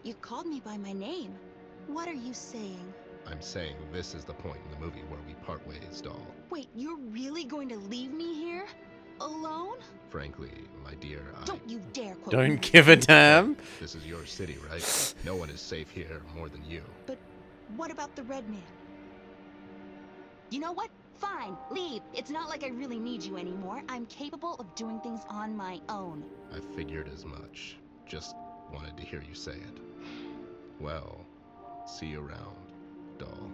You called me by my name. What are you saying? I'm saying this is the point in the movie where we part ways, doll. Wait, you're really going to leave me here? Alone? Frankly, my dear, Don't you dare quote Don't me. give a damn. This is your city, right? No one is safe here more than you. But what about the red man? You know what? Fine, leave. It's not like I really need you anymore. I'm capable of doing things on my own. I figured as much. Just wanted to hear you say it. Well, see you around, doll.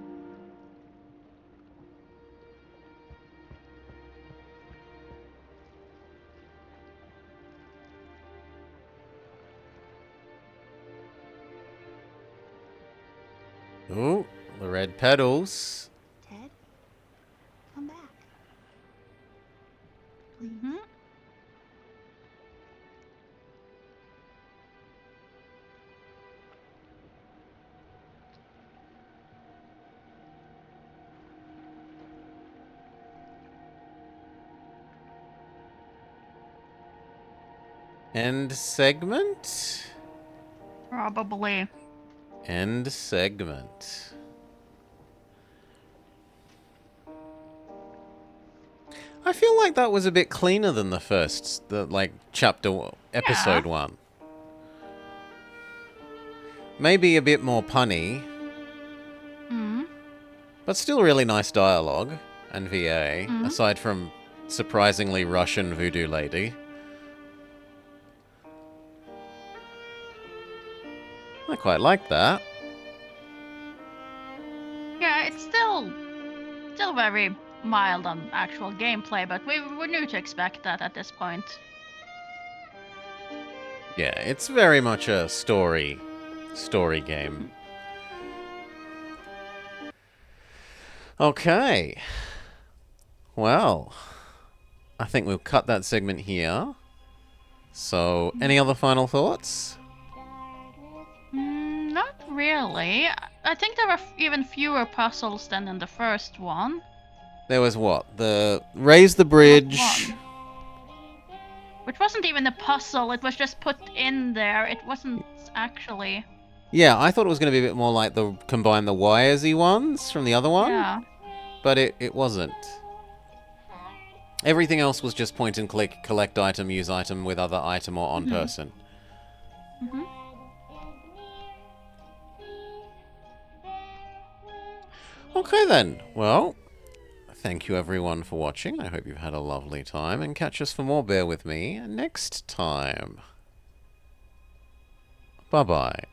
Ooh, the red petals. Ted, come back. Please. Mm-hmm. End segment? Probably. End segment. I feel like that was a bit cleaner than the first, episode 1. Maybe a bit more punny. Mm. But still really nice dialogue and VA, aside from surprisingly Russian voodoo lady. I quite like that. Yeah, it's still very mild on actual gameplay, but we knew to expect that at this point. Yeah, it's very much a story game. Okay. Well, I think we'll cut that segment here. So, any other final thoughts? Not really. I think there were even fewer puzzles than in the first one. There was what? The raise the bridge. Which wasn't even a puzzle, it was just put in there. It wasn't actually... Yeah, I thought it was going to be a bit more like the combine the wiresy ones from the other one. Yeah. But it wasn't. Everything else was just point and click, collect item, use item with other item or on person. Mm-hmm. Okay then. Well, thank you everyone for watching. I hope you've had a lovely time, and catch us for more Bear With Me next time. Bye-bye.